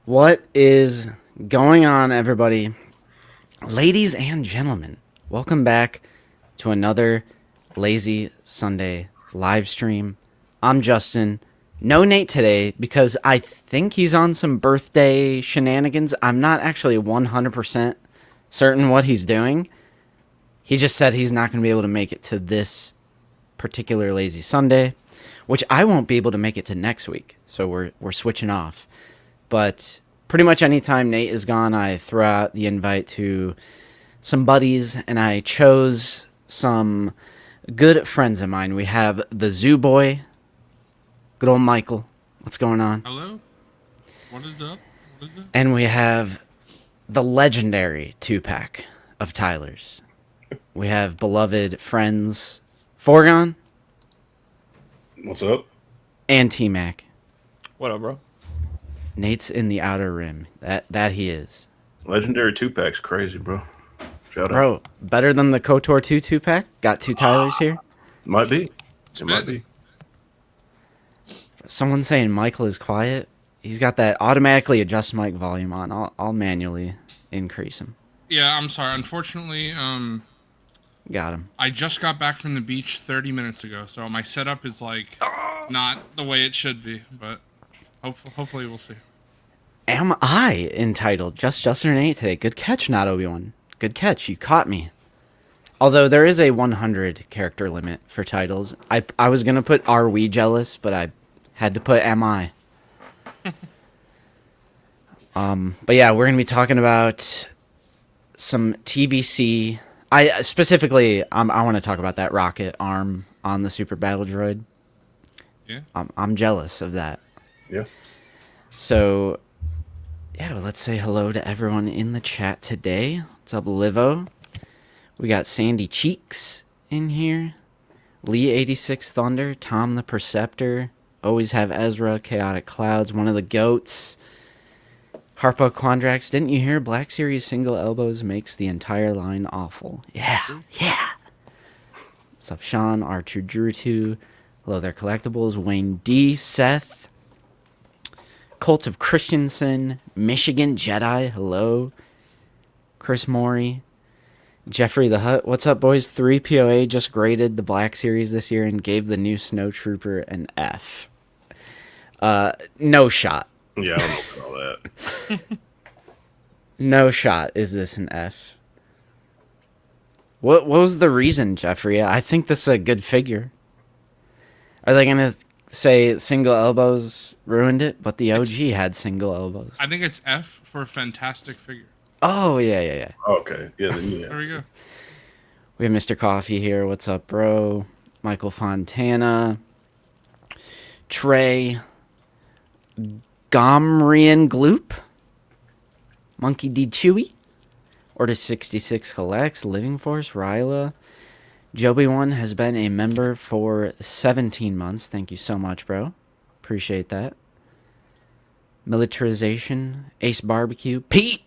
What is going on, everybody? Ladies and gentlemen, welcome back to another Lazy Sunday live stream. I'm Justin. No Nate today because I think he's on some birthday shenanigans. I'm not actually 100% certain what he's doing. He just said he's not going to be able to make it to this particular Lazy Sunday, which I won't be able to make it to next week. So we're switching off. But pretty much anytime Nate is gone, I throw out the invite to some buddies, and I chose some good friends of mine. We have the Zoo Boy, good old Michael. What's going on? Hello? What is up? What is it? And we have the legendary two-pack of Tylers. We have beloved friends Forgon What's up? and T-Mac. What up, bro? Nate's in the outer rim. That he is. Legendary 2-pack's crazy, bro. Shout out. Bro, better than the KOTOR 2 2-pack? Got two Tylers here? Might be. It might be. Someone saying Michael is quiet. He's got that automatically adjust mic volume on. I'll manually increase him. Yeah, I'm sorry. Unfortunately, Got him. I just got back from the beach 30 minutes ago, so my setup is like not the way it should be, but hopefully we'll see. Am I entitled? Just Justin or Nate today. Good catch, not Obi-Wan. Good catch. You caught me. Although there is a 100 character limit for titles. I was going to put Are We Jealous, but I had to put Am I. But yeah, we're going to be talking about some TVC. I want to talk about that rocket arm on the Super Battle Droid. Yeah. I'm jealous of that. Yeah. So, yeah, well, let's say hello to everyone in the chat today. What's up, Livo? We got Sandy Cheeks in here. Lee86 Thunder, Tom the Perceptor. Always have Ezra, Chaotic Clouds, one of the goats. Harpo Quandrax, didn't you hear Black Series single elbows makes the entire line awful? Yeah. What's up, Sean? Archer Drew 2. Hello there, Collectibles. Wayne D. Seth. Cult of Christensen. Michigan Jedi. Hello. Chris Morey. Jeffrey the Hutt. What's up, boys? 3POA just graded the Black Series this year and gave the new Snow Trooper an F. No shot. Yeah, I don't know about all that. No shot is this an F. What was the reason, Jeffrey? I think this is a good figure. Are they going to say single elbows ruined it, but the OG had single elbows? I think it's F for a fantastic figure. Oh, yeah. Okay. Yeah, then There yeah. we go. We have Mr. Coffee here. What's up, bro? Michael Fontana. Trey. Gomrian Gloop. Monkey D. Chewy. Order 66 collects. Living Force. Ryla. Joby1 has been a member for 17 months. Thank you so much, bro. Appreciate that. Militarization. Ace Barbecue. Pete.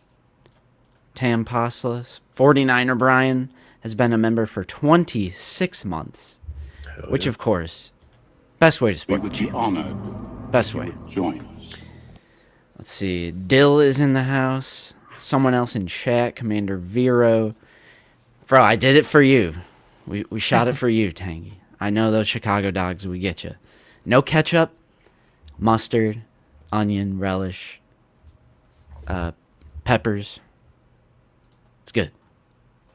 Tam Postless. 49er Brian has been a member for 26 months. Hell Which, yeah. of course, best way to We support the would be channel. honored Best if you way. would join us. Let's see. Dill is in the house. Someone else in chat. Commander Vero. Bro, I did it for you. We shot it for you, Tangy. I know those Chicago dogs, we get you. No ketchup, mustard, onion, relish, peppers. It's good.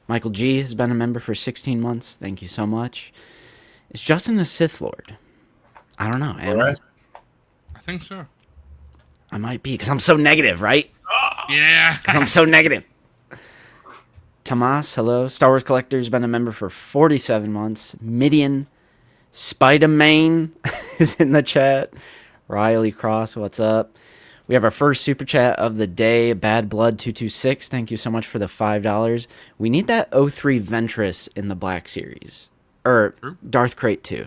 Michael G has been a member for 16 months. Thank you so much. Is Justin a Sith Lord? I don't know. Am I? Alright. I think so. I might be, because I'm so negative, right? Yeah. Because I'm so negative. Tomas, hello. Star Wars Collector's been a member for 47 months. Midian Spider-Man is in the chat. Riley Cross, what's up? We have our first super chat of the day. Bad Blood 226. Thank you so much for the $5. We need that 03 Ventress in the Black Series. Or True. Darth Crate 2.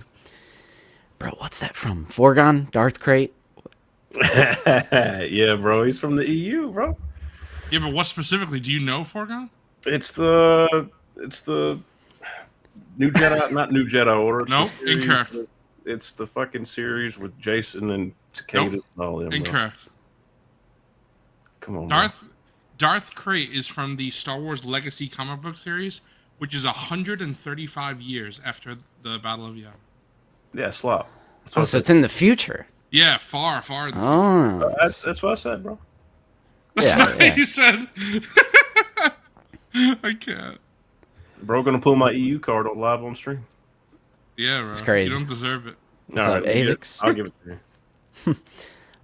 Bro, what's that from? Forgon? Darth Crate? Yeah, bro. He's from the EU, bro. Yeah, but what specifically? Do you know, Forgon? It's the New Jedi, not New Jedi Order. It's the Nope, series incorrect. It's the fucking series with Jason and Takeda Nope. and all them. bro. Incorrect. Come on, bro. Darth Krayt is from the Star Wars Legacy comic book series, which is 135 years after the Battle of Yavin. Yeah, slop. Oh, so it's in the future. Yeah, far. Oh. That's what I said, bro. Yeah. You said. I can't. Bro, gonna pull my EU card on live on stream. Yeah, bro. It's crazy. You don't deserve it. What's up, Avix? I'll give it to you.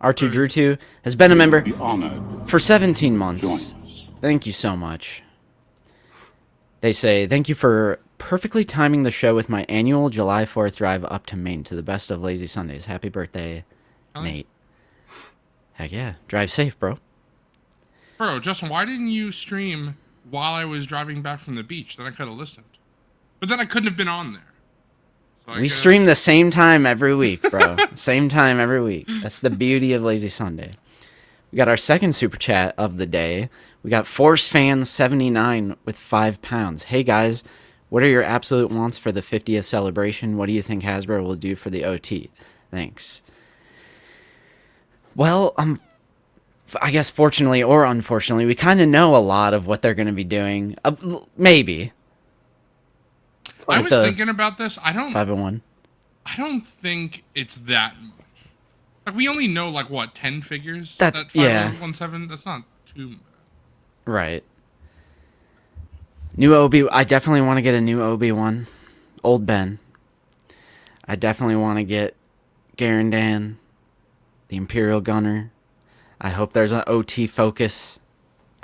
R2 Drew 2 has been a member Be honored. for 17 months. Join us. Thank you so much. They say, thank you for perfectly timing the show with my annual July 4th drive up to Maine to the best of Lazy Sundays. Happy birthday, Nate. Heck yeah. Drive safe, bro. Bro, Justin, why didn't you stream while I was driving back from the beach? Then I could have listened. But then I couldn't have been on there. So We stream the same time every week, bro. Same time every week. That's the beauty of Lazy Sunday. We got our second super chat of the day. We got Force Fan 79 with £5. Hey guys, what are your absolute wants for the 50th celebration? What do you think Hasbro will do for the OT? Thanks. Well, I guess fortunately or unfortunately, we kind of know a lot of what they're going to be doing. Maybe. I Like was the thinking about this. I don't 501. I don't think it's that much. Like, we only know, like, what, 10 figures? That's- That yeah. 5017? That's not too bad. Right. New Obi. I definitely want to get a new Obi-Wan. Old Ben. I definitely want to get Garandan, the Imperial Gunner. I hope there's an OT focus.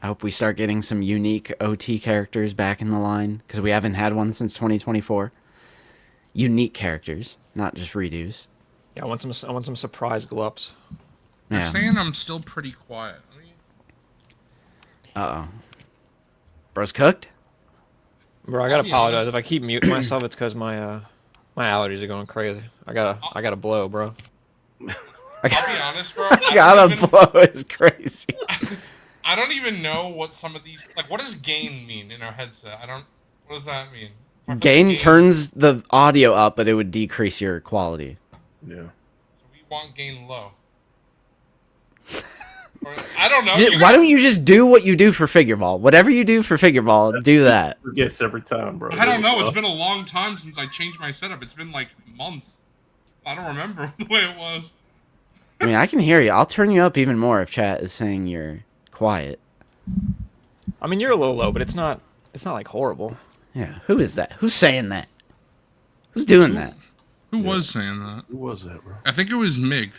I hope we start getting some unique OT characters back in the line, because we haven't had one since 2024. Unique characters, not just redos. Yeah, I want some surprise glups. You're Yeah. saying I'm still pretty quiet. Uh-oh. Bro's cooked? Bro, I gotta be apologize honest. if I keep muting myself. It's because my allergies are going crazy. I gotta blow, bro. I'll be honest, bro. I Gotta don't blow is crazy. I don't even know what some of these... Like, what does gain mean in our headset? What does that mean? If I put Gain turns the audio up, but it would decrease your quality. Yeah. So we want gain low. Or, I don't know. Why don't you just do what you do for figure ball? Whatever you do for figure ball, do that. Forgets every time, bro. I don't know. It's been a long time since I changed my setup. It's been like months. I don't remember the way it was. I mean, I can hear you. I'll turn you up even more if chat is saying you're quiet. I mean, you're a little low, but it's not like horrible. Yeah. Who is that? Who's saying that? Who's doing that? Who was saying that? Who was that, bro? I think it was Mig.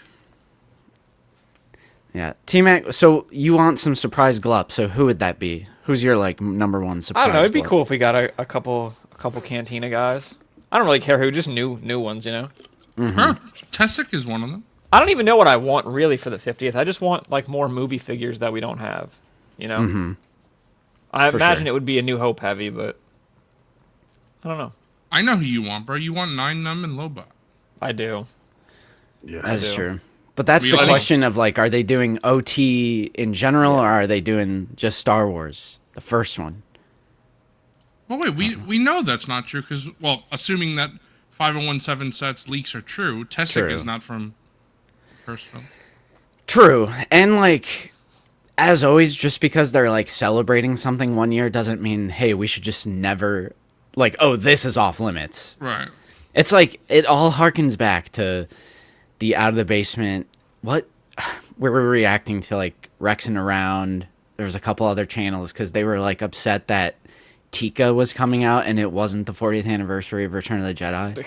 Yeah. T-Mac, so you want some surprise glup, so who would that be? Who's your, like, number one surprise I don't know. It'd be glup? cool if we got a couple Cantina guys. I don't really care who, just new ones, you know. Bro, Tessic is one of them. I don't even know what I want really for the 50th. I just want like more movie figures that we don't have, you know. Mm-hmm. I For imagine sure. it would be a New Hope heavy, but I don't know. I know who you want, bro. You want 9 Num and Lobot. I do. Yeah. That is do. true. But that's We the all- question of, like, are they doing OT in general, or are they doing just Star Wars, the first one? Well, wait, we know that's not true because, well, assuming that 5017 sets leaks are true, Tessic True. is not from the first film. True. And, like, as always, just because they're, like, celebrating something one year doesn't mean, hey, we should just never, like, oh, this is off limits. Right. It's like, it all harkens back to the Out of the Basement. What? We were reacting to, like, Rexing Around. There was a couple other channels because they were, like, upset that Tika was coming out and it wasn't the 40th anniversary of Return of the Jedi. And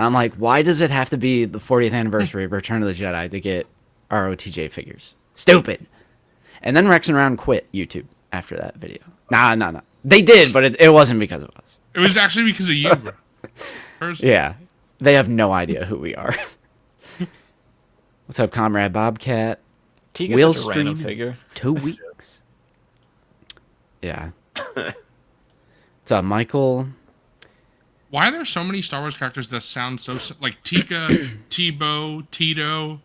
I'm like, why does it have to be the 40th anniversary of Return of the Jedi to get ROTJ figures? Stupid. And then Rex and Round quit YouTube after that video. Nah. They did, but it wasn't because of us. It was actually because of you, bro. Personally. Yeah. They have no idea who we are. What's up, Comrade Bobcat? Tika's Will such a random stream. figure. 2 weeks. Yeah. What's up, Michael? Why are there so many Star Wars characters that sound so like Tika, Tebow, Tito?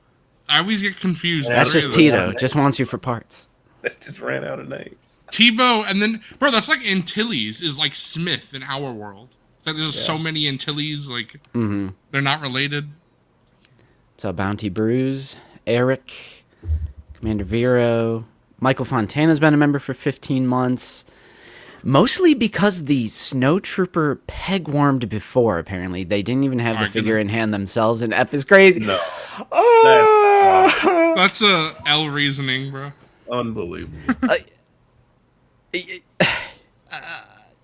I always get confused. That's with just three of them. Tito. Just wants you for parts. That just ran out of names. Tebow, and then, bro, that's like Antilles is like Smith in our world. It's like there's so many Antilles, like they're not related. What's up, Bounty Bruise? Eric, Commander Vero, Michael Fontana's been a member for 15 months. Mostly because the Snow Trooper peg warmed before, apparently. They didn't even have the figure in hand themselves, and F is crazy. No. Oh! That's a L reasoning, bro. Unbelievable.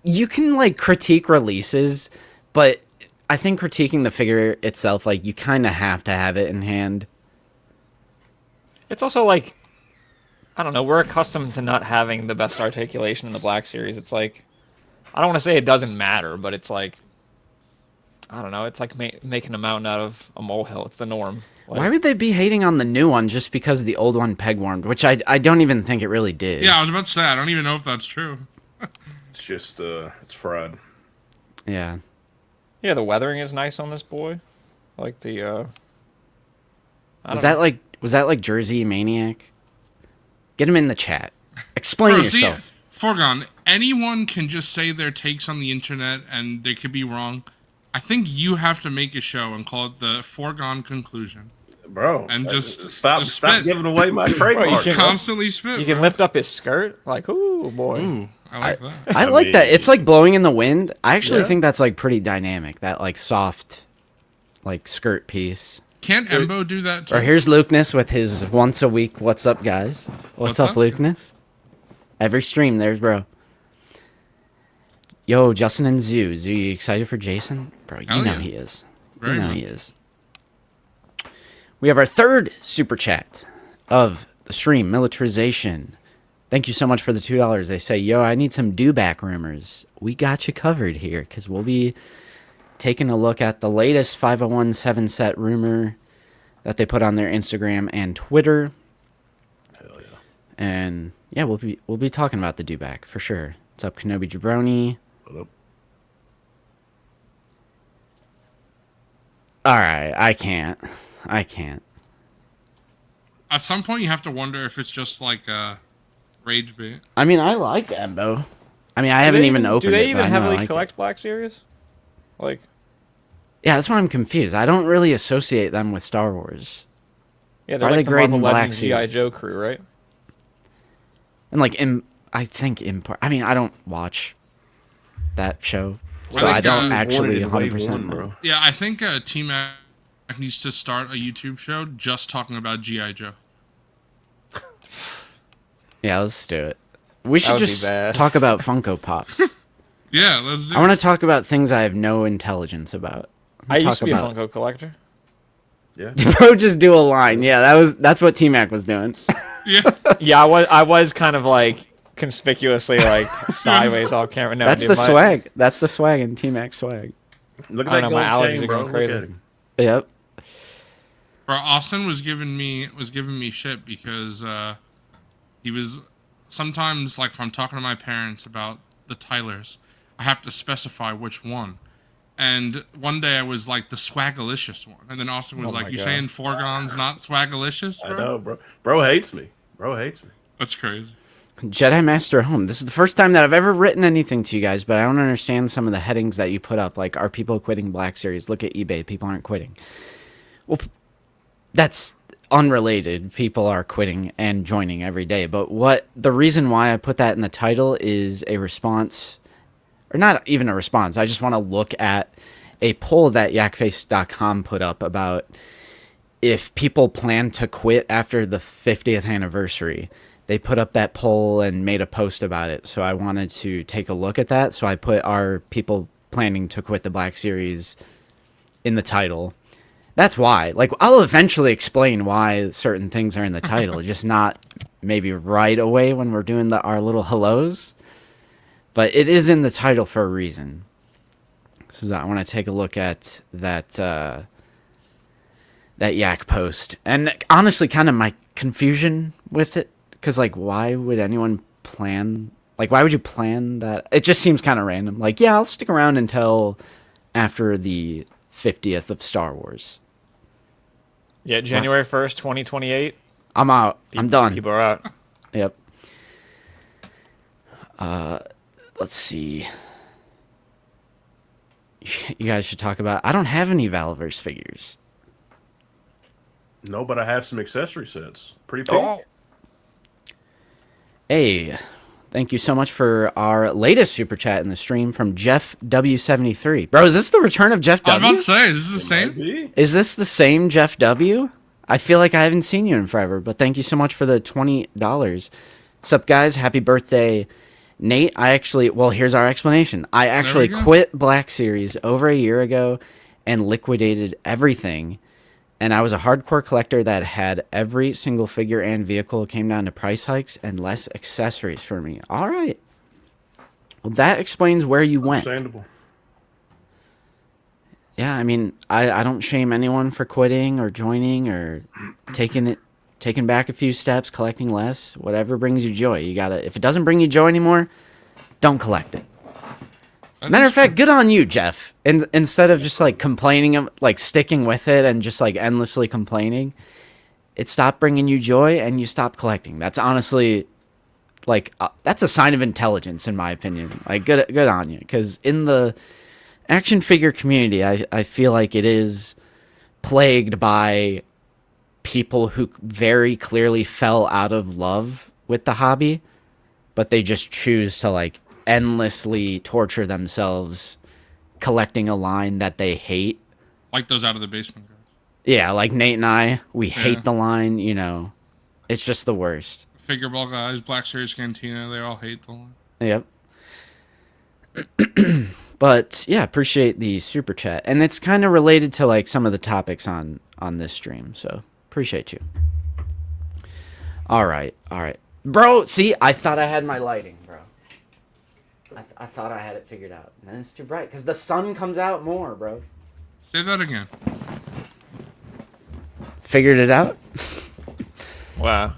You can, like, critique releases, but I think critiquing the figure itself, like, you kind of have to have it in hand. It's also like, I don't know, we're accustomed to not having the best articulation in the Black Series. It's like, I don't want to say it doesn't matter, but it's like, I don't know, it's like making a mountain out of a molehill. It's the norm. Like, Why would they be hating on the new one just because the old one peg warmed, which I don't even think it really did. Yeah, I was about to say, I don't even know if that's true. It's just, it's fried. Yeah. yeah, the weathering is nice on this boy. Like the, Was that like Jersey Maniac? Get him in the chat. Explain Bro, yourself. see, Foregone, anyone can just say their takes on the internet and they could be wrong. I think you have to make a show and call it the Foregone Conclusion. Bro, And just stop spit. giving away my trademark. Bro, you can- Constantly spit. you can bro. lift up his skirt, like, ooh, boy. Ooh, I like that. I I like mean- that. It's like blowing in the wind. I actually Yeah. think that's like pretty dynamic. That like soft, like skirt piece. Can't Embo do that too? Or here's Lukeness with his once a week. What's up, guys? What's up, up? Lukeness? Every stream, there's bro. Yo, Justin and Zoo. Zoo, you excited for Jason? Bro, you Hell know yeah. he is. Very You know much. he is. We have our third super chat of the stream, Militarization. Thank you so much for the $2. They say, yo, I need some Dewback rumors. We got you covered here because we'll be taking a look at the latest 501 set rumor that they put on their Instagram and Twitter. Hell yeah. And yeah, we'll be talking about the Dewback for sure. What's up, Kenobi Jabroni? What up? All right, I can't. At some point, you have to wonder if it's just like a rage bait. I mean, I like Embo. I mean, I Do haven't they even opened Do they it, but even I know I heavily like it. collect Black Series? Like, Yeah, that's why I'm confused. I don't really associate them with Star Wars. yeah, they're Are like they the grading Marvel Black Legends G.I. Series? Joe crew, right? And like, I think import. I mean, I don't watch that show, so think, I don't uh, actually Wanted wave 100% one, know. bro. Yeah, I think T-Mac needs to start a YouTube show just talking about G.I. Joe. Yeah, let's do it. We should would be just bad. talk about Funko Pops. Yeah, let's do I it. want to talk about things I have no intelligence about. I used Talk to be about- a Funko collector. Yeah. Bro, just do a line. Yeah, that's what T-Mac was doing. Yeah, Yeah, I was kind of like conspicuously like sideways off camera. No, That's dude, the my- swag. That's the swag in T-Mac swag. Look at I that don't know, my gold allergies chain, are bro. going Look crazy. at him. Yep. bro. Austin was giving me shit because he was sometimes like if I'm talking to my parents about the Tylers, I have to specify which one. And one day I was like the Swagalicious one, and then Austin was Oh like, my "You God. saying Foregone's not Swagalicious, I bro?" know, bro. Bro hates me. That's crazy. Jedi Master Home. This is the first time that I've ever written anything to you guys, but I don't understand some of the headings that you put up. Like, are people quitting Black Series? Look at eBay. People aren't quitting. Well, that's unrelated. People are quitting and joining every day. But the reason why I put that in the title is a response, or not even a response. I just want to look at a poll that yakface.com put up about if people plan to quit after the 50th anniversary. They put up that poll and made a post about it. So I wanted to take a look at that. So I put "Are people planning to quit the Black Series" in the title. That's why. Like, I'll eventually explain why certain things are in the title, just not maybe right away when we're doing our little hellos. But it is in the title for a reason. So I want to take a look at that Yak post. And honestly, kind of my confusion with it. Because, like, why would anyone plan... Like, why would you plan that? It just seems kind of random. Like, yeah, I'll stick around until after the 50th of Star Wars. Yeah, January 1st, 2028. I'm out. I'm done. People are out. Yep. Let's see. You guys should talk about... I don't have any Valverse figures. No, but I have some accessory sets. Pretty pink. Hey, thank you so much for our latest super chat in the stream from Jeff W73. Bro, is this the return of Jeff I was about W? to say, is this the Might same? be. Is this the same Jeff W? I feel like I haven't seen you in forever, but thank you so much for the $20. Sup, guys? Happy birthday, Nate. Here's our explanation. I actually go. quit Black Series over a year ago and liquidated everything. And I was a hardcore collector that had every single figure and vehicle. It came down to price hikes and less accessories for me. All right. Well, that explains where you went. Understandable. Yeah, I mean, I don't shame anyone for quitting or joining or taking back a few steps, collecting less, whatever brings you joy. If it doesn't bring you joy anymore, don't collect it. Matter of fact, good on you, Jeff. Instead of just like complaining, like sticking with it and just like endlessly complaining, it stopped bringing you joy and you stopped collecting. That's honestly like that's a sign of intelligence, in my opinion. Like good on you, because in the action figure community, I feel like it is plagued by people who very clearly fell out of love with the hobby, but they just choose to like endlessly torture themselves collecting a line that they hate. Like those out of the basement guys. Yeah, like Nate and I, we hate the line, you know. It's just the worst. Figure ball guys, Black Series Cantina, they all hate the line. Yep. But yeah, appreciate the super chat. And it's kind of related to like some of the topics on this stream, so appreciate you. All right. Bro, see, I thought I had my lighting, bro. I thought I had it figured out. And then it's too bright because the sun comes out more, bro. Say that again. Figured it out? Wow.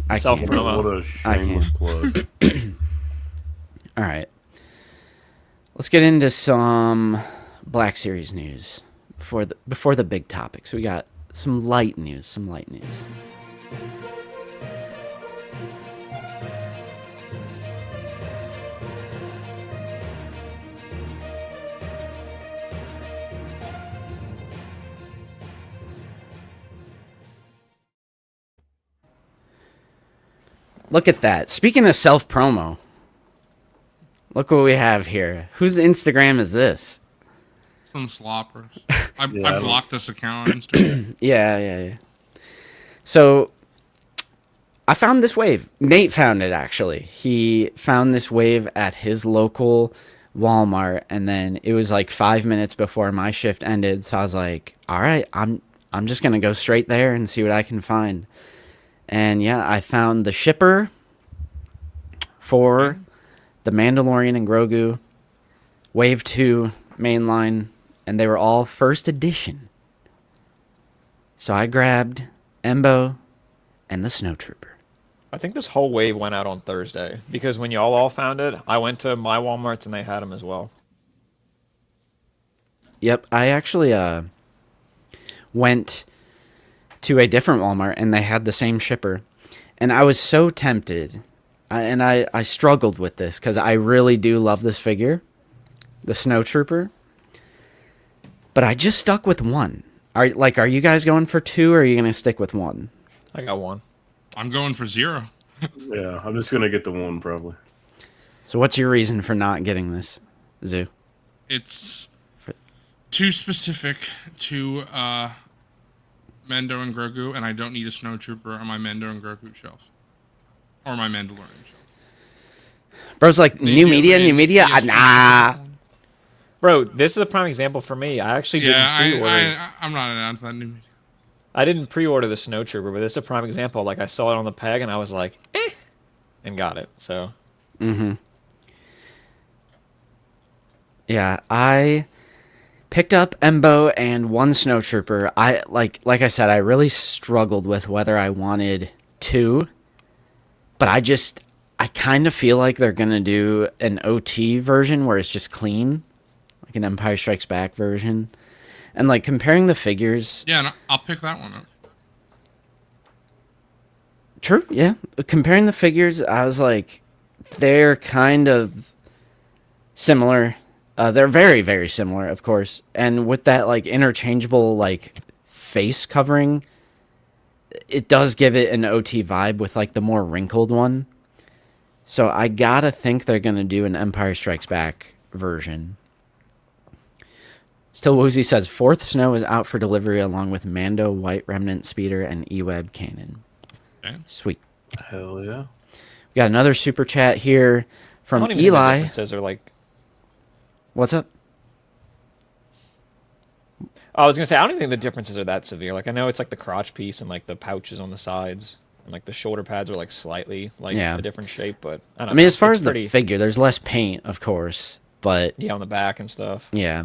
I Self can't. promo. What a shameless plug. All right. Let's get into some Black Series news before the big topics. We got some light news. Look at that. Speaking of self-promo, look what we have here. Whose Instagram is this? Some sloppers. I blocked this account on Instagram. Yeah. So, I found this wave. Nate found it, actually. He found this wave at his local Walmart, and then it was like 5 minutes before my shift ended, so I was like, all right, I'm just going to go straight there and see what I can find. And yeah, I found the shipper for the Mandalorian and Grogu, Wave 2 mainline, and they were all first edition. So I grabbed Embo and the Snowtrooper. I think this whole wave went out on Thursday because when y'all all found it, I went to my Walmarts and they had them as well. Yep, I actually went to a different Walmart and they had the same shipper, and I was so tempted, and I struggled with this because I really do love this figure, the Snowtrooper, but I just stuck with one. Are you guys going for two, or are you gonna stick with one? I got one. I'm going for 0. Yeah, I'm just gonna get the one probably. So what's your reason for not getting this, Zoo? It's too specific to Mando and Grogu, and I don't need a Snowtrooper on my Mando and Grogu shelf. Or my Mandalorian shelf. Bro's like, new media? Nah. Bro, this is a prime example for me. I actually didn't pre-order. I'm not down to that new media. I didn't pre-order the Snowtrooper, but this is a prime example. Like, I saw it on the peg, and I was like, and got it. So. Mm-hmm. Yeah, I picked up Embo and one Snowtrooper. I like I said, I really struggled with whether I wanted two, but I kind of feel like they're gonna do an OT version where it's just clean, like an Empire Strikes Back version, and like comparing the figures. Yeah, and I'll pick that one up. True, yeah. Comparing the figures, I was like, they're kind of similar. They're very, very similar, of course. And with that, like, interchangeable, like, face covering, it does give it an OT vibe with, like, the more wrinkled one. So I gotta think they're gonna do an Empire Strikes Back version. Still Woozy says, Fourth Snow is out for delivery along with Mando, White Remnant Speeder, and E-Web Cannon. Okay. Sweet. Hell yeah. We got another super chat here I from don't even think the Eli. differences are like. What's up? I was gonna say I don't even think the differences are that severe. Like I know it's like the crotch piece and like the pouches on the sides, and like the shoulder pads are like slightly like Yeah. a different shape. But I don't I mean, know. as far It's as pretty, the figure, there's less paint, of course, but yeah, on the back and stuff. yeah.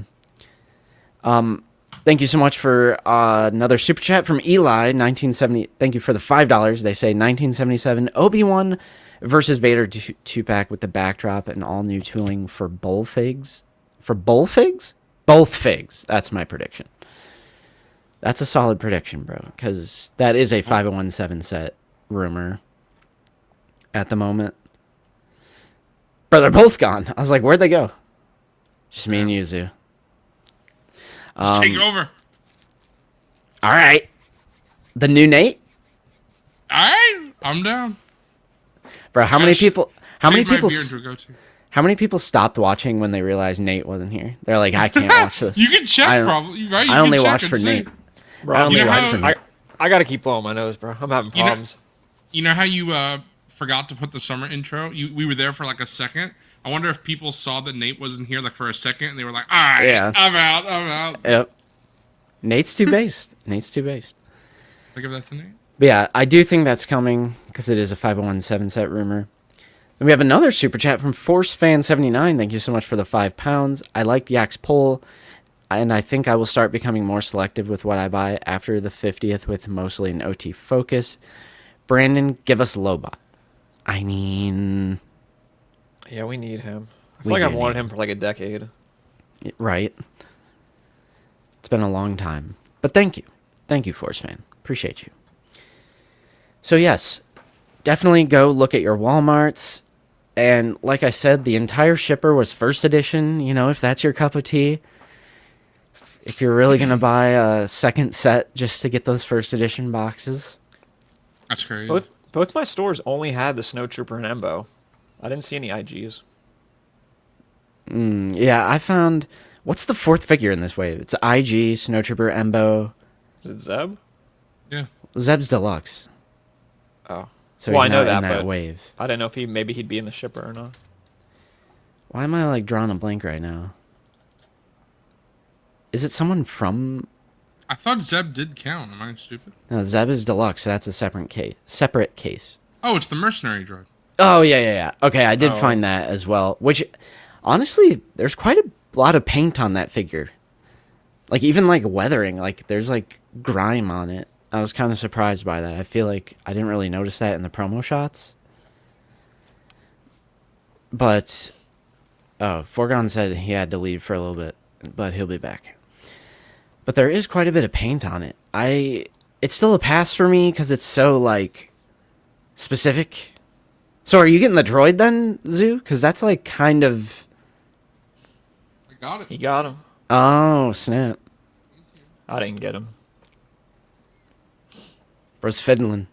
Thank you so much for another super chat from Eli, 1970. Thank you for the $5. They say 1977 Obi-Wan versus Vader 2-pack with the backdrop and all new tooling for Bullfigs. For Bullfigs? Both figs. That's my prediction. That's a solid prediction, bro, because that is a 5017 set rumor at the moment. Bro, they're both gone. I was like, where'd they go? Just me and Yuzu. Just take over. All right. The new Nate? All right, I'm down. Bro, how many people Shave my beard to a goatee. how many people stopped watching when they realized Nate wasn't here? They're like, I can't watch this. You can check, I- probably, right? You I can only check watch and for see. Nate. Bro, I only You know watch how- for Nate. I gotta keep blowing my nose, bro. I'm having You know- problems. You know how you forgot to put the summer intro? We were there for like a second. I wonder if people saw that Nate wasn't here like for a second and they were like, all right, Yeah. I'm out. Yep. Nate's too based. Nate's too based. Think of that to Nate. But yeah, I do think that's coming because it is a 5017 set rumor. And we have another super chat from ForceFan79. Thank you so much for the £5. I like Yak's poll, and I think I will start becoming more selective with what I buy after the 50th with mostly an OT focus. Brandon, give us Lobot. I mean, Yeah, we need him. I We feel like do I've wanted need him for like a decade. right? It's been a long time. But thank you. Thank you, Force Fan. Appreciate you. So yes, definitely go look at your Walmarts. And like I said, the entire shipper was first edition, you know, if that's your cup of tea. If you're really going to buy a second set just to get those first edition boxes. That's crazy. Both my stores only had the Snowtrooper and Embo. I didn't see any IGs. Yeah, I found... What's the fourth figure in this wave? It's IG, Snowtrooper, Embo, Is it Zeb? Yeah. Zeb's Deluxe. Oh. So Well, he's I know not in that, that but- wave. I didn't know if maybe he'd be in the shipper or not. Why am I like drawing a blank right now? Is it someone from... I thought Zeb did count. Am I stupid? No, Zeb is Deluxe. So that's a separate case. Separate case. Oh, it's the mercenary droid. Oh, yeah. Okay, I did Oh. find that as well. Which, honestly, there's quite a lot of paint on that figure. Like, even, like, weathering. Like, there's, like, grime on it. I was kind of surprised by that. I feel like I didn't really notice that in the promo shots. But, oh, Forgon said he had to leave for a little bit, but he'll be back. But there is quite a bit of paint on it. It's still a pass for me because it's so, like, specific. So are you getting the droid then, Zoo? Because that's, like, kind of... I got it. He got him. Oh, snap. I didn't get him. Bro's fiddling.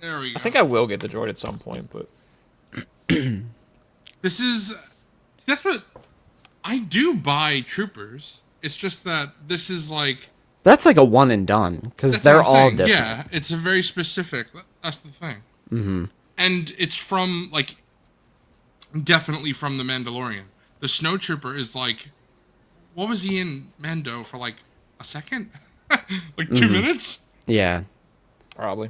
There we go. I think I will get the droid at some point, but This is... That's what... I do buy troopers. It's just that this is like... That's like a one and done because That's they're what I'm all saying. different. Yeah, it's a very specific. That's the thing. Mm-hmm. And it's from like, definitely from the Mandalorian. The Snowtrooper is like, what was he in Mando for like a second, like 2 minutes? Yeah. probably.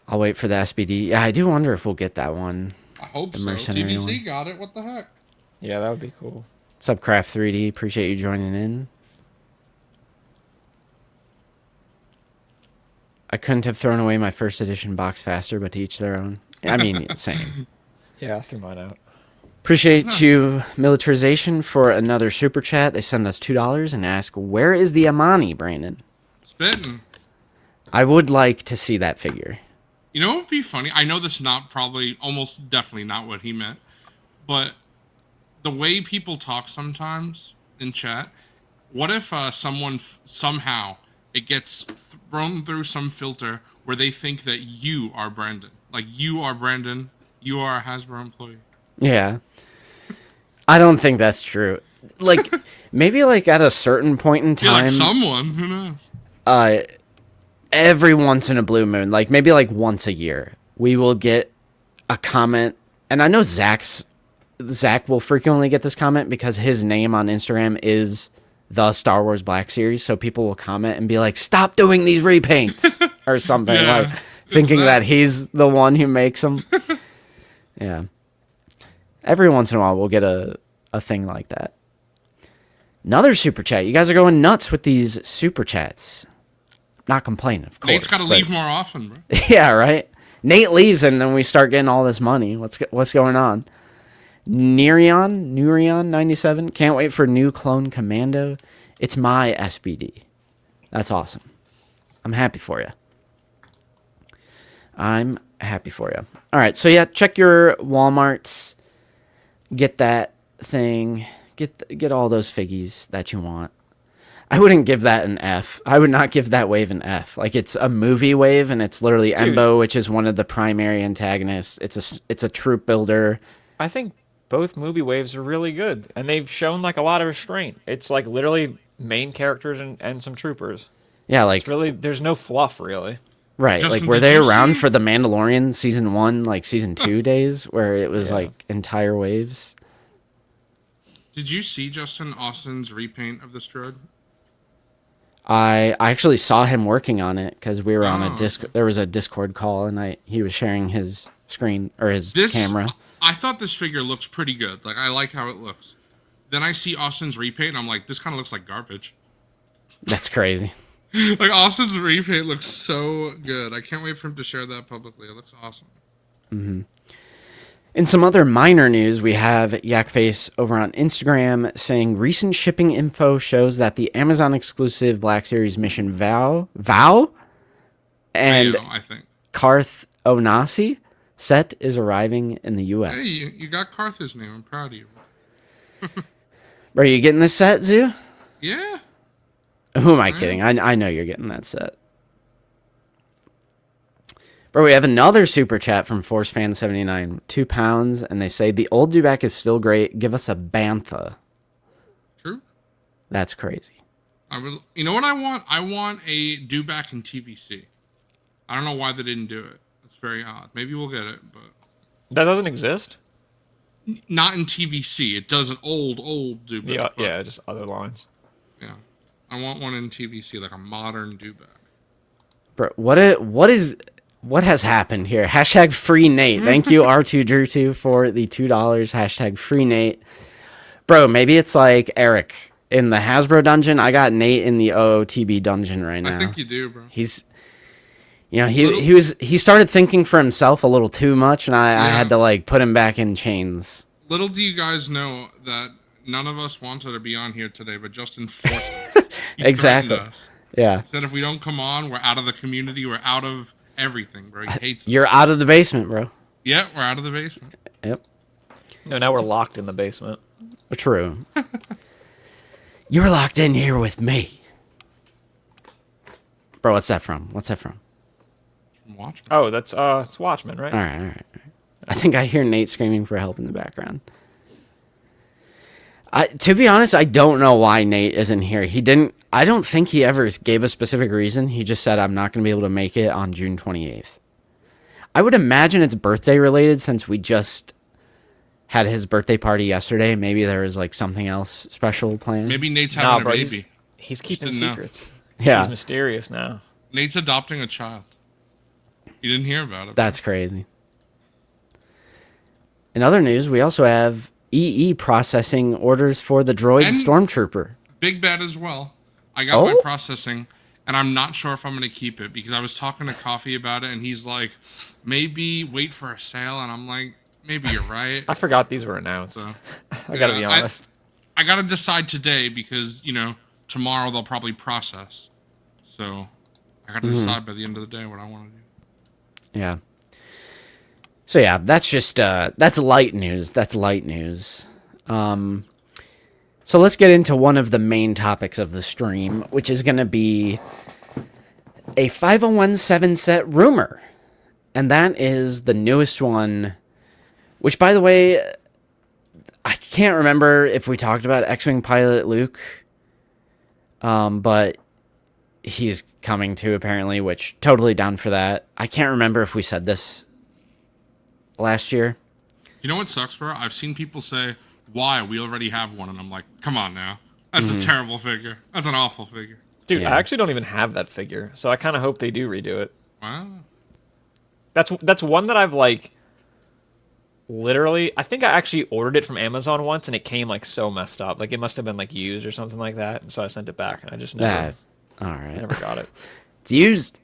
I'll wait for the SBD. Yeah, I do wonder if we'll get that one. I hope The so. mercenary TVC one. got it. What the heck? Yeah, that would be cool. What's up, Craft 3D? Appreciate you joining in. I couldn't have thrown away my first edition box faster, but to each their own. I mean, same. Yeah, I threw mine out. Appreciate you, Militarization, for another super chat. They send us $2 and ask, where is the Amani, Brandon? Spitting. I would like to see that figure. You know what would be funny? I know this is not probably, almost definitely not what he meant, but the way people talk sometimes in chat, what if someone somehow it gets thrown through some filter where they think that you are Brandon? Like, you are Brandon. You are a Hasbro employee. Yeah. I don't think that's true. Like, maybe like at a certain point in You're like time, someone. Who knows? every once in a blue moon, like maybe like once a year, we will get a comment. And I know Zach will frequently get this comment because his name on Instagram is the Star Wars Black Series. So people will comment and be like, "Stop doing these repaints," or something, Yeah, like thinking that. that he's the one who makes them. Yeah. Every once in a while, we'll get a thing like that. Another super chat. You guys are going nuts with these super chats. Not complaining, of course. Nate's got to leave more often, bro. Yeah, right. Nate leaves, and then we start getting all this money. What's going on? Nurion 97. Can't wait for new Clone Commando. It's my SBD. That's awesome. I'm happy for you. I'm happy for you. All right, so yeah, check your Walmarts. Get that thing. Get all those figgies that you want. I wouldn't give that an F. I would not give that wave an F. Like, it's a movie wave, and it's literally Embo, which is one of the primary antagonists. It's a troop builder. I think both movie waves are really good, and they've shown like a lot of restraint. It's like literally main characters and some troopers. Yeah, like It's really, there's no fluff really. right. Justin, Like, were did they you around see- for the Mandalorian season 1, like season 2 days, where it was Yeah. like entire waves? Did you see Justin Austin's repaint of this droid? I actually saw him working on it because we were on a Oh. There was a Discord call, and he was sharing his screen or his This camera. I thought this figure looks pretty good. Like, I like how it looks. Then I see Austin's repaint, and I'm like, this kind of looks like garbage. That's crazy. Like, Austin's repaint looks so good. I can't wait for him to share that publicly. It looks awesome. In some other minor news, we have Yakface over on Instagram saying recent shipping info shows that the Amazon exclusive Black Series mission Vow and I think. Karth Onasi set is arriving in the U.S. Hey, you got Carth's name. I'm proud of you. Are you getting this set, Zoo? Yeah. Who am I kidding? I know you're getting that set. Bro, we have another super chat from ForceFan79, £2, and they say the old Dewback is still great. Give us a bantha. True. That's crazy. I would. You know what I want? I want a Dewback in TVC. I don't know why they didn't do it. It's very odd. Maybe we'll get it, but That doesn't exist. not in TVC. It does an old Dewback. Yeah, but, yeah, just other lines. yeah. I want one in TVC, like a modern Dewback. Bro, what has happened here? Hashtag free Nate. Thank you, R2Drew2, for the $2. Hashtag free Nate. Bro, maybe it's like Eric in the Hasbro dungeon. I got Nate in the OOTB dungeon right now. I think you do, bro. He's, he started thinking for himself a little too much, and I had to like put him back in chains. Little do you guys know that none of us wanted to be on here today, but Justin forced us. He Exactly. threatened us. Yeah, Said if we don't come on, we're out of the community. We're out of everything, bro. He hates us. you're out of the basement, bro. Yeah, we're out of the basement. Yep, No, now we're locked in the basement. true. You're locked in here with me, bro. What's that from? Watch. Oh, that's it's Watchmen, right? All right. I think I hear Nate screaming for help in the background. To be honest, I don't know why Nate isn't here. I don't think he ever gave a specific reason. He just said, I'm not going to be able to make it on June 28th. I would imagine it's birthday related since we just had his birthday party yesterday. Maybe there was like something else special planned. Maybe Nate's Nah, having bro, a baby. he's keeping didn't know. secrets. Yeah. He's mysterious now. Nate's adopting a child. You didn't hear about it. That's crazy. In other news, we also have EE processing orders for the droid And- Stormtrooper. Big bad as well. I got my Oh? processing, and I'm not sure if I'm going to keep it because I was talking to Coffee about it, and he's like, maybe wait for a sale, and I'm like, maybe you're right. I forgot these were announced. So, I gotta be yeah, honest. I got to decide today because, tomorrow they'll probably process. So I got to decide by the end of the day what I want to do. Yeah. So yeah, that's just that's light news. That's light news. So let's get into one of the main topics of the stream, which is going to be a 5017 set rumor. And that is the newest one, which, by the way, I can't remember if we talked about X-Wing pilot Luke, but he's coming too, apparently, which totally down for that. I can't remember if we said this last year. You know what sucks, bro? I've seen people say, why? We already have one. And I'm like, come on now. That's a terrible figure. That's an awful figure. Dude, Yeah. I actually don't even have that figure, so I kind of hope they do redo it. Wow. That's one that I've, like, literally... I think I actually ordered it from Amazon once, and it came, like, so messed up. Like, it must have been, like, used or something like that, and so I sent it back, and I just never, All right. never got it. It's used.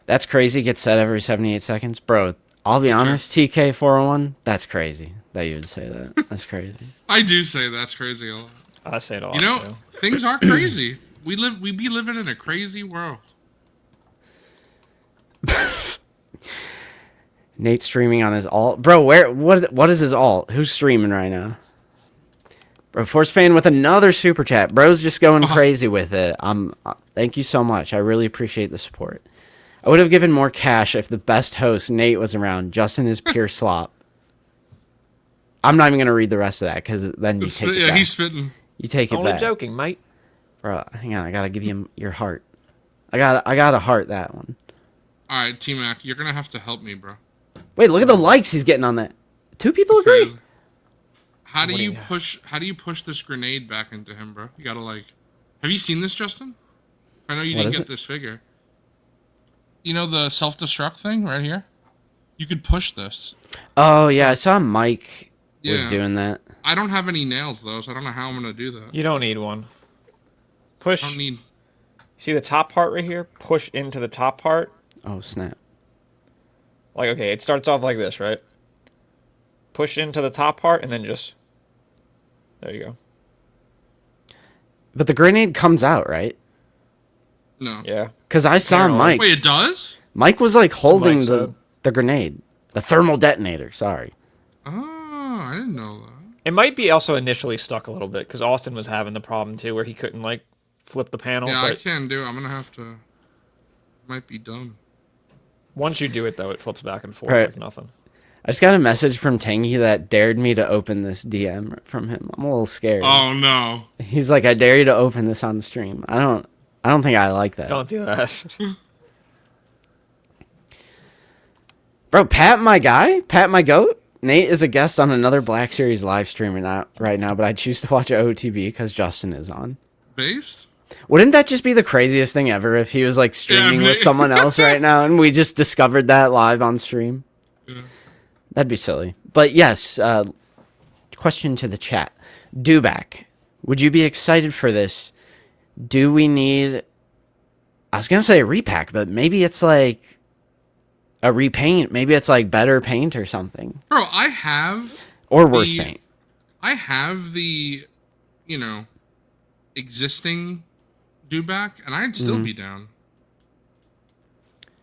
That's crazy. Gets said every 78 seconds. Bro, I'll be honest, TK401, that's crazy that you would say that. That's crazy. I do say that's crazy a lot. I say it a lot, You know, too. things are crazy. We be living in a crazy world. Nate streaming on his alt. Bro, what is his alt? Who's streaming right now? Bro, Force fan with another super chat. Bro's just going crazy with it. Thank you so much. I really appreciate the support. I would have given more cash if the best host, Nate, was around. Justin is pure slop. I'm not even going to read the rest of that because then you take it back. He's spitting. You take it Only back. joking, mate. Bro, hang on. I got to give you your heart. I got to heart that one. All right, T-Mac, you're going to have to help me, bro. Wait, look at the likes he's getting on that. 2 people agree. Crazy. How do What do you you- push this grenade back into him, bro? You gotta, like... Have you seen this, Justin? I know you What didn't is get it? this figure. You know the self-destruct thing right here? You could push this. Oh, yeah. I saw Mike was Yeah. doing that. I don't have any nails, though, so I don't know how I'm gonna do that. You don't need one. I Push. don't need... See the top part right here? Push into the top part. Oh, snap. Like, okay, it starts off like this, right? Push into the top part, and then just... There you go. But the grenade comes out, right? No. Yeah. Because I saw Apparently. Mike. Wait, it does? Mike was like holding Mike said. the grenade. The thermal detonator, sorry. Oh, I didn't know that. It might be also initially stuck a little bit, because Austin was having the problem, too, where he couldn't, like, flip the panel. Yeah, I But can do it. I'm gonna have to... Might be dumb. once you do it, though, it flips back and forth Right. like nothing. I just got a message from Tangy that dared me to open this DM from him. I'm a little scared. Oh, no. He's like, I dare you to open this on the stream. I don't think I like that. Don't do that. Bro, Pat, my guy, Pat, my goat. Nate is a guest on another Black Series live stream right now, but I choose to watch OTB because Justin is on. Based? Wouldn't that just be the craziest thing ever if he was like streaming with Nate- someone else right now and we just discovered that live on stream? Yeah. That'd be silly. But yes, question to the chat. Dewback, would you be excited for this? Do we need... I was going to say a repack, but maybe it's like a repaint. Maybe it's like better paint or something. Bro, I have... Or worse the- paint. I have the, you know, existing Dewback, and I'd still be down.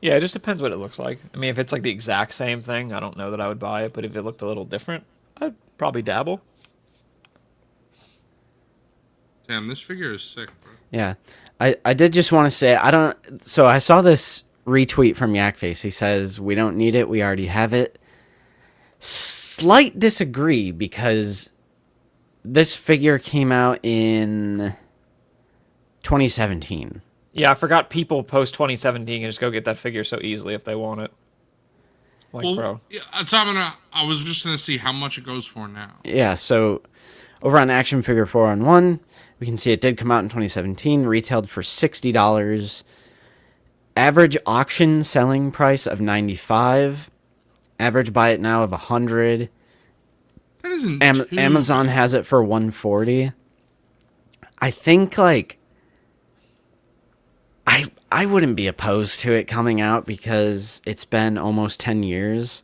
Yeah, it just depends what it looks like. I mean, if it's like the exact same thing, I don't know that I would buy it, but if it looked a little different, I'd probably dabble. Damn, this figure is sick, bro. Yeah. I did just want to say, I saw this retweet from Yakface. He says, we don't need it. We already have it. Slight disagree because this figure came out in 2017. Yeah, I forgot people post 2017 can just go get that figure so easily if they want it. Like, Well, bro. yeah, I was just gonna see how much it goes for now. Yeah, so over on Action Figure 4-on-1, we can see it did come out in 2017, retailed for $60. Average auction selling price of $95. Average buy it now of $100. That isn't too Amazon has it for $140. I think like I wouldn't be opposed to it coming out because it's been almost 10 years.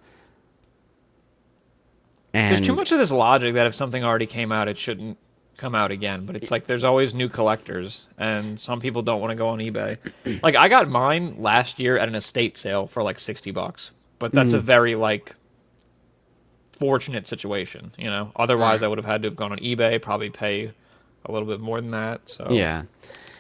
And There's too much of this logic that if something already came out, it shouldn't come out again. But it's like there's always new collectors, and some people don't want to go on eBay. Like I got mine last year at an estate sale for like $60, but that's a very like fortunate situation, you know. Otherwise, I would have had to have gone on eBay, probably pay a little bit more than that. So Yeah.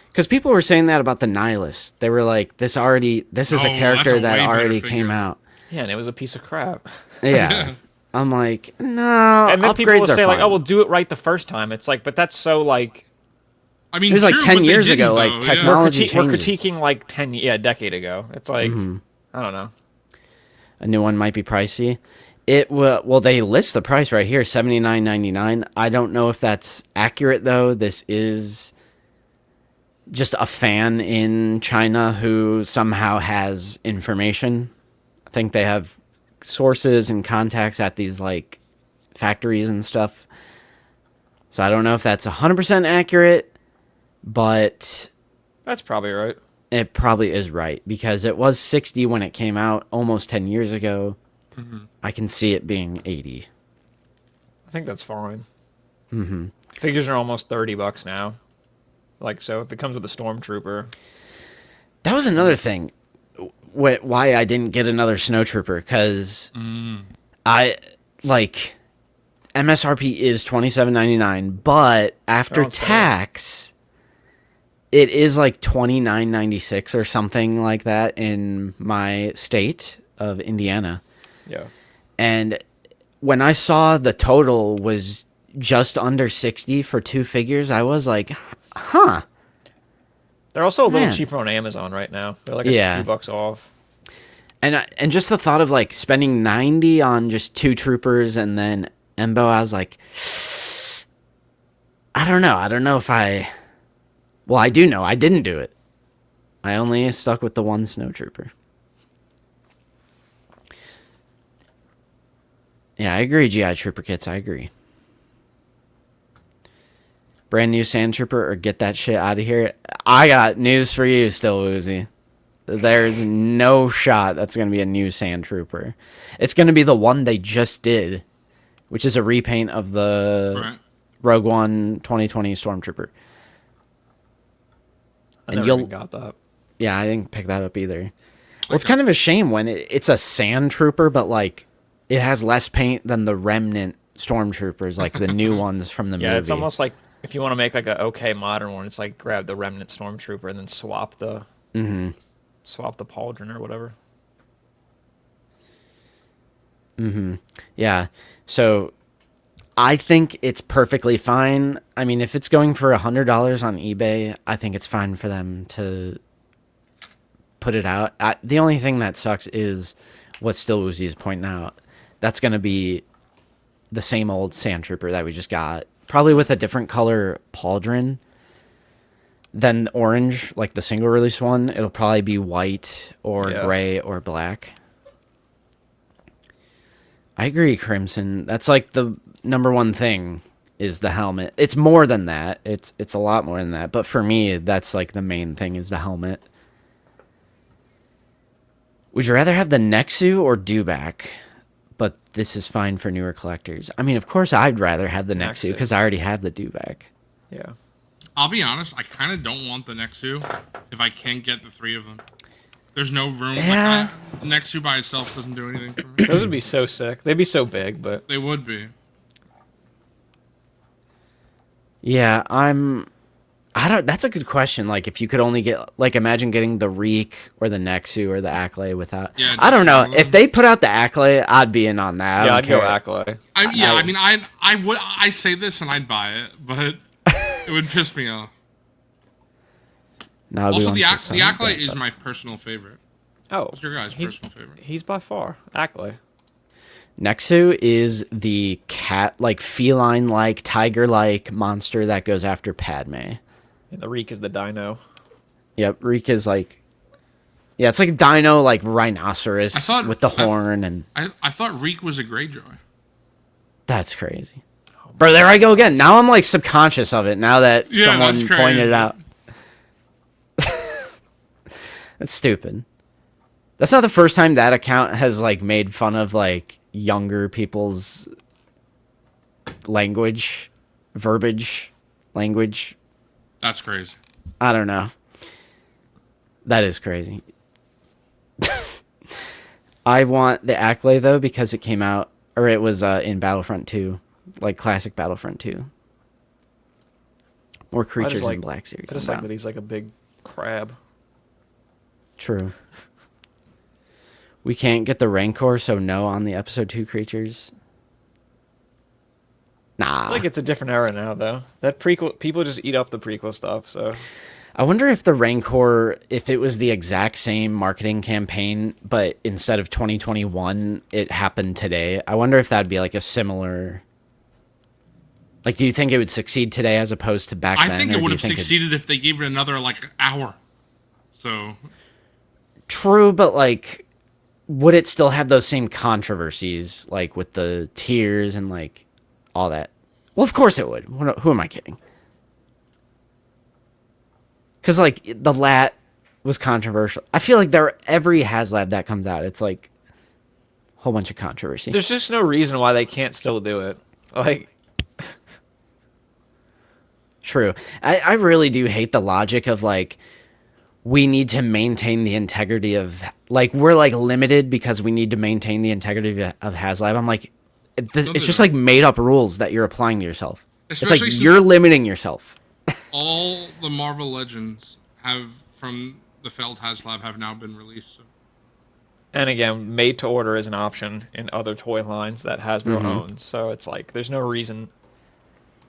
Because people were saying that about the Nihilist. They were like, this is a Oh, character that's a that way better already figure. came out. Yeah, and it was a piece of crap. Yeah. I'm like, no, And then people will upgrades are say like, fine. "Oh, we'll do it right the first time." It's like, but that's so like I mean, It was like true, 10 but they years ago, didn't, like, though, technology- yeah. we're changes. critiquing like a decade ago. It's like I don't know. A new one might be pricey. It will. Well, they list the price right here, $79.99. I don't know if that's accurate though. This is just a fan in China who somehow has information. I think they have sources and contacts at these like factories and stuff. So I don't know if that's 100% accurate, but That's probably right. it probably is right because it was 60 when it came out almost 10 years ago. I can see it being 80. I think that's fine. Figures are almost $30 now. Like, so if it comes with a stormtrooper, That was another thing why I didn't get another snowtrooper because I like MSRP is $27.99, but after on sale. tax it is like $29.96 or something like that in my state of Indiana. yeah. And when I saw the total was just under 60 for two figures, I was like, huh. They're also a little Man. cheaper on Amazon right now. They're like a Yeah. few bucks off. And just the thought of like spending 90 on just two troopers and then Embo, I was like, I don't know. I don't know if well, I do know. I didn't do it. I only stuck with the one snowtrooper. Yeah, I agree, GI Trooper kits. I agree. Brand new Sand Trooper or get that shit out of here. I got news for you, Still Woozy. There's no shot that's going to be a new Sand Trooper. It's going to be the one they just did, which is a repaint of the Right. Rogue One 2020 Stormtrooper. I And never you'll- even got that. Yeah, I didn't pick that up either. Well, it's kind of a shame when it's a Sand Trooper, but like it has less paint than the Remnant Stormtroopers, like the new ones from the Yeah, movie. it's almost like if you want to make like a okay modern one, it's like grab the Remnant Stormtrooper and then swap the pauldron or whatever. Yeah. So I think it's perfectly fine. I mean, if it's going for $100 on eBay, I think it's fine for them to put it out. The only thing that sucks is what Still Woozy is pointing out. That's going to be the same old Sand Trooper that we just got, probably with a different color pauldron than orange, like the single release one. It'll probably be white or Yeah. gray or black. I agree, Crimson. That's like the number one thing is the helmet. It's more than that. It's a lot more than that. But for me, that's like the main thing is the helmet. Would you rather have the Nexu or Dewback? But this is fine for newer collectors. I mean, of course, I'd rather have the Nexu Nexu. because I already have the Dewback. Yeah. I'll be honest, I kind of don't want the Nexu if I can't get the three of them. There's no room. Yeah. Like, Nexu by itself doesn't do anything for me. Those would be so sick. They'd be so big, but They would be. Yeah, I don't. That's a good question. Like, if you could only get, like, imagine getting the Reek or the Nexu or the Acklay without. Yeah, I don't just know. one of If them. they put out the Acklay, I'd be in on that. yeah, I I'd don't go care. Acklay. I mean, I would. I say this and I'd buy it, but it would piss me off. No, Also, the Acklay is my personal favorite. Oh, What's your guys' he's- personal favorite? He's by far Acklay. Nexu is the cat, like feline-like, tiger-like monster that goes after Padme. And the Reek is the dino. Yep, Reek is like, yeah, it's like dino, like rhinoceros I thought- with the horn, and I thought Reek was a Greyjoy. that's crazy. Bro, there I go again. Now I'm like subconscious of it. Now that Yeah, someone that's pointed crazy. it out. That's stupid. That's not the first time that account has like made fun of like younger people's language, verbiage, language. That's crazy. I don't know. That is crazy. I want the Acklay though because it came out, or it was in Battlefront 2, like classic Battlefront 2. More creatures in Black Series. I just like that he's like a big crab. True. We can't get the Rancor, so no on the episode 2 creatures. Nah. I feel like it's a different era now, though. That prequel, people just eat up the prequel stuff, so. I wonder if the Rancor, if it was the exact same marketing campaign, but instead of 2021, it happened today. I wonder if that'd be like a similar. Like, do you think it would succeed today as opposed to back then? I think it would have succeeded if they gave it another like hour. So. True, but like, would it still have those same controversies, like with the tiers and like all that? Well, of course it would. Who am I kidding? Because, like, the LAT was controversial. I feel like every HasLab that comes out, it's, like, a whole bunch of controversy. There's just no reason why they can't still do it. Like... True. I really do hate the logic of, like, we need to maintain the integrity of... Like, we're, like, limited because we need to maintain the integrity of HasLab. I'm like, it's just, like, made-up rules that you're applying to yourself. Especially it's like, you're limiting yourself. All the Marvel Legends from the failed HasLab have now been released. So. And again, made to order is an option in other toy lines that Hasbro owns. So it's like, there's no reason.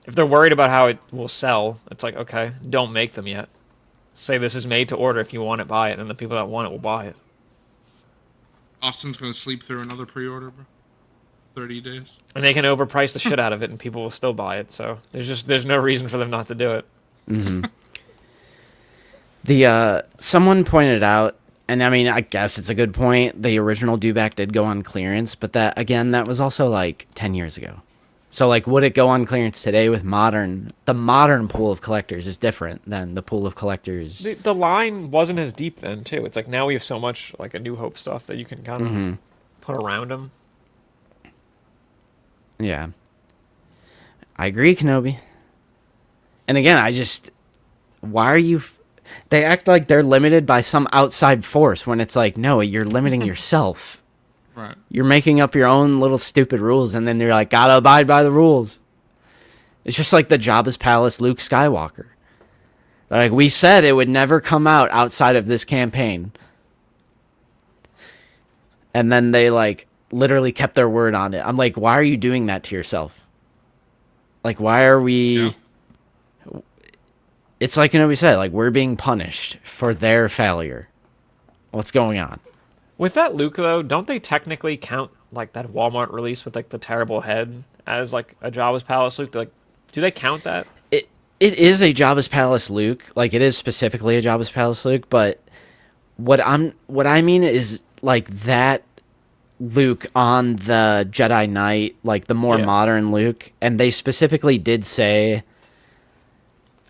If they're worried about how it will sell, it's like, okay, don't make them yet. Say this is made to order. If you want it, buy it. And the people that want it will buy it. Austin's going to sleep through another pre-order, bro. 30 days. And they can overprice the shit out of it and people will still buy it. So there's no reason for them not to do it. Mm-hmm. Someone pointed out, and I mean, I guess it's a good point, the original Dewback did go on clearance, but that was also like 10 years ago. So like, would it go on clearance today with the modern pool of collectors is different than the pool of collectors. The line wasn't as deep then too. It's like now we have so much like a New Hope stuff that you can kind of put around them. Yeah. I agree, Kenobi. And again, why are you... They act like they're limited by some outside force when it's like, no, you're limiting yourself. Right. You're making up your own little stupid rules, and then you're like, gotta abide by the rules. It's just like the Jabba's Palace Luke Skywalker. Like, we said it would never come out outside of this campaign. And then they, like, literally kept their word on it. I'm like, why are you doing that to yourself? Like, why are we... Yeah. It's like we said, like, we're being punished for their failure. What's going on? With that Luke, though, don't they technically count, like, that Walmart release with, like, the terrible head as, like, a Jabba's Palace Luke? Do they count that? It is a Jabba's Palace Luke. Like, it is specifically a Jabba's Palace Luke, but what I mean is, like, that Luke on the Jedi Knight, like, the more modern Luke, and they specifically did say...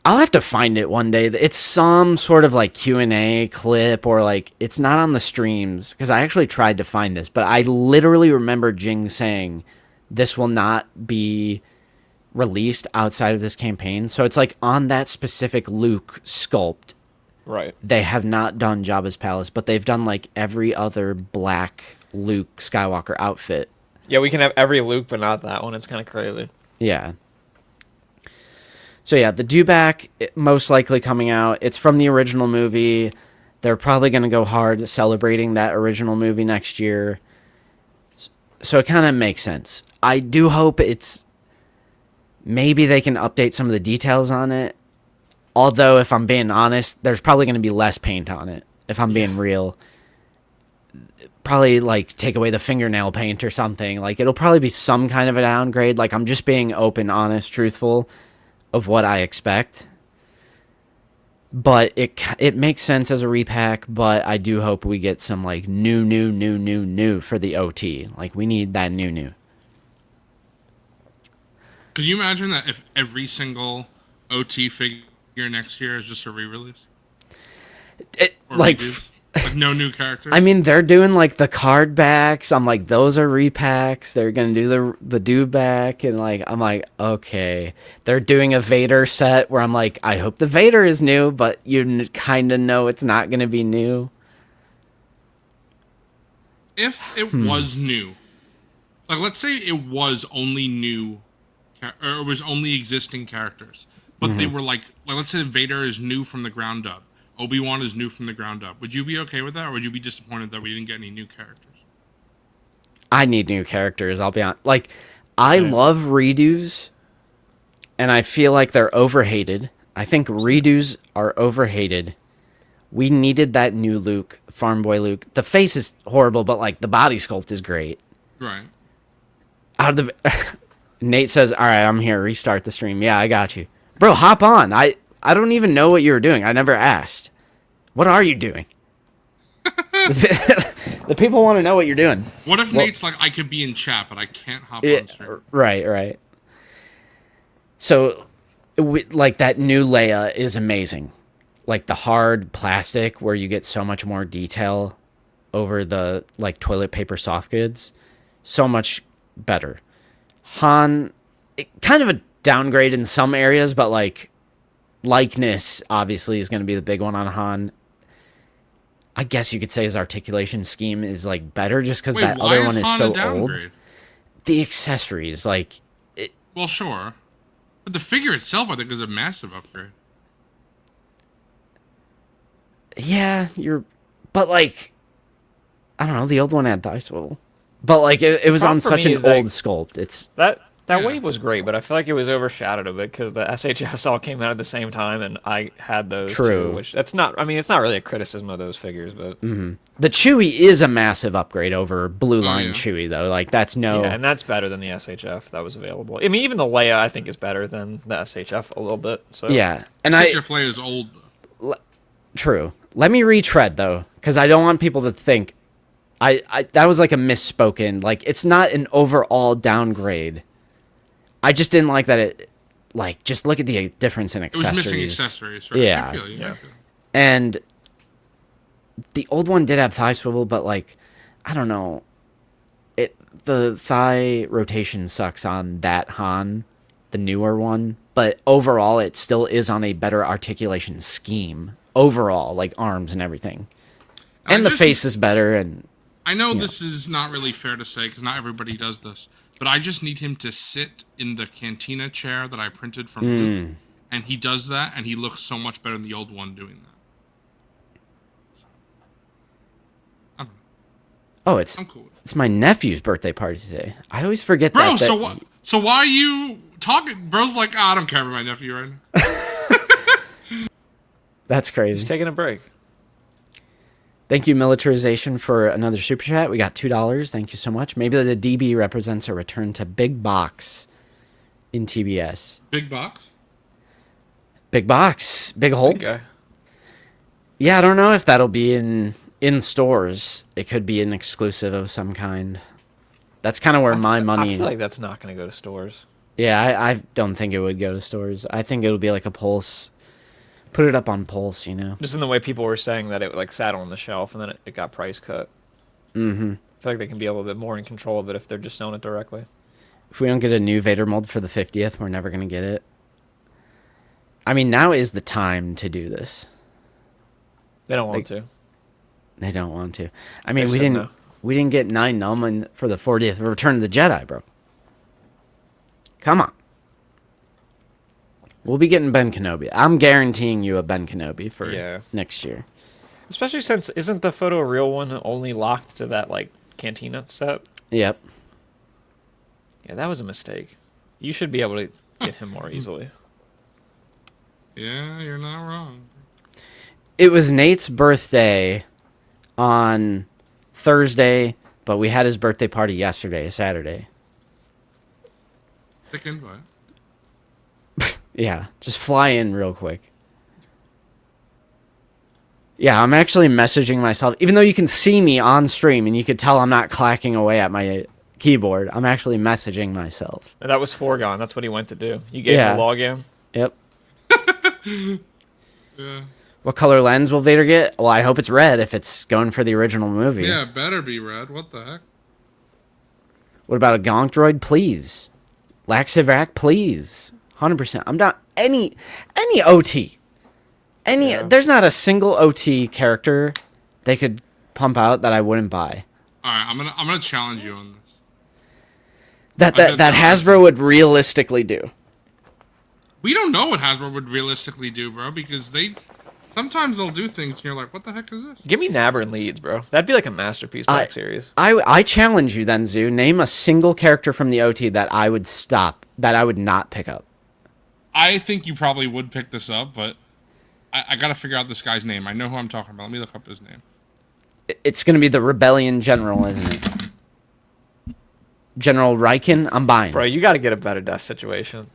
I'll have to find it one day. It's some sort of like Q&A clip or like it's not on the streams because I actually tried to find this, but I literally remember Jing saying this will not be released outside of this campaign. So it's like on that specific Luke sculpt. Right. They have not done Jabba's Palace, but they've done like every other black Luke Skywalker outfit. Yeah, we can have every Luke, but not that one. It's kind of crazy. Yeah. So yeah, the Dewback, most likely coming out. It's from the original movie. They're probably going to go hard celebrating that original movie next year. So it kind of makes sense. I do hope maybe they can update some of the details on it. Although, if I'm being honest, there's probably going to be less paint on it, if I'm being real. Probably, like, take away the fingernail paint or something. Like, it'll probably be some kind of a downgrade. Like, I'm just being open, honest, truthful of what I expect. But it makes sense as a repack, but I do hope we get some, like, new for the OT. Like, we need that new. Could you imagine that if every single OT figure next year is just a re-release? Like no new characters? I mean, they're doing, like, the card backs. I'm like, those are repacks. They're going to do the Dewback. And, like, I'm like, okay. They're doing a Vader set where I'm like, I hope the Vader is new, but you kind of know it's not going to be new. If it was new, like, let's say it was only new, or it was only existing characters, but they were, like, let's say Vader is new from the ground up. Obi-Wan is new from the ground up. Would you be okay with that, or would you be disappointed that we didn't get any new characters? I need new characters, I'll be honest. Like, I love redos, and I feel like they're overhated. I think redos are overhated. We needed that new Luke, Farm Boy Luke. The face is horrible, but, like, the body sculpt is great. Right. Out of the... Nate says, all right, I'm here. Restart the stream. Yeah, I got you. Bro, hop on. I don't even know what you were doing. I never asked. What are you doing? The people want to know what you're doing. What if Nate's like, I could be in chat, but I can't hop on stream? Right. So, like, that new Leia is amazing. Like, the hard plastic where you get so much more detail over the, like, toilet paper soft goods. So much better. Han, kind of a downgrade in some areas, but, like, likeness, obviously, is going to be the big one on Han. I guess you could say his articulation scheme is, like, better just because that other one is Han so a old. downgrade? The accessories, like... Well, sure. But the figure itself, I think, is a massive upgrade. Yeah, but, like... I don't know, the old one had thigh swivel. But, like, it was on such an old sculpt. It's... That wave was great, but I feel like it was overshadowed a bit because the SHFs all came out at the same time, and I had those too. Which that's not. I mean, it's not really a criticism of those figures, but the Chewie is a massive upgrade over Blue Line Chewie, though. Like that's no. Yeah, and that's better than the SHF that was available. I mean, even the Leia I think is better than the SHF a little bit. So yeah, and SHF Leia is old. True. Let me retread though, because I don't want people to think I that was like a misspoken. Like it's not an overall downgrade. I just didn't like that it, like, just look at the difference in accessories. It was missing accessories, right? Yeah. I feel you. Yeah. And the old one did have thigh swivel, but, like, I don't know. The thigh rotation sucks on that Han, the newer one. But overall, it still is on a better articulation scheme. Overall, like, arms and everything. And the face is better, and... I know this is not really fair to say, because not everybody does this. But I just need him to sit in the cantina chair that I printed from Luke, and he does that, and he looks so much better than the old one doing that. I don't know. Oh, I'm cool with it. It's my nephew's birthday party today. I always forget that. Bro, so why are you talking? Bro's like, I don't care about my nephew right now. That's crazy. He's taking a break. Thank you, Militarization, for another super chat. We got $2. Thank you so much. Maybe the DB represents a return to big box in TBS. Big box? Big box. Big Hulk. Big guy. Yeah, I don't know if that'll be in stores. It could be an exclusive of some kind. That's kind of where my money... I feel like that's not going to go to stores. Yeah, I don't think it would go to stores. I think it'll be like a Pulse... Put it up on Pulse, you know. Just in the way people were saying that it like sat on the shelf and then it got price cut. Mm-hmm. I feel like they can be a little bit more in control of it if they're just selling it directly. If we don't get a new Vader mold for the 50th, we're never going to get it. I mean, now is the time to do this. They don't want to. They don't want to. I mean, we didn't get 9 Nullman for the 40th Return of the Jedi, bro. Come on. We'll be getting Ben Kenobi. I'm guaranteeing you a Ben Kenobi for next year. Especially since, isn't the photo real one only locked to that, like, Cantina set? Yep. Yeah, that was a mistake. You should be able to get him more easily. Yeah, you're not wrong. It was Nate's birthday on Thursday, but we had his birthday party yesterday, Saturday. Thick invite. Yeah, just fly in real quick. Yeah, I'm actually messaging myself. Even though you can see me on stream and you could tell I'm not clacking away at my keyboard, I'm actually messaging myself. And that was foregone. That's what he went to do. You gave him a login? Yep. Yeah. What color lens will Vader get? Well, I hope it's red if it's going for the original movie. Yeah, it better be red. What the heck? What about a Gonk droid, please? Laxivac, please. 100%. I'm not any OT. There's not a single OT character they could pump out that I wouldn't buy. All right, I'm gonna challenge you on this. That Hasbro would realistically do. We don't know what Hasbro would realistically do, bro, because they Sometimes they'll do things and you're like, what the heck is this? Give me Nabber and Leeds, bro. That'd be like a masterpiece Black Series. I challenge you then, Zoo. Name a single character from the OT that I would not pick up. I think you probably would pick this up, but I gotta figure out this guy's name. I know who I'm talking about. Let me look up his name. It's going to be the Rebellion General, isn't it? General Riken? I'm buying. Bro, you gotta get a better death situation.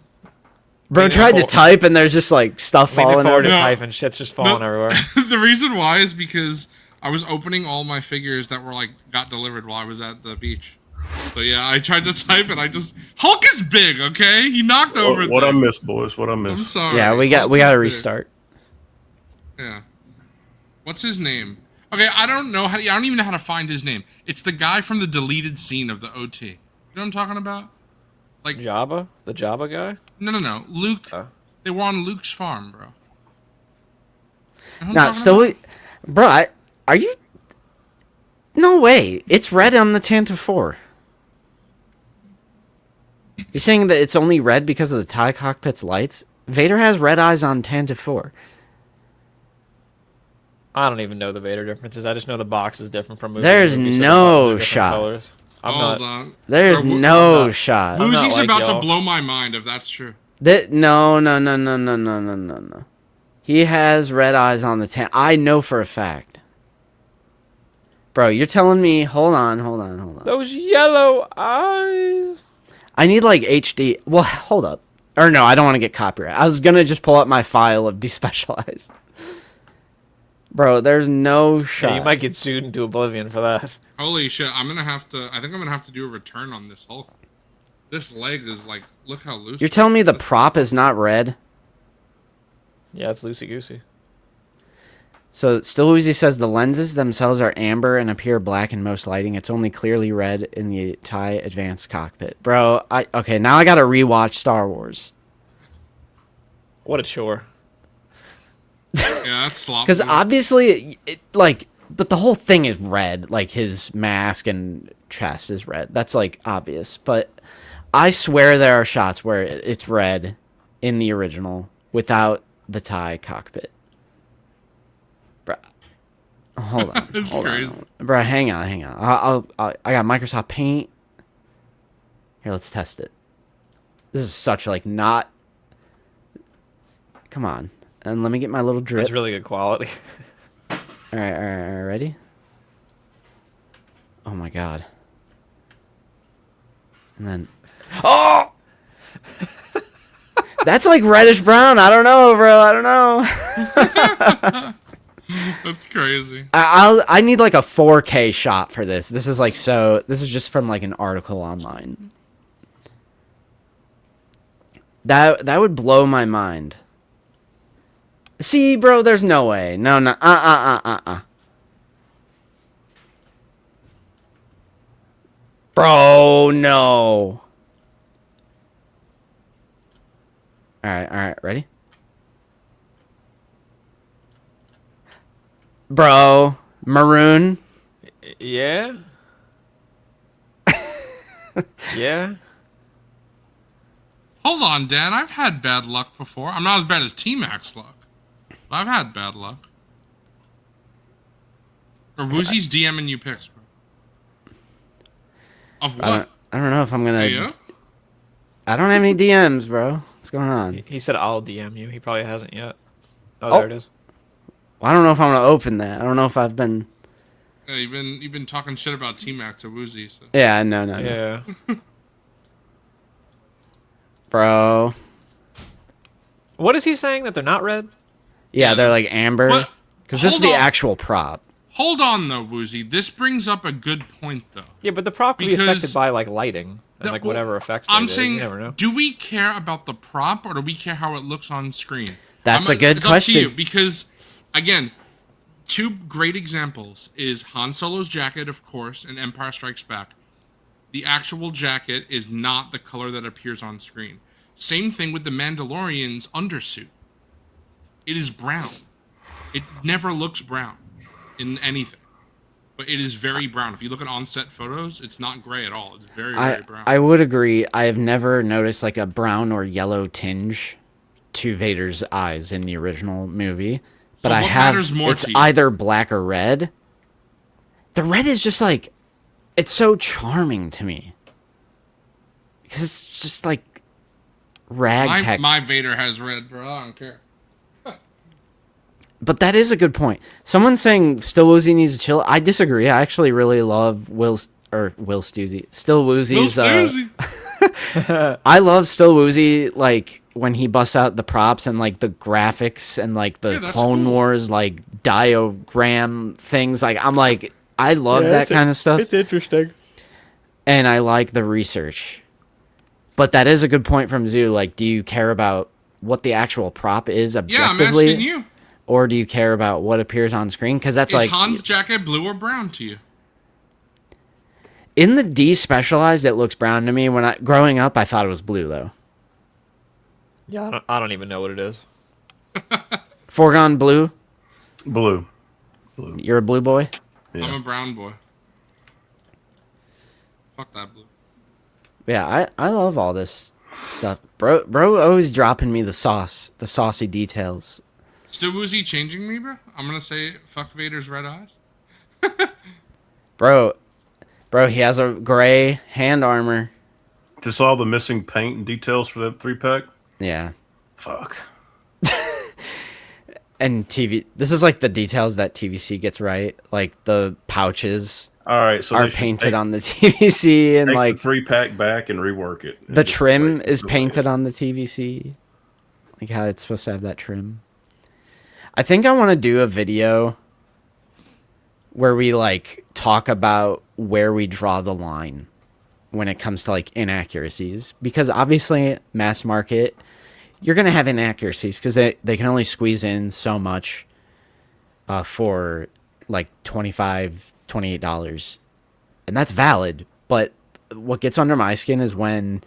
Bro tried to type and there's just like stuff Leaning falling forward over. to type and shit's just falling everywhere. The reason why is because I was opening all my figures that were like got delivered while I was at the beach. So yeah, I tried to type and I just Hulk is big, okay? He knocked over What I things. missed, boys. What I I'm missed. sorry. Yeah, we got to restart. Yeah. What's his name? Okay, I don't know I don't even know how to find his name. It's the guy from the deleted scene of the OT. You know what I'm talking about? Like Jabba? The Jabba guy? No. Luke. They were on Luke's farm, bro. You know what I'm Nah, talking still, about? bro, are you? No way. It's red on the Tantive 4. You're saying that it's only red because of the TIE cockpit's lights? Vader has red eyes on Tantive 4. I don't even know the Vader differences. I just know the box is different from movie There's to movie, so the no buttons are different shot. colors. I'm Hold not. on. There's Bro, no shot. I'm not Woozy's like about y'all. to blow my mind if that's true. No. He has red eyes on the tan. I know for a fact. Bro, you're telling me... Hold on. Those yellow eyes. I need, like, HD... Well, hold up. Or no, I don't want to get copyright. I was going to just pull up my file of despecialized. Bro, there's no shot. Yeah, you might get sued into oblivion for that. Holy shit, I think I'm gonna have to do a return on this Hulk. This leg is like, look how loose. You're telling me the prop is not red? Yeah, it's loosey goosey. So, Still Woozy says the lenses themselves are amber and appear black in most lighting. It's only clearly red in the TIE Advanced cockpit. Bro, okay, now I gotta rewatch Star Wars. What a chore. Yeah, that's sloppy. Because obviously, but the whole thing is red. Like, his mask and chest is red. That's, like, obvious. But I swear there are shots where it's red in the original without the TIE cockpit. Bro, hold on. It's hold crazy. on. Bro, hang on. I got Microsoft Paint. Here, let's test it. This is such, like, not... Come on. And let me get my little drip. It's really good quality. All right, ready? Oh my god. And then... Oh! That's like reddish brown. I don't know, bro. I don't know. That's crazy. I need like a 4K shot for this. This is like this is just from like an article online. That would blow my mind. See, bro, there's no way. No. Bro, no. All right, ready? Bro, maroon. Yeah. Yeah. Hold on, Dan. I've had bad luck before. I'm not as bad as T-Max luck. But I've had bad luck. Or Woozy's DMing you pics, bro. Of what? I don't know if I'm gonna. Yeah? I don't have any DMs, bro. What's going on? He said I'll DM you. He probably hasn't yet. Oh, Oh. there it is. I don't know if I'm gonna open that. I don't know if I've been. Yeah, you've been talking shit about T-Max or Woozy. So. Yeah, no. Yeah. Bro. What is he saying that they're not red? Yeah, they're like amber. But Because this is hold the on. actual prop. Hold on, though, Woozy. This brings up a good point, though. Yeah, but the prop could be Because affected by like lighting and the- like whatever effects. I'm they did. saying, You never know. do we care about the prop or do we care how it looks on screen? That's a good it's Up question. to you because, again, two great examples is Han Solo's jacket, of course, and Empire Strikes Back. The actual jacket is not the color that appears on screen. Same thing with the Mandalorian's undersuit. It is brown. It never looks brown in anything. But it is very brown. If you look at on-set photos, it's not gray at all. It's very, very brown. I would agree. I have never noticed like a brown or yellow tinge to Vader's eyes in the original movie. but So I what have matters more it's to you? either black or red. The red is just like it's so charming to me because it's just like ragtag. My Vader has red, bro. I don't care. But that is a good point. Someone's saying Still Woozy needs to chill. I disagree. I actually really love Will Stoozy. Still Woozy's. Will Stoozy. I love Still Woozy, like when he busts out the props and like the graphics and like the that's Clone cool. Wars like diagram things. Like I'm like I love that kind of stuff. It's interesting. And I like the research. But that is a good point from Zoo. Like, do you care about what the actual prop is Yeah, I'm objectively? asking you. Or do you care about what appears on screen? Because that's Is like Han's jacket blue or brown to you? in the despecialized, it looks brown to me. When I growing up, I thought it was blue though. Yeah, I don't even know what it is. Foregone blue. Blue. You're a blue boy. Yeah. I'm a brown boy. Fuck that blue. Yeah, I love all this stuff. Bro always dropping me the sauce, the saucy details. Still Woozy changing me, bro? I'm gonna say fuck Vader's red eyes. Bro, he has a gray hand armor. Just all the missing paint and details for that 3-pack? Yeah. Fuck. And this is like the details that TVC gets right. Like the pouches All right, so are they should painted on the TVC and take like the 3-pack back and rework it. And the just, trim like, is the painted way- on the TVC. Like how it's supposed to have that trim. I think I want to do a video where we like talk about where we draw the line when it comes to like inaccuracies, because obviously mass market, you're going to have inaccuracies because they can only squeeze in so much for like $28, and that's valid. But what gets under my skin is when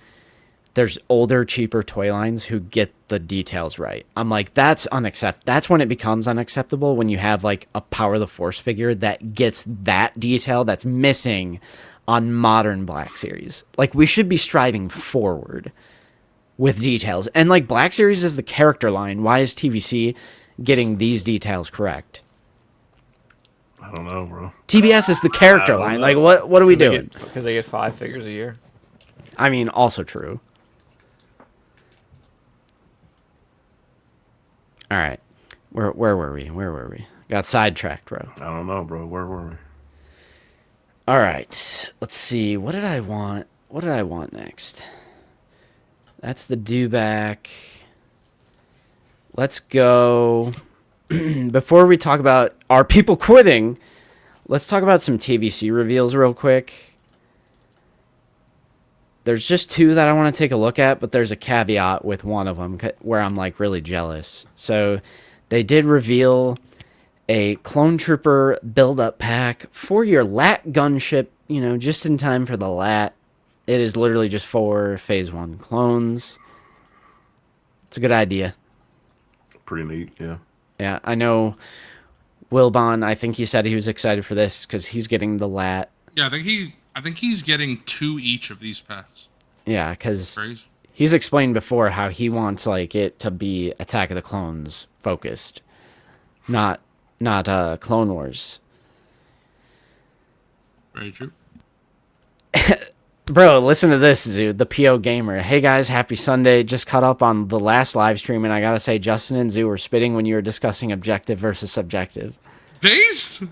there's older, cheaper toy lines who get the details right. I'm like, that's unacceptable. That's when it becomes unacceptable, when you have like a Power of the Force figure that gets that detail that's missing on modern Black Series. Like, we should be striving forward with details. And like, Black Series is the character line. Why is TVC getting these details correct? I don't know, bro. TBS is the character line. Like, what are we doing? Because they get 5 figures a year. I mean, also true. All right. Where were we? Got sidetracked, bro. I don't know, bro. Where were we? All right. Let's see. What did I want? What did I want next? That's the Dewback. Let's go. Before we talk about are people quitting, let's talk about some TVC reveals real quick. There's just 2 that I want to take a look at, but there's a caveat with one of them where I'm like really jealous. So they did reveal a Clone Trooper build-up pack for your LAT gunship, you know, just in time for the LAT. It is literally just 4 Phase 1 clones. It's a good idea. Pretty neat, yeah. Yeah, I know Wilbon, I think he said he was excited for this because he's getting the LAT. Yeah, I think he's getting 2 each of these packs. Yeah, because Crazy. he's explained before how he wants like it to be Attack of the Clones focused, not Clone Wars. Very true. Bro, listen to this, dude. The PO Gamer. Hey guys, happy Sunday. Just caught up on the last live stream, and I gotta say, Justin and Zoo were spitting when you were discussing objective versus subjective. Based?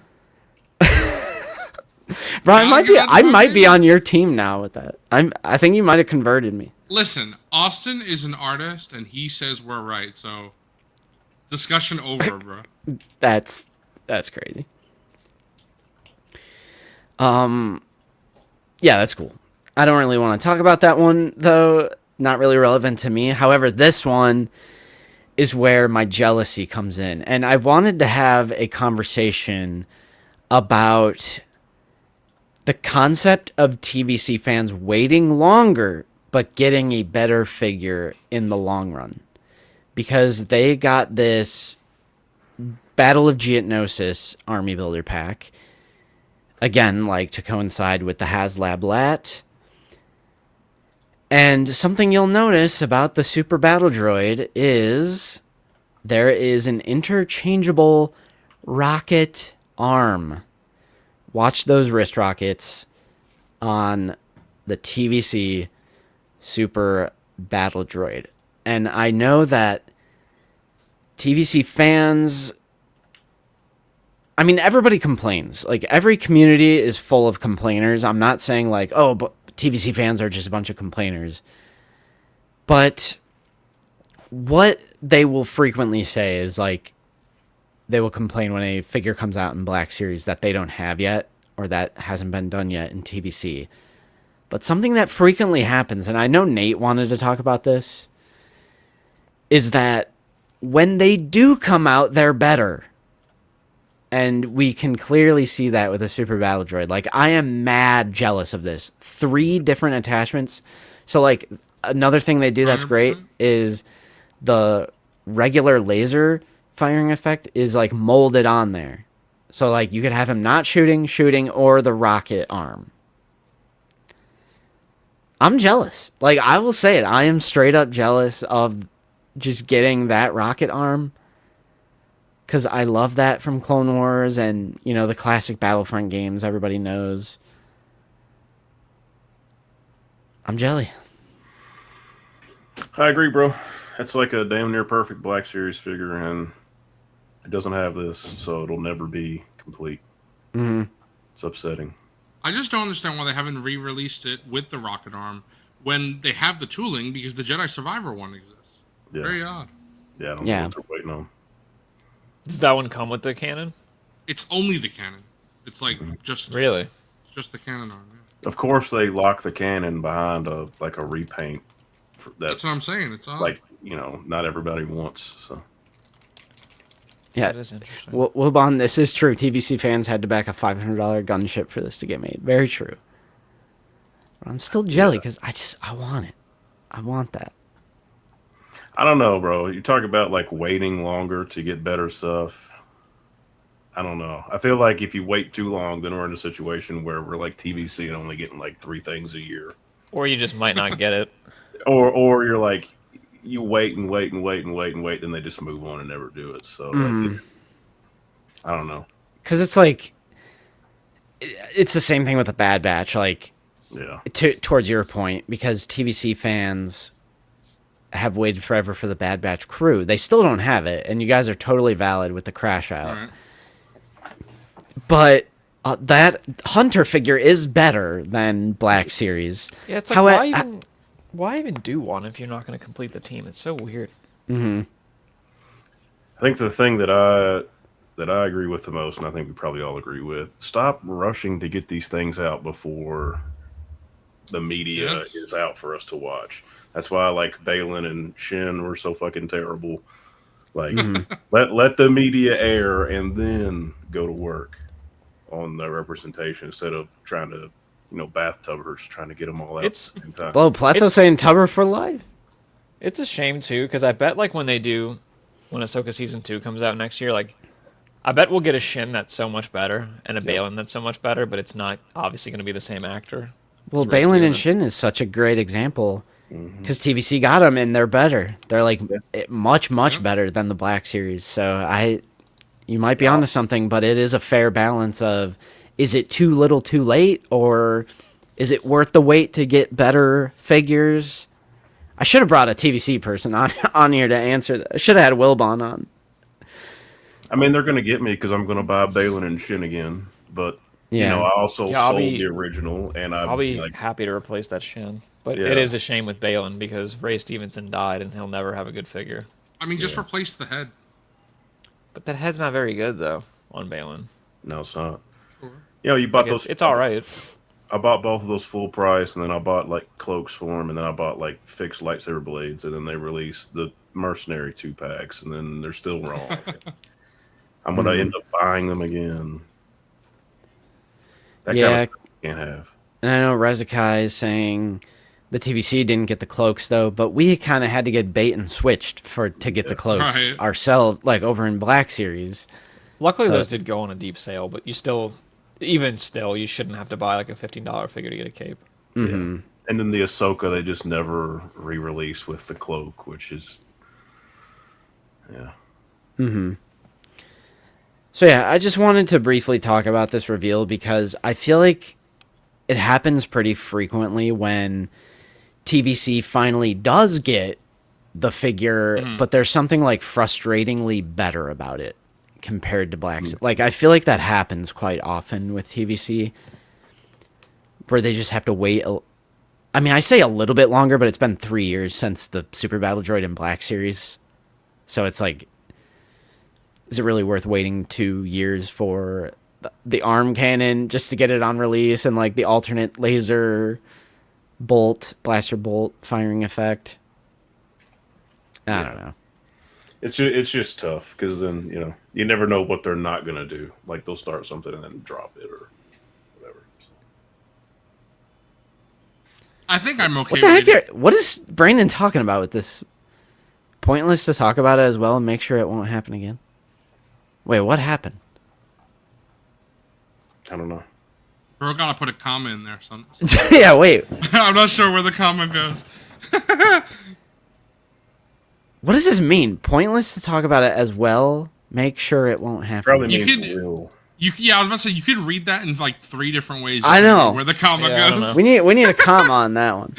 Bro, Yeah, I might be on your team now with that. I think you might have converted me. Listen, Austin is an artist, and he says we're right, so discussion over, bro. That's crazy. Yeah, that's cool. I don't really want to talk about that one though. Not really relevant to me. However, this one is where my jealousy comes in, and I wanted to have a conversation about the concept of TVC fans waiting longer but getting a better figure in the long run, because they got this Battle of Geonosis army builder pack, again, like to coincide with the HasLab Lat. And something you'll notice about the Super Battle Droid is there is an interchangeable rocket arm. Watch those wrist rockets on the TVC Super Battle Droid. And I know that TVC fans, I mean, everybody complains. Like, every community is full of complainers. I'm not saying, like, oh, but TVC fans are just a bunch of complainers. But what they will frequently say is, like, they will complain when a figure comes out in Black Series that they don't have yet, or that hasn't been done yet in TVC. But something that frequently happens, and I know Nate wanted to talk about this, is that when they do come out, they're better. And we can clearly see that with a Super Battle Droid. Like, I am mad jealous of this. 3 different attachments. So, like, another thing they do that's great 100%. is the regular laser firing effect is, like, molded on there. So, like, you could have him not shooting, or the rocket arm. I'm jealous. Like, I will say it. I am straight up jealous of just getting that rocket arm. Because I love that from Clone Wars and, you know, the classic Battlefront games everybody knows. I'm jelly. I agree, bro. That's like a damn near perfect Black Series figure, and it doesn't have this, so it'll never be complete. Mm-hmm. It's upsetting. I just don't understand why they haven't re-released it with the rocket arm when they have the tooling, because the Jedi Survivor one exists. Yeah. Very odd. Yeah, I don't Yeah. know what they're waiting on. Does that one come with the cannon? It's only the cannon. It's like Really? just the cannon arm. Yeah. Of course, they lock the cannon behind a repaint. That's what I'm saying. It's odd. Like, you know, not everybody wants. So Yeah. That is interesting. Wilbon, this is true. TVC fans had to back a $500 gunship for this to get made. Very true. But I'm still jelly because I want it. I want that. I don't know, bro. You talk about like waiting longer to get better stuff. I don't know. I feel like if you wait too long, then we're in a situation where we're like TVC and only getting like 3 things a year. Or you just might not get it. Or you're like, you wait and wait and wait and wait and wait, then they just move on and never do it. So like, I don't know. Because it's like, it's the same thing with the Bad Batch. Like, Yeah. towards your point, because TVC fans have waited forever for the Bad Batch crew. They still don't have it, and you guys are totally valid with the crash out. All right. But that Hunter figure is better than Black Series. Yeah, it's like, why even do one if you're not going to complete the team? It's so weird. Mm-hmm. I think the thing that I agree with the most, and I think we probably all agree with, stop rushing to get these things out before the media Yes. is out for us to watch. That's why like Balin and Shin were so fucking terrible. Like let the media air and then go to work on the representation instead of trying to, you know, bathtubers trying to get them all out at the same time. Well, Pletho saying Tubber for life. It's a shame, too, because I bet, like, when Ahsoka Season 2 comes out next year, like, I bet we'll get a Shin that's so much better and a Balin that's so much better, but it's not obviously going to be the same actor. Well, as Ray Balin and Steven. Shin is such a great example because TVC got them and they're better. They're like much better than the Black Series. So you might be onto something, but it is a fair balance of, is it too little too late, or is it worth the wait to get better figures? I should have brought a TVC person on here to answer that. I should have had Wilbon on. I mean, they're going to get me because I'm going to buy Balin and Shin again. But, you know, I also Yeah, I'll sold be- the original. And I'll be like, happy to replace that Shin. But Yeah. it is a shame with Balin because Ray Stevenson died and he'll never have a good figure. I mean, just replace the head. But that head's not very good, though, on Balin. no, it's not. Sure. You know, you bought Like, those. it's all right. I bought both of those full price, and then I bought like cloaks for them, and then I bought like fixed lightsaber blades, and then they released the mercenary 2-packs, and then they're still wrong. I'm gonna end up buying them again. That kind of stuff you can't have. And I know Rezakai is saying the TVC didn't get the cloaks though, but we kind of had to get bait and switched to get the cloaks Right. ourselves, like over in Black Series. Luckily, So- those did go on a deep sale, but even still, you shouldn't have to buy like a $15 figure to get a cape. Mm-hmm. And then the Ahsoka, they just never re-released with the cloak, which is, yeah. So yeah, I just wanted to briefly talk about this reveal because I feel like it happens pretty frequently when TVC finally does get the figure, but there's something like frustratingly better about it compared to Black. Like I feel like that happens quite often with TVC, where they just have to wait. I mean, I say a little bit longer, but it's been 3 years since the Super Battle Droid in Black series, so it's like, is it really worth waiting 2 years for the arm cannon just to get it on release and like the alternate laser blaster bolt firing effect? I don't know. It's just tough because then you never know what they're not gonna do. Like they'll start something and then drop it or whatever. I think I'm okay. What the heck? What is Brandon talking about with this? Pointless to talk about it as well and make sure it won't happen again. Wait, what happened? I don't know. Bro, gotta put a comma in there. Yeah, wait. I'm not sure where the comma goes. What does this mean? Pointless to talk about it as well. Make sure it won't happen. Probably You means could- real. Yeah, I was about to say you could read that in like 3 different ways. I know. Where the comma Yeah, I don't goes. know. We need a comma on that one.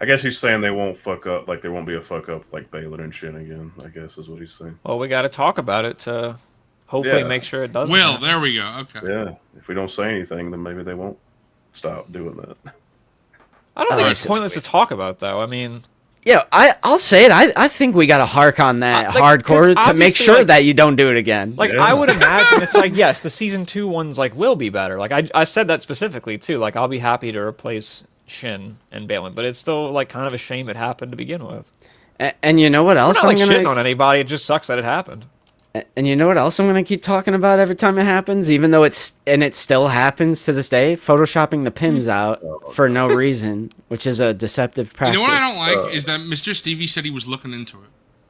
I guess he's saying they won't fuck up, like there won't be a fuck up like Balin and Shin again, I guess is what he's saying. Well, we got to talk about it to hopefully Yeah. make sure it doesn't. Will, happen. there we go. Okay. Yeah. If we don't say anything, then maybe they won't stop doing that. I don't Oh, think it's it's pointless to talk about, though. I mean, Yeah, I'll say it. I think we got to hark on that like, 'cause hardcore to make obviously, sure like- that you don't do it again. like Yeah. I would imagine it's like, yes, the season 2 ones like will be better. Like I said that specifically too. Like I'll be happy to replace Shin and Balin, but it's still like kind of a shame it happened to begin with. And you know what I'm else not I'm like shitting gonna on anybody. It just sucks that it happened. and you know what else I'm gonna keep talking about every time it happens, even though it still happens to this day. Photoshopping the pins out for no reason, which is a deceptive You practice. know what I don't like is that Mr. Stevie said he was looking into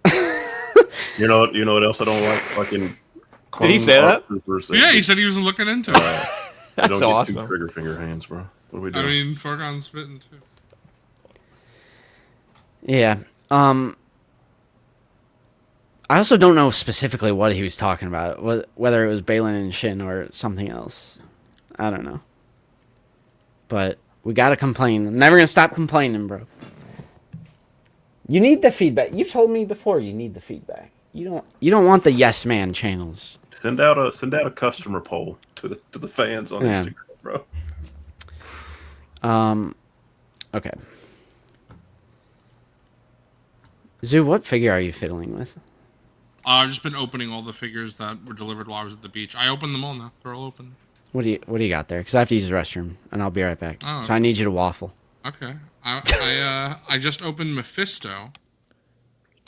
it. You know what else I don't like? Fucking Did he say that? Yeah, he said he was looking into it. Don't That's get awesome. two trigger finger hands, bro. What are we I doing? mean, Forgon's spitting too. Yeah. I also don't know specifically what he was talking about, whether it was Balin and Shin or something else. I don't know. But we gotta complain. I'm never gonna stop complaining, bro. You need the feedback. You've told me before you need the feedback. You don't want the yes man channels. Send out a customer poll to the fans on Yeah. Instagram, bro. Okay. Zoo, what figure are you fiddling with? I've just been opening all the figures that were delivered while I was at the beach. I opened them all now. They're all open. What do you got there? Because I have to use the restroom, and I'll be right back. Oh. So I need you to waffle. Okay. I just opened Mephisto.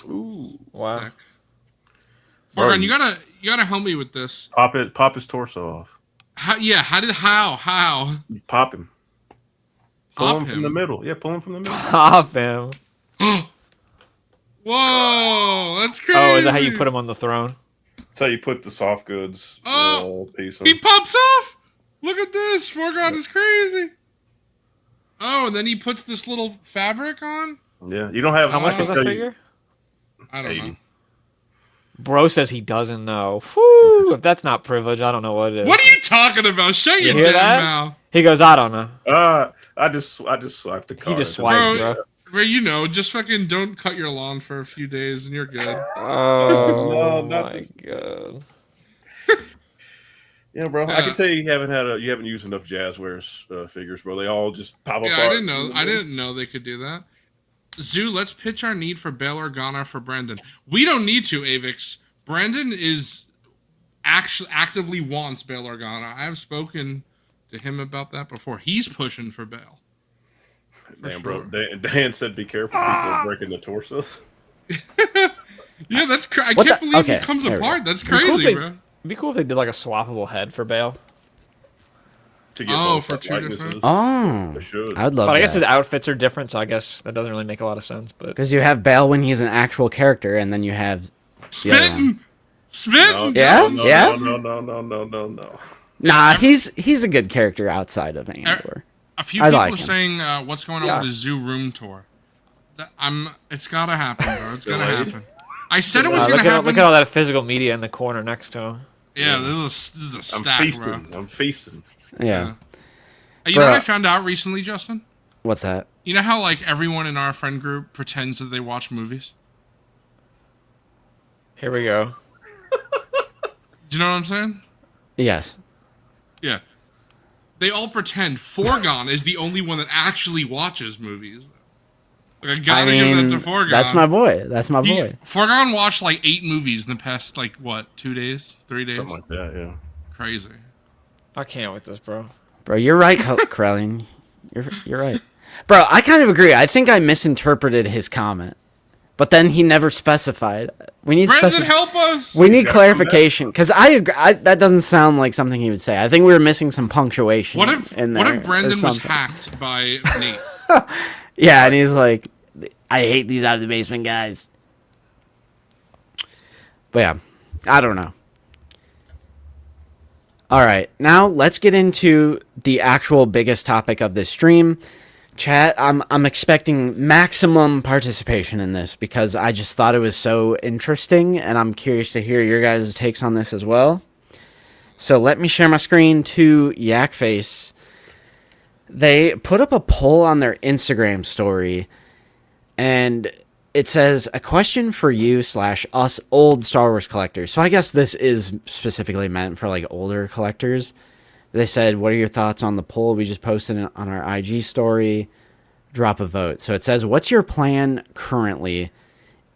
Ooh. Wow. Sick. Forgon, you gotta help me with this. Pop his torso off. How? How? You pop him. Pull Pop him from the middle. Yeah, pull him from the middle. Pop him. Whoa, that's crazy. Oh, is that how you put him on the throne? That's how you put the soft goods piece on. He pops off. Look at this. Forgon is crazy. Oh, and then he puts this little fabric on. Yeah, you don't have. How much was I that can tell figure? I don't 80. know. Bro says he doesn't know. Whew, if that's not privilege, I don't know what it is. What are you talking about? Shut You your hear damn that? mouth. He goes, I don't know. I just swiped the card. He just swipes, Bro, bro. Bro, just fucking don't cut your lawn for a few days and you're good. Oh No, not my this. god. Yeah, bro. I can tell you haven't used enough Jazzwares figures, bro. They all just pop Yeah, apart. I didn't know they could do that. Zoo, let's pitch our need for Bail Organa for Brandon. We don't need to, Avix. Brandon is actually actively wants Bail Organa. I have spoken to him about that before. He's pushing for Bail. Damn, sure. bro. Dan said, "Be careful, people are breaking the torsos." Yeah, that's I What can't the- believe okay, it comes there we apart. That's It'd be cool if crazy, they- bro. It'd be cool if they did like a swappable head for Bale. To get Oh, both for two likenesses. different- Oh, They should. I would love But I guess that. his outfits are different, so I guess that doesn't really make a lot of sense. But Because you have Bale when he's an actual character, and then you have the other one. Spitting! Spitting! Yeah? No, Yeah? No. Nah, he's a good character outside of Andor. A few I people like are him. saying what's going on Yeah. with the zoo room tour. It's gotta happen, bro. It's gotta happen. I said it was gonna look happen. Look at all that physical media in the corner next to him. Yeah, this is a stack, bro. I'm feasting. Yeah. You know what I found out recently, Justin? What's that? You know how like everyone in our friend group pretends that they watch movies? Here we go. Do you know what I'm saying? Yes. Yeah. They all pretend Forgon is the only one that actually watches movies. Like, I gotta give that to Forgon. That's my boy. That's my boy. Forgon watched like 8 movies in the past, like, what, 2 days? 3 days? Something like that, yeah. Crazy. I can't with this, bro. Bro, you're right, Krellian. You're right. Bro, I kind of agree. I think I misinterpreted his comment. But then he never specified. We need Brendan, help us! We need clarification because I agree. That doesn't sound like something he would say. I think we were missing some punctuation. What if Brendan was something. hacked by Nate? Yeah, and he's like, "I hate these out of the basement guys." But yeah, I don't know. All right, now let's get into the actual biggest topic of this stream. Chat, I'm expecting maximum participation in this because I just thought it was so interesting, and I'm curious to hear your guys' takes on this as well. So let me share my screen to Yakface. They put up a poll on their Instagram story, and it says, a question for you / us old Star Wars collectors. So I guess this is specifically meant for like older collectors. They said, what are your thoughts on the poll? We just posted it on our IG story. Drop a vote. So it says, what's your plan currently?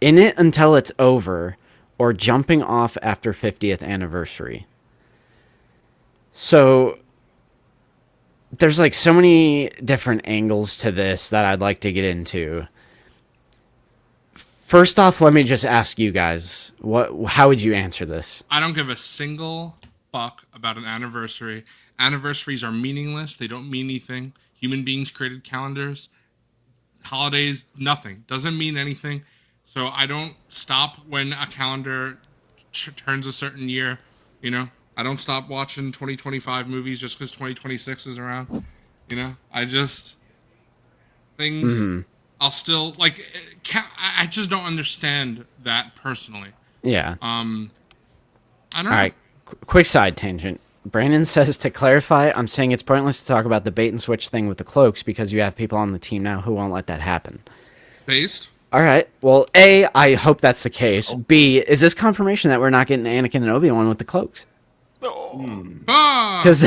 In it until it's over or jumping off after 50th anniversary? So there's like so many different angles to this that I'd like to get into. First off, let me just ask you guys, how would you answer this? I don't give a single fuck about an anniversary. Anniversaries are meaningless. They don't mean anything. Human beings created calendars. Holidays, nothing. Doesn't mean anything. So I don't stop when a calendar turns a certain year. You know, I don't stop watching 2025 movies just because 2026 is around. You know, I just... Things... Mm-hmm. I'll still... Like, I just don't understand that personally. Yeah. I don't know. All right. Quick side tangent. Brandon says, to clarify, I'm saying it's pointless to talk about the bait and switch thing with the cloaks because you have people on the team now who won't let that happen. Based? All right. Well, A, I hope that's the case. B, is this confirmation that we're not getting Anakin and Obi-Wan with the cloaks? Because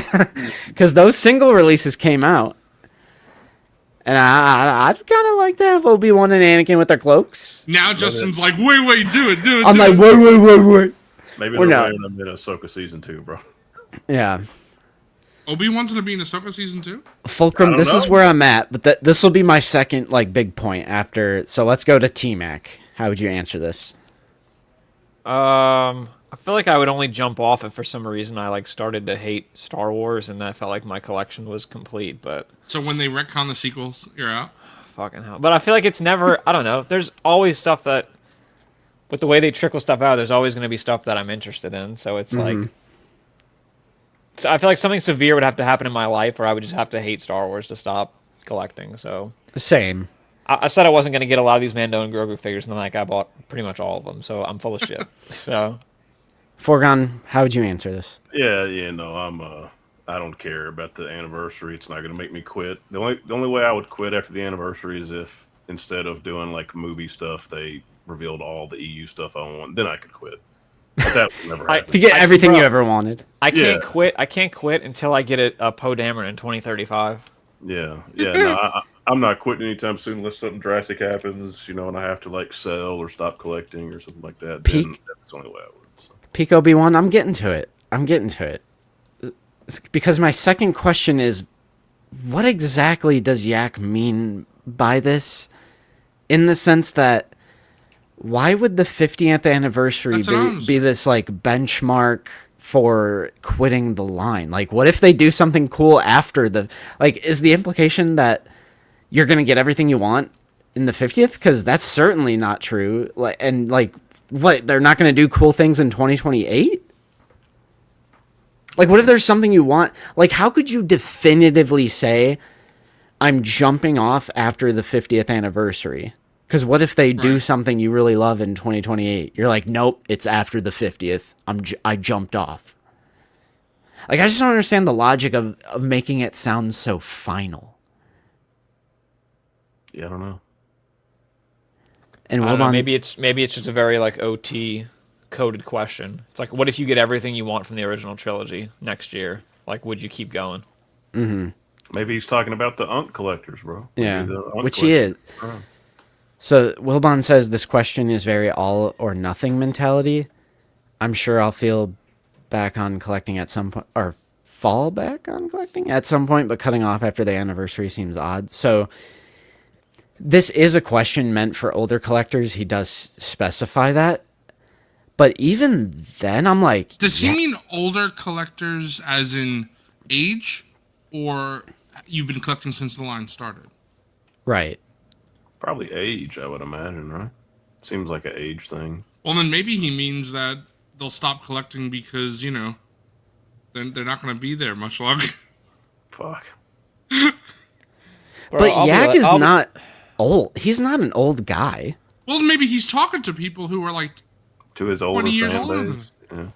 those single releases came out. And I'd kind of like to have Obi-Wan and Anakin with their cloaks. Now Justin's like, wait, do it. I'm like, wait. Maybe they're laying them in Ahsoka Season 2, bro. Yeah. Obi-Wan's gonna be in Ahsoka Season 2? Fulcrum, this is where I'm at, but this will be my second like big point after. So let's go to T-Mac. How would you answer this? I feel like I would only jump off if for some reason I like started to hate Star Wars and that felt like my collection was complete, but... So when they retcon the sequels, you're out? Fucking hell. But I feel like it's never... I don't know. There's always stuff that... With the way they trickle stuff out, there's always going to be stuff that I'm interested in, so it's like... So I feel like something severe would have to happen in my life or I would just have to hate Star Wars to stop collecting, so... Same. I said I wasn't going to get a lot of these Mando and Grogu figures, and then like I bought pretty much all of them, so I'm full of shit. So... Forgon, how would you answer this? Yeah, no, I don't care about the anniversary. It's not going to make me quit. The only way I would quit after the anniversary is if instead of doing like movie stuff, they revealed all the EU stuff I want. Then I could quit. But that would never happen. To get everything you ever wanted. I can't quit. I can't quit until I get a Poe Dameron in 2035. Yeah. No, I'm not quitting anytime soon unless something drastic happens, and I have to like sell or stop collecting or something like that. Then that's the only way I would. So. Peak Obi-Wan, I'm getting to it. Because my second question is, what exactly does Yak mean by this? In the sense that, why would the 50th anniversary be this like benchmark for quitting the line? Like, what if they do something cool after the... Like, is the implication that you're going to get everything you want in the 50th? Because that's certainly not true. What, they're not going to do cool things in 2028? Like, what if there's something you want? Like, how could you definitively say, I'm jumping off after the 50th anniversary? Because what if they do Right. something you really love in 2028? You're like, nope, it's after the 50th. I jumped off. Like, I just don't understand the logic of making it sound so final. Yeah, I don't know. And I don't know, Wilbon, maybe it's just a very like OT coded question. It's like, what if you get everything you want from the original trilogy next year? Like, would you keep going? Maybe he's talking about the Unk collectors, bro. yeah, Maybe the Unk which he is. collectors. Bro. So Wilbon says this question is very all or nothing mentality. I'm sure I'll feel back on collecting at some point, or fall back on collecting at some point, but cutting off after the anniversary seems odd. So this is a question meant for older collectors. He does specify that. But even then, I'm like... Does he mean older collectors as in age, or you've been collecting since the line started? Right. Probably age, I would imagine, right? Seems like an age thing. Well, then maybe he means that they'll stop collecting because, you know, they're not going to be there much longer. Fuck. Bro, But I'll be Yak like- is I'll be- not old. He's not an old guy. Well, maybe he's talking to people who are like, To his older 20 years fan older than base. Yeah.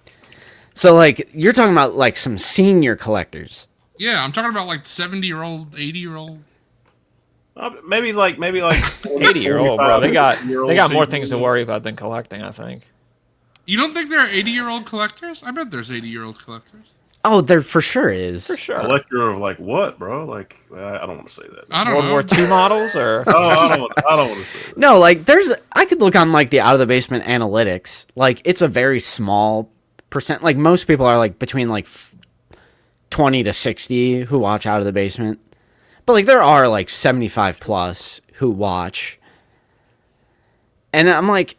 So, like, you're talking about, like, some senior collectors. yeah, I'm talking about like 70-year-old, 80-year-old. Maybe like 80-year-old, bro. They got 45-year-old more people. things to worry about than collecting, I think. You don't think there are 80-year-old collectors? I bet there's 80-year-old collectors. Oh, there for sure is. For sure. Collector of like what, bro? Like I don't want to say that. I don't World know. War II models, or I don't want to say that. No, like, I could look on, like, the out-of-the-basement analytics. Like, it's a very small percent. Like, most people are, like, between, like, 20 to 60 who watch Out of the Basement. But, like, there are, like, 75 plus who watch. And I'm like...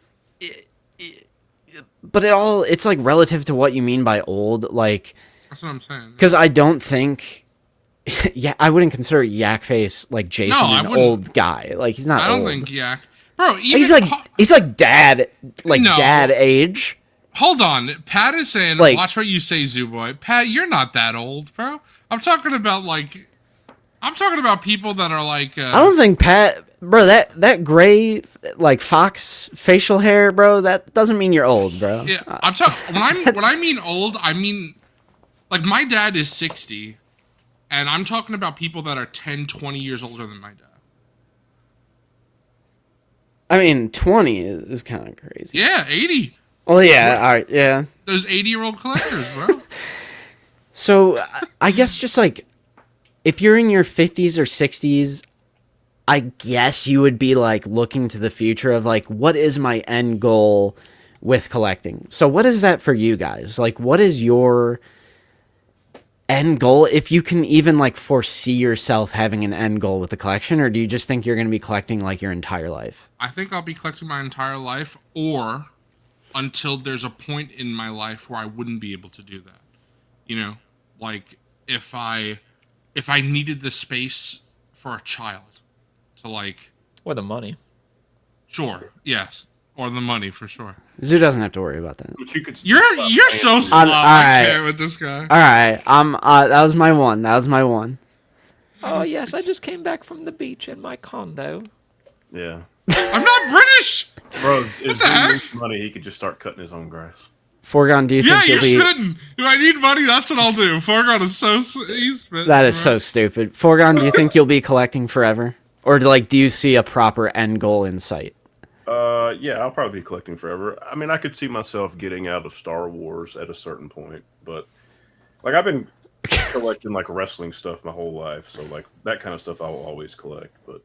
But it's, like, relative to what you mean by old. Like... That's what I'm saying. Because I don't think... Yeah, I wouldn't consider Yak Face, like, Jason, No, I an wouldn't. old guy. Like, he's not I don't old. think Yak. Bro, even He's like dad, like No. dad age. hold on. Pat is saying, Like- watch what you say, Zooboy. Pat, you're not that old, bro. I'm talking about people that are like. I don't think Pat, bro. That gray, like fox facial hair, bro. That doesn't mean you're old, bro. Yeah, I'm talking. When I mean old, I mean like my dad is 60, and I'm talking about people that are 10, 20 years older than my dad. I mean, 20 is kind of crazy. Yeah, 80. Well, yeah, all right, yeah. Those 80-year-old collectors, bro. So I guess just like if you're in your 50s or 60s, I guess you would be like looking to the future of like, what is my end goal with collecting? So what is that for you guys? Like, what is your end goal, if you can even like foresee yourself having an end goal with the collection, or do you just think you're going to be collecting like your entire life? I think I'll be collecting my entire life, or until there's a point in my life where I wouldn't be able to do that. You know, like if I needed the space for a child to like, or the money. sure, yes, or the money for sure. Zoo doesn't have to worry about that. But you could. You're so slow. all right. I can't with this guy. All right, that was my one. That was my one. Oh yes, I just came back from the beach in my condo. Yeah, I'm not British. bro. If the heck? Zoom needs money, he could just start cutting his own grass. Foregone, do you Yeah, think you're you'll be? spitting. If I need money, that's what I'll do. Foregone is so he's spitting. That is bro. so stupid. Foregone, do you think you'll be collecting forever, or like, do you see a proper end goal in sight? Yeah, I'll probably be collecting forever. I mean, I could see myself getting out of Star Wars at a certain point, but like I've been collecting like wrestling stuff my whole life, so like that kind of stuff I will always collect. But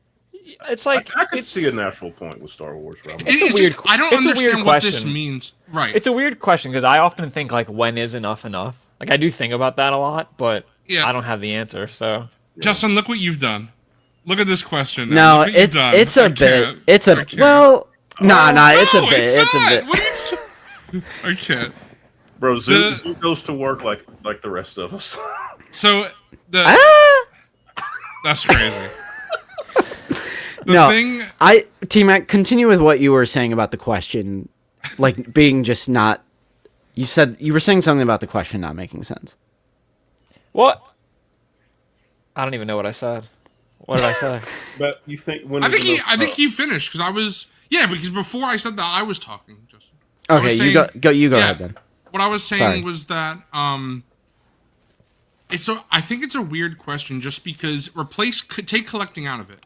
It's like I could it's, see a natural point with Star Wars. Where I'm It- like, It's a it weird- just, I don't it's a weird understand what this question. means. Right. it's a weird question because I often think like, when is enough enough? Like I do think about that a lot, but Yeah. I don't have the answer. So Justin, look what you've done. Look at this question. now. No, Look what you've done. it's a I bit. can't. It's I a can't. well. Nah, it's a No, bit. It's a not. bit. What are you I can't. bro, Zoo, The- Zoo goes to work like the rest of us. So the Ah! that's crazy. The No, thing. T-Mac, continue with what you were saying about the question, like being just not. You were saying something about the question not making sense. what? I don't even know what I said. What did I say? But you think when I think he finished because before I said that I was talking. Justin. I Okay, was you saying- go yeah, ahead then. What I was saying Sorry. was that I think it's a weird question just because take collecting out of it.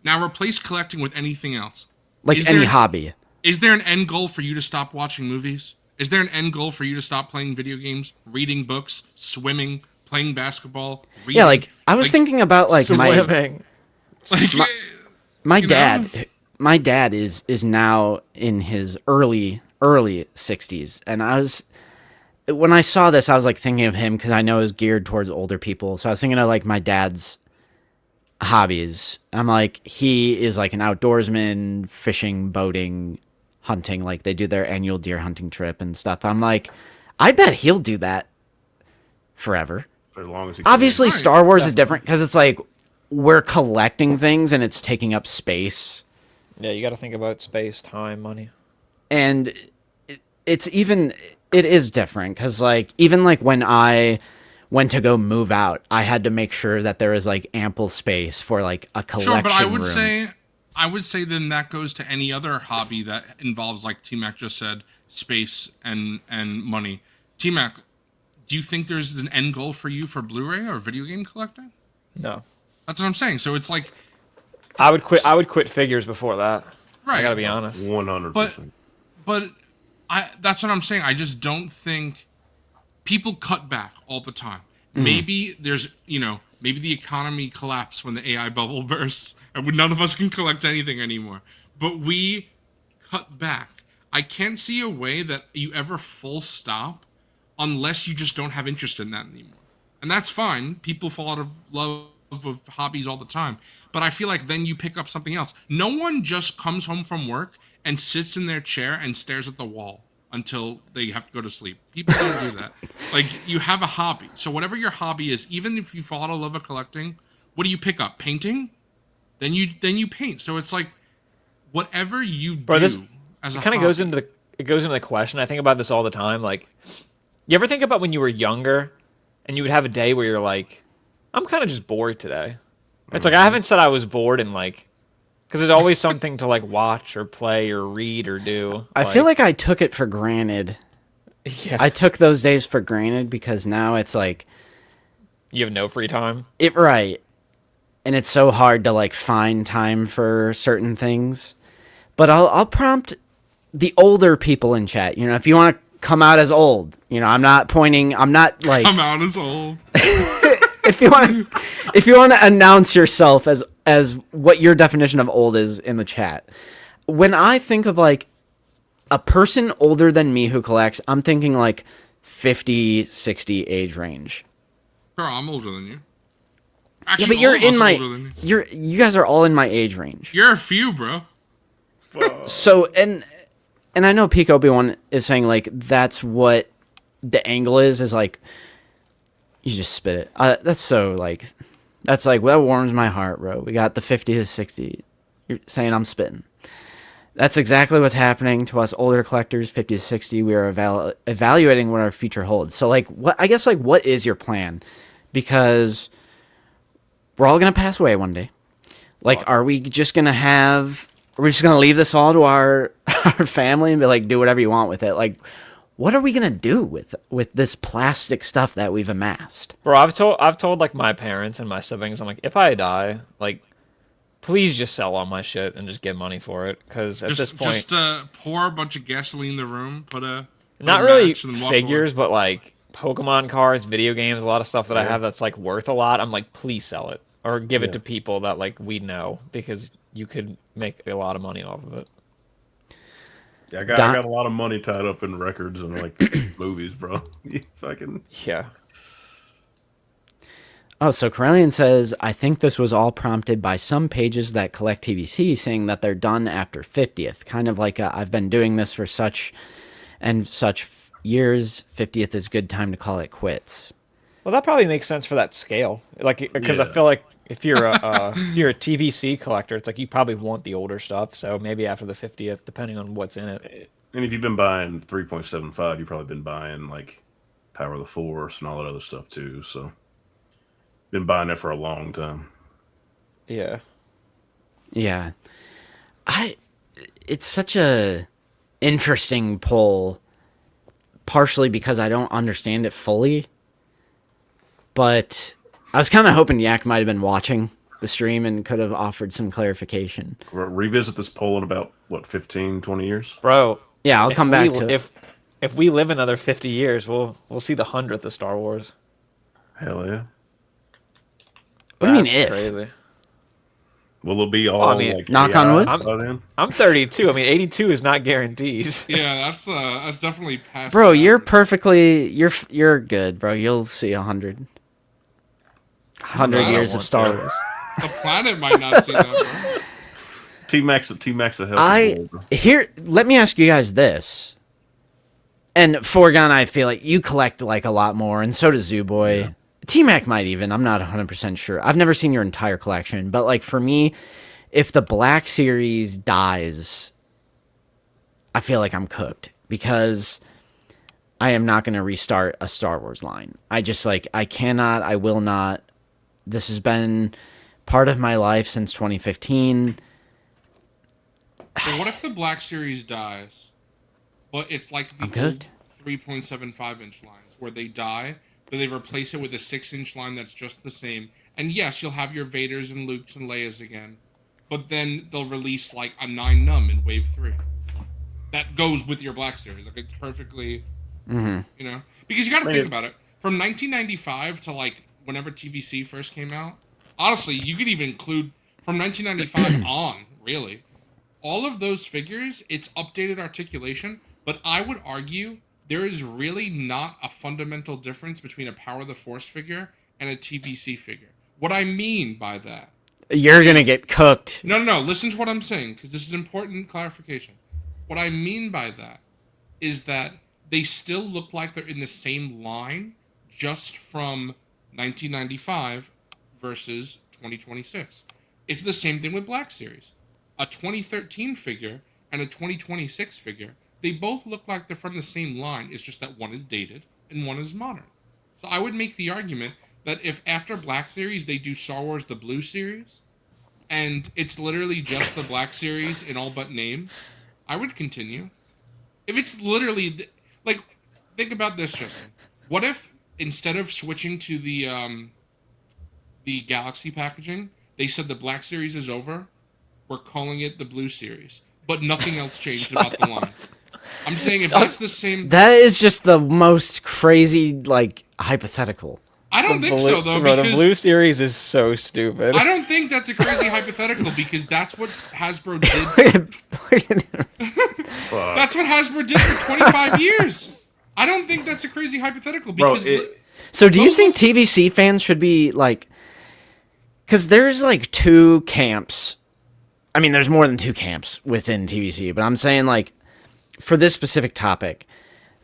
Now replace collecting with anything else. Like Is any there- hobby. Is there an end goal for you to stop watching movies? Is there an end goal for you to stop playing video games, reading books, swimming, playing basketball, reading? Yeah, like I was thinking about like Swimming. my you dad. know? My dad is now in his early 60s, and when I saw this, I was like thinking of him because I know it's geared towards older people. So I was thinking of like my dad's hobbies. I'm like, he is like an outdoorsman, fishing, boating, hunting. Like they do their annual deer hunting trip and stuff. I'm like, I bet he'll do that forever. For as long as he Obviously, Right, Star Wars is different because it's like we're collecting things and it's taking up space. Yeah, you got to think about space, time, money. And it is different because like even like when I went to go move out, I had to make sure that there was like ample space for like a collection Sure, but I room. would say then that goes to any other hobby that involves, like T-Mac just said, space and money. T-Mac, do you think there's an end goal for you for Blu-ray or video game collecting? No. That's what I'm saying. So it's like, I would quit figures before that. right. I gotta be honest. 100%. But that's what I'm saying. I just don't think people cut back all the time. Maybe maybe the economy collapsed when the AI bubble bursts and none of us can collect anything anymore. But we cut back. I can't see a way that you ever full stop unless you just don't have interest in that anymore. And that's fine. People fall out of love of hobbies all the time. But I feel like then you pick up something else. No one just comes home from work and sits in their chair and stares at the wall until they have to go to sleep. People don't do that. Like, you have a hobby. So whatever your hobby is, even if you fall out of love of collecting, what do you pick up? Painting? Then you paint. So it's like whatever you do as a Kind of goes into the question. I think about this all the time. Like, you ever think about when you were younger and you would have a day where you're like, I'm kind of just bored today. It's like I haven't said I was bored in like, because there's always something to like watch or play or read or do. I feel like I took it for granted. Yeah, I took those days for granted because now it's like you have no free time. right. And it's so hard to like find time for certain things. But I'll prompt the older people in chat. You know, if you want to come out as old, you know, I'm not like I'm out as old. if you want to announce yourself as what your definition of old is in the chat. When I think of like a person older than me who collects, I'm thinking like 50, 60 age range. Girl, I'm older than you. Yeah, Actually, but you're all of us in are my older than you. you guys are all in my age range. You're a few, bro. So and I know Peak Obi-Wan is saying like that's what the angle is like you just spit it. That's like that warms my heart, bro. We got the 50 to 60. You're saying I'm spitting. That's exactly what's happening to us older collectors, 50 to 60. We are evaluating what our future holds. So like what is your plan? Because we're all going to pass away one day. Like, are we just going to leave this all to our family and be like, do whatever you want with it? Like, what are we going to do with this plastic stuff that we've amassed? Bro, I've told like my parents and my siblings, I'm like, if I die, like, please just sell all my shit and just get money for it. Because at this point, just pour a bunch of gasoline in the room, put not a really match, and then walk figures, away. but like Pokemon cards, video games, a lot of stuff that I have that's like worth a lot. I'm like, please sell it or give it to people that like we know because you could make a lot of money off of it. Yeah, I got a lot of money tied up in records and like movies, bro. Fucking Yeah. Oh, so Corellian says, I think this was all prompted by some pages that collect TVC saying that they're done after 50th. Kind of like I've been doing this for such years. 50th is good time to call it quits. Well, that probably makes sense for that scale. Like, because I feel like if you're a TVC collector, it's like you probably want the older stuff. So maybe after the 50th, depending on what's in it. And if you've been buying 3.75, you've probably been buying like Power of the Force and all that other stuff too. So been buying it for a long time. Yeah. Yeah. It's such a interesting pull, partially because I don't understand it fully. But I was kind of hoping Yak might have been watching the stream and could have offered some clarification. Revisit this poll in about, what, 15, 20 years? Bro, Yeah, I'll come back to it. if we live another 50 years, we'll see the 100th of Star Wars. Hell yeah. What do you mean That's if? crazy. Will it be all I mean, like knock AI on wood? by then? I'm 32. I mean, 82 is not guaranteed. Yeah, that's definitely past. Bro, the you're average. perfectly you're good, bro. You'll see 100. 100 I don't years of want Star to. Wars. The planet might not see that. Bro. T-Max a healthy boy, bro. Let me ask you guys this. And Forgon, I feel like you collect like a lot more, and so does Zooboy. Yeah. T-Mac might even. I'm not 100% sure. I've never seen your entire collection, but like for me, if the Black Series dies, I feel like I'm cooked because I am not going to restart a Star Wars line. I just like I cannot, I will not. This has been part of my life since 2015. But what if the Black Series dies, but it's like the I'm old cooked. 3.75 inch lines where they die, but they replace it with a 6-inch line that's just the same. And yes, you'll have your Vaders and Lukes and Leias again, but then they'll release like a 9 num in Wave 3. That goes with your Black Series. Like it's perfectly, you know, because you got to think about it. From 1995 to like whenever TVC first came out, honestly, you could even include from 1995 on, really. All of those figures, it's updated articulation, but I would argue there is really not a fundamental difference between a Power of the Force figure and a TBC figure. What I mean by that... You're going to get cooked. No. Listen to what I'm saying, because this is important clarification. What I mean by that is that they still look like they're in the same line just from 1995 versus 2026. It's the same thing with Black Series. A 2013 figure and a 2026 figure, they both look like they're from the same line. It's just that one is dated and one is modern. So I would make the argument that if after Black Series they do Star Wars the Blue Series, and it's literally just the Black Series in all but name, I would continue. If it's literally like, think about this, Justin. What if instead of switching to the Galaxy packaging, they said the Black Series is over? We're calling it the Blue Series, but nothing else changed about the line. I'm saying if that's the same, That is just the most crazy, like, hypothetical. I don't think so though. Bro, because the Blue Series is so stupid. I don't think that's a crazy hypothetical because that's what Hasbro did. Fuck. That's what Hasbro did for 25 years. I don't think that's a crazy hypothetical because So do you think TVC fans should be, like... Because there's, like, two camps. I mean, there's more than two camps within TVC, but I'm saying, like, for this specific topic,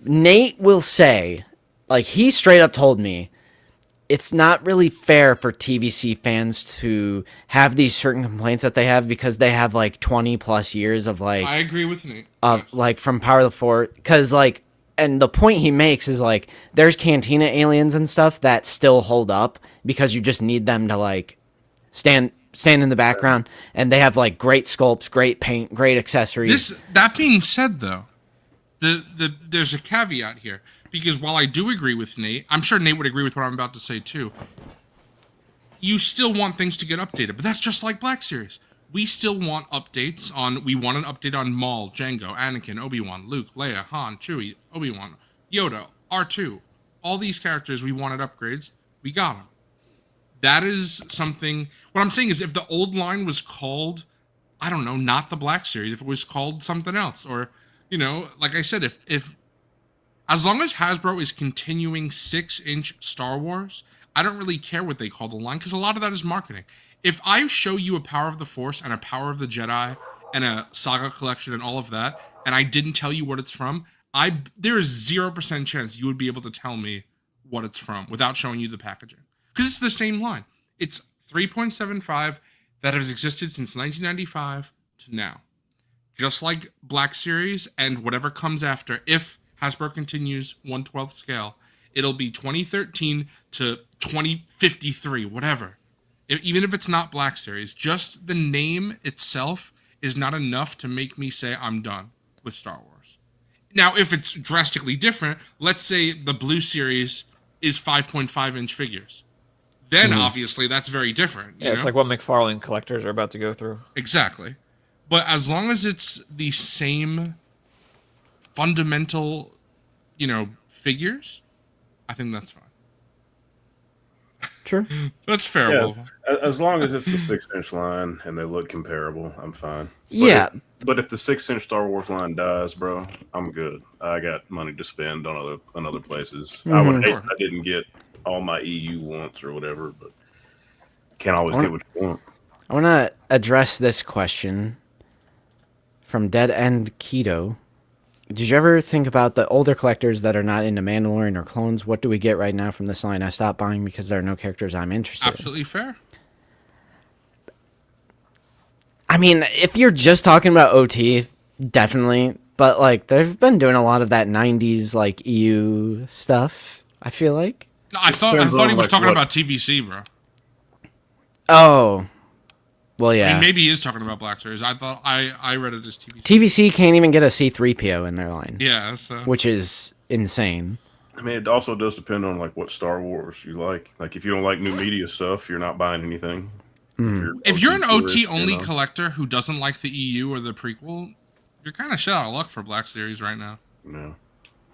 Nate will say, like, he straight up told me, it's not really fair for TVC fans to have these certain complaints that they have because they have, like, 20 plus years of, like... I agree with Nate. Yes. Yes. Like, from Power of the Force. Because, like... And the point he makes is, like, there's Cantina aliens and stuff that still hold up because you just need them to, like, stand in the background, and they have like great sculpts, great paint, great accessories. That being said, though, there's a caveat here because while I do agree with Nate, I'm sure Nate would agree with what I'm about to say too. You still want things to get updated, but that's just like Black Series. We still want updates on. We want an update on Maul, Jango, Anakin, Obi-Wan, Luke, Leia, Han, Chewie, Obi-Wan, Yoda, R2. All these characters we wanted upgrades. We got them. That is something. What I'm saying is, if the old line was called, I don't know, not the Black Series, if it was called something else, or, you know, like I said, if as long as Hasbro is continuing 6-inch Star Wars, I don't really care what they call the line because a lot of that is marketing. If I show you a Power of the Force and a Power of the Jedi and a Saga collection and all of that, and I didn't tell you what it's from, there is 0% chance you would be able to tell me what it's from without showing you the packaging. Because it's the same line. It's 3.75 that has existed since 1995 to now. Just like Black Series and whatever comes after, if Hasbro continues 1/12 scale, it'll be 2013 to 2053, whatever. even if it's not Black Series, just the name itself is not enough to make me say I'm done with Star Wars. Now, if it's drastically different, let's say the Blue Series is 5.5-inch figures. Then obviously that's very different. Yeah, it's like what McFarlane collectors are about to go through. Exactly. But as long as it's the same fundamental, figures, I think that's fine. Sure. That's fair. Yeah, as long as it's a 6-inch line and they look comparable, I'm fine. But if the 6-inch Star Wars line dies, bro, I'm good. I got money to spend on other places. I would hate if I didn't get all my EU wants or whatever, but can't always get what you want. I want to address this question from Dead End Keto. Did you ever think about the older collectors that are not into Mandalorian or clones? What do we get right now from this line? I stopped buying because there are no characters I'm interested in. Absolutely fair. I mean, if you're just talking about OT, definitely. But, like, they've been doing a lot of that 90s, like, EU stuff, I feel like. No, I thought he was talking about TVC, bro. Oh. Well, yeah. I mean, maybe he is talking about Black Series. I thought I read it as TVC. TVC can't even get a C-3PO in their line. Yeah, so. Which is insane. I mean, it also does depend on like what Star Wars you like. Like, if you don't like new media stuff, you're not buying anything. If you're an OT only collector who doesn't like the EU or the prequel, you're kind of shit out of luck for Black Series right now. No.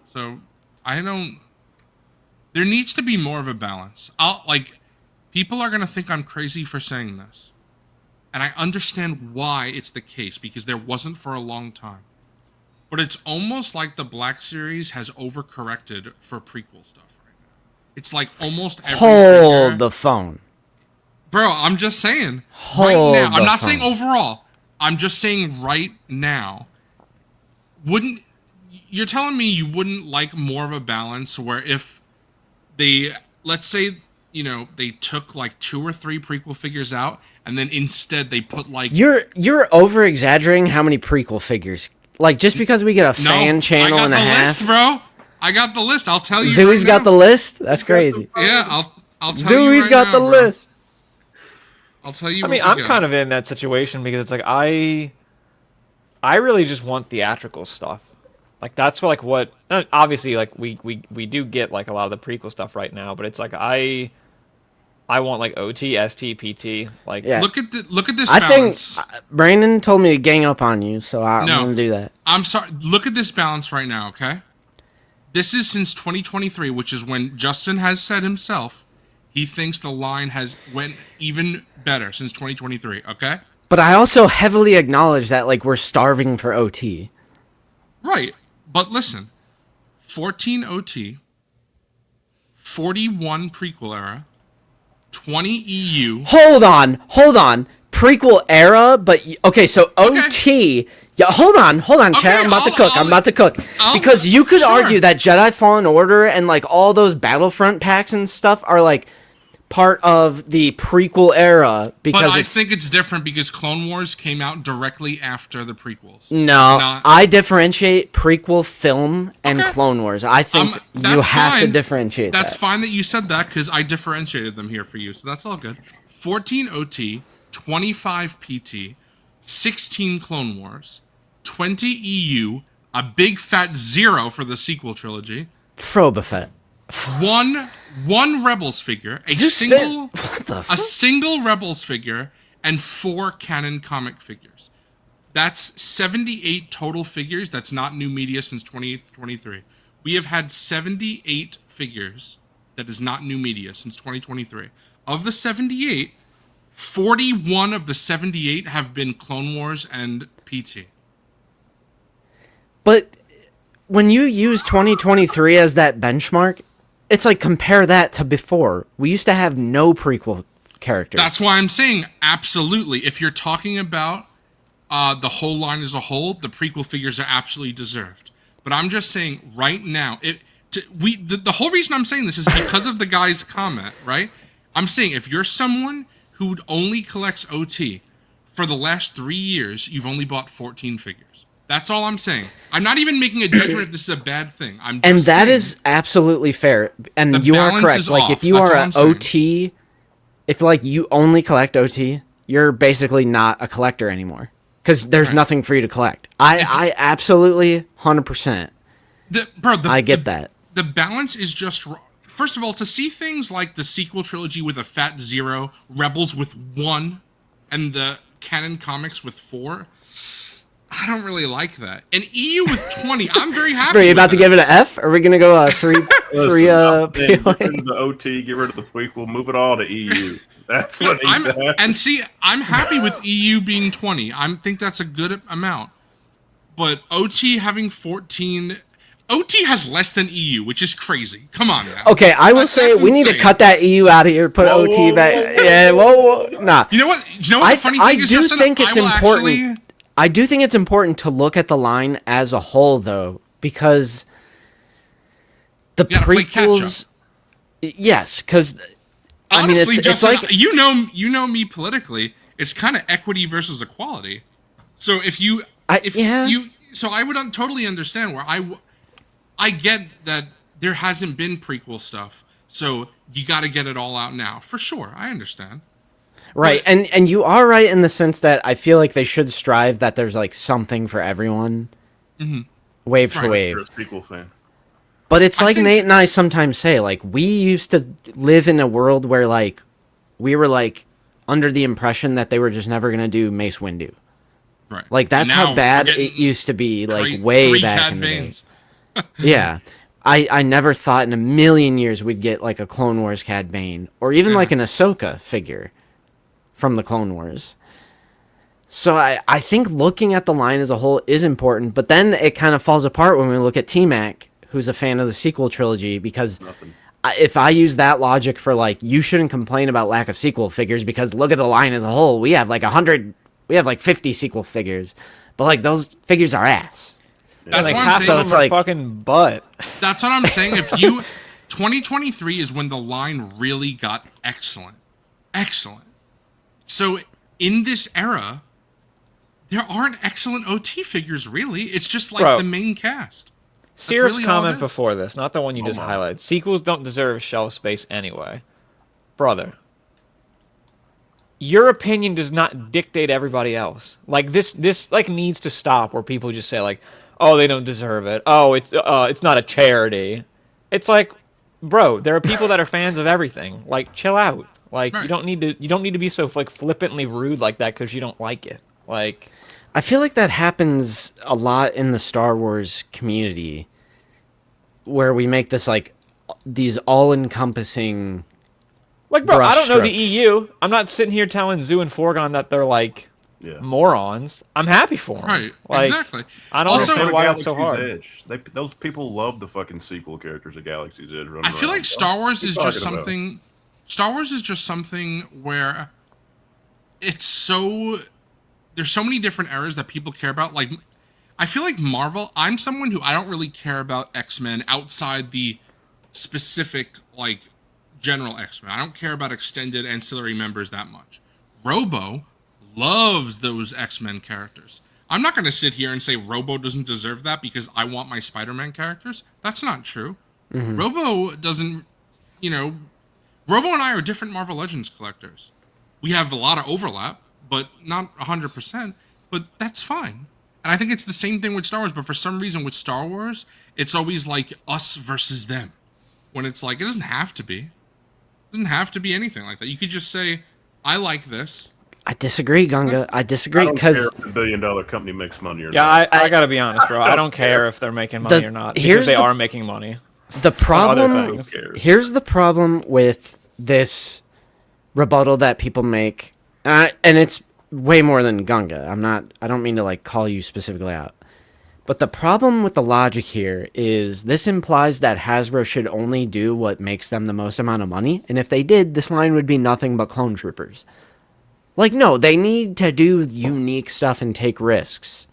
So there needs to be more of a balance. People are gonna think I'm crazy for saying this, and I understand why it's the case because there wasn't for a long time. But it's almost like the Black Series has overcorrected for prequel stuff right now. It's like almost every Hold the phone. Bro, I'm just saying. Hold right now. I'm not phone. saying overall. I'm just saying right now. You're telling me you wouldn't like more of a balance where if they, let's say, they took like 2 or 3 prequel figures out and then instead they put like... You're over-exaggerating how many prequel figures. Like, just because we get a fan channel and a half... I got the list, bro. I got the list. I'll tell you Zooey's got the list? That's crazy. Yeah, I'll tell you Zooey's got the list. I'll tell you. I mean, I'm kind of in that situation because it's like I really just want theatrical stuff. Like that's what obviously like we do get like a lot of the prequel stuff right now, but it's like I want like OT, ST, PT. Like look at this I balance. think Brandon told me to gang up on you, so I'm gonna do that. I'm sorry. Look at this balance right now, okay? This is since 2023, which is when Justin has said himself he thinks the line has went even better since 2023, okay? But I also heavily acknowledge that like we're starving for OT. Right. But listen, 14 OT, 41 prequel era, 20 EU. Hold on. Prequel era, but okay, so OT. Okay. Yeah, hold on, Okay, chat. I'm about to cook. Because you could argue that Jedi Fallen Order and like all those Battlefront packs and stuff are like part of the prequel era because but I think it's different because Clone Wars came out directly after the prequels. No, I differentiate prequel film and Clone Wars. I think you have to differentiate That's fine that you said that because I differentiated them here for you, so that's all good. 14 OT, 25 PT, 16 Clone Wars, 20 EU, a big fat 0 for the sequel trilogy. Boba Fett. One Rebels figure, a single Rebels figure, and 4 canon comic figures. That's 78 total figures. That's not new media since 2023. We have had 78 figures that is not new media since 2023. Of the 78, 41 of the 78 have been Clone Wars and PT. But when you use 2023 as that benchmark, it's like compare that to before. We used to have no prequel characters. That's why I'm saying absolutely. If you're talking about the whole line as a whole, the prequel figures are absolutely deserved. But I'm just saying right now, the whole reason I'm saying this is because of the guy's comment, right? I'm saying if you're someone who only collects OT for the last 3 years, you've only bought 14 figures. That's all I'm saying. I'm not even making a judgment if this is a bad thing. And that is absolutely fair. And you are correct. Like if you are an OT if like you only collect OT, you're basically not a collector anymore because there's nothing for you to collect. I absolutely 100%. I get that. The balance is just wrong. First of all, to see things like the sequel trilogy with a fat 0, Rebels with 1, and the canon comics with 4, I don't really like that. And EU with 20, I'm very happy. Are you about to give it an F? Are we gonna go 3? Get rid of the OT, get rid of the prequel, move it all to EU. That's what needs to happen. And see, I'm happy with EU being 20. I think that's a good amount. But OT having 14, OT has less than EU, which is crazy. Come on now. Okay, I will say we need to cut that EU out of here. Put OT back. Yeah, whoa, nah. You know what? The funny thing is, Justin, think it's important. I do think it's important to look at the line as a whole, though, because the prequels. Yes, because I mean, honestly, it's Justin, like you know me politically. It's kind of equity versus equality. So so I would totally understand where I get that there hasn't been prequel stuff, so you got to get it all out now for sure. I understand. Right, and you are right in the sense that I feel like they should strive that there's like something for everyone, wave for wave. Sequel fan. But it's like Nate and I sometimes say, like we used to live in a world where like we were like under the impression that they were just never gonna do Mace Windu. Right. Like that's how bad it used to be, like way back in the days. Yeah. I never thought in a million years we'd get like a Clone Wars Cad Bane or even like an Ahsoka figure from the Clone Wars. So I think looking at the line as a whole is important, but then it kind of falls apart when we look at T-Mac, who's a fan of the sequel trilogy, because if I use that logic for like, you shouldn't complain about lack of sequel figures because look at the line as a whole. We have like 100, we have like 50 sequel figures, but like those figures are ass. That's like what I'm half saying. of them are fucking butt. That's what I'm saying. 2023 is when the line really got excellent. So in this era, there aren't excellent OT figures really. It's just like the main cast. Sears' really comment before this, not the one you just highlighted. Sequels don't deserve shelf space anyway. Brother, your opinion does not dictate everybody else. Like this like needs to stop where people just say like, oh, they don't deserve it. Oh, it's not a charity. It's like, bro, there are people that are fans of everything. Like, chill out. Like, you don't need to be so like flippantly rude like that because you don't like it. Like, I feel like that happens a lot in the Star Wars community, where we make this like these all-encompassing. Like, bro, I don't know the EU. I'm not sitting here telling Zoo and Forgon that they're like morons. I'm happy for them. Right, like, exactly. I don't understand why it's so hard. Edge. Those people love the fucking sequel characters of Galaxy's Edge. I feel like Star Wars is just something. Star Wars is just something where it's so. There's so many different eras that people care about. Like, I feel like Marvel. I'm someone who I don't really care about X-Men outside the specific like general X-Men. I don't care about extended ancillary members that much. Robo loves those X-Men characters. I'm not going to sit here and say Robo doesn't deserve that because I want my Spider-Man characters. That's not true. Robo doesn't, Robo and I are different Marvel Legends collectors. We have a lot of overlap, but not 100%, but that's fine. And I think it's the same thing with Star Wars, but for some reason with Star Wars, it's always like us versus them. When it's like, it doesn't have to be. It doesn't have to be anything like that. You could just say, I like this. I disagree, Gunga. I disagree because a $1 billion company makes money or not. Yeah, I gotta be honest, bro. I don't care if they're making money or not because they are making money. The problem. Here's the problem with this rebuttal that people make, and it's way more than Gunga. I don't mean to like call you specifically out. But the problem with the logic here is this implies that Hasbro should only do what makes them the most amount of money, and if they did, this line would be nothing but clone troopers. Like, no, they need to do unique stuff and take risks.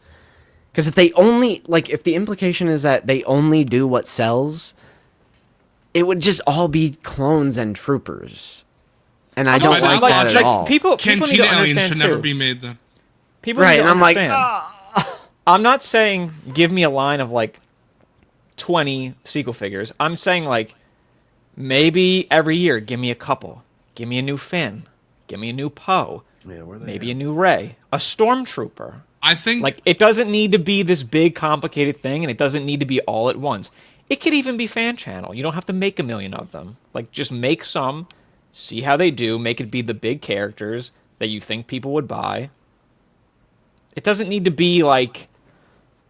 Because if they only, like, if the implication is that they only do what sells, it would just all be clones and troopers. And I don't like that at all. People need to understand should never be made then. People need to understand. I'm not saying give me a line of like 20 sequel figures. I'm saying like maybe every year give me a couple. Give me a new Finn. Give me a new Poe. Yeah, where they Maybe at? a new Rey. A Stormtrooper. I think Like, it doesn't need to be this big, complicated thing, and it doesn't need to be all at once. It could even be fan channel. You don't have to make a million of them. Like, just make some, see how they do, make it be the big characters that you think people would buy. It doesn't need to be, like,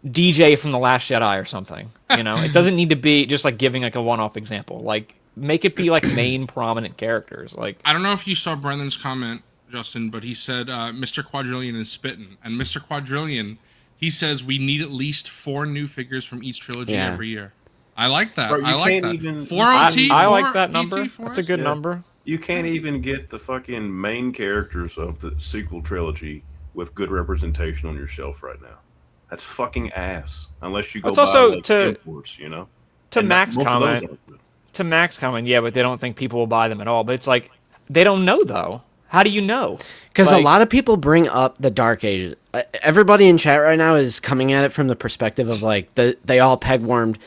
DJ from The Last Jedi or something, you know? It doesn't need to be just, like, giving, like, a one-off example. Like, make it be, like, main prominent characters. Like, I don't know if you saw Brendan's comment, Justin, but he said Mr. Quadrillion is spitting. And Mr. Quadrillion, he says we need at least 4 new figures from each trilogy Yeah. every year. I like that. Bro, you I like can't that. even- 4 OT, I 4 like that number. PT for That's a us? good Yeah. number. You can't even get the fucking main characters of the sequel trilogy with good representation on your shelf right now. That's fucking ass. Unless you go It's buy also like, to- imports, you know. To And Mac's most of those comment, aren't good. yeah, but they don't think people will buy them at all. But it's like, they don't know, though. How do you know? Because Like- a lot of people bring up the Dark Ages. Everybody in chat right now is coming at it from the perspective of like they all peg-wormed.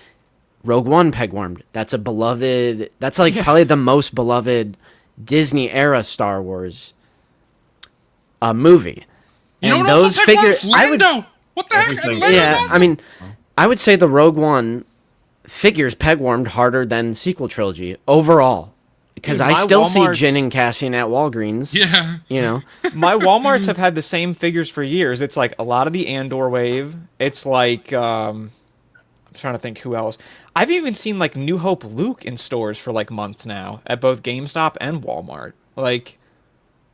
Rogue One peg-wormed. That's a beloved. That's like probably the most beloved Disney era Star Wars movie. You know And what else those I'll take figures, once? I would, Lando! What the heck? Everything- Lando's yeah. awesome. I mean, I would say the Rogue One figures peg-wormed harder than the sequel trilogy overall. Because Dude, I my still see Walmart's- Jin and Cassian at Walgreens. Yeah. You know. My Walmarts have had the same figures for years. It's like a lot of the Andor wave. It's like I'm trying to think who else. I've even seen like New Hope Luke in stores for like months now at both GameStop and Walmart. Like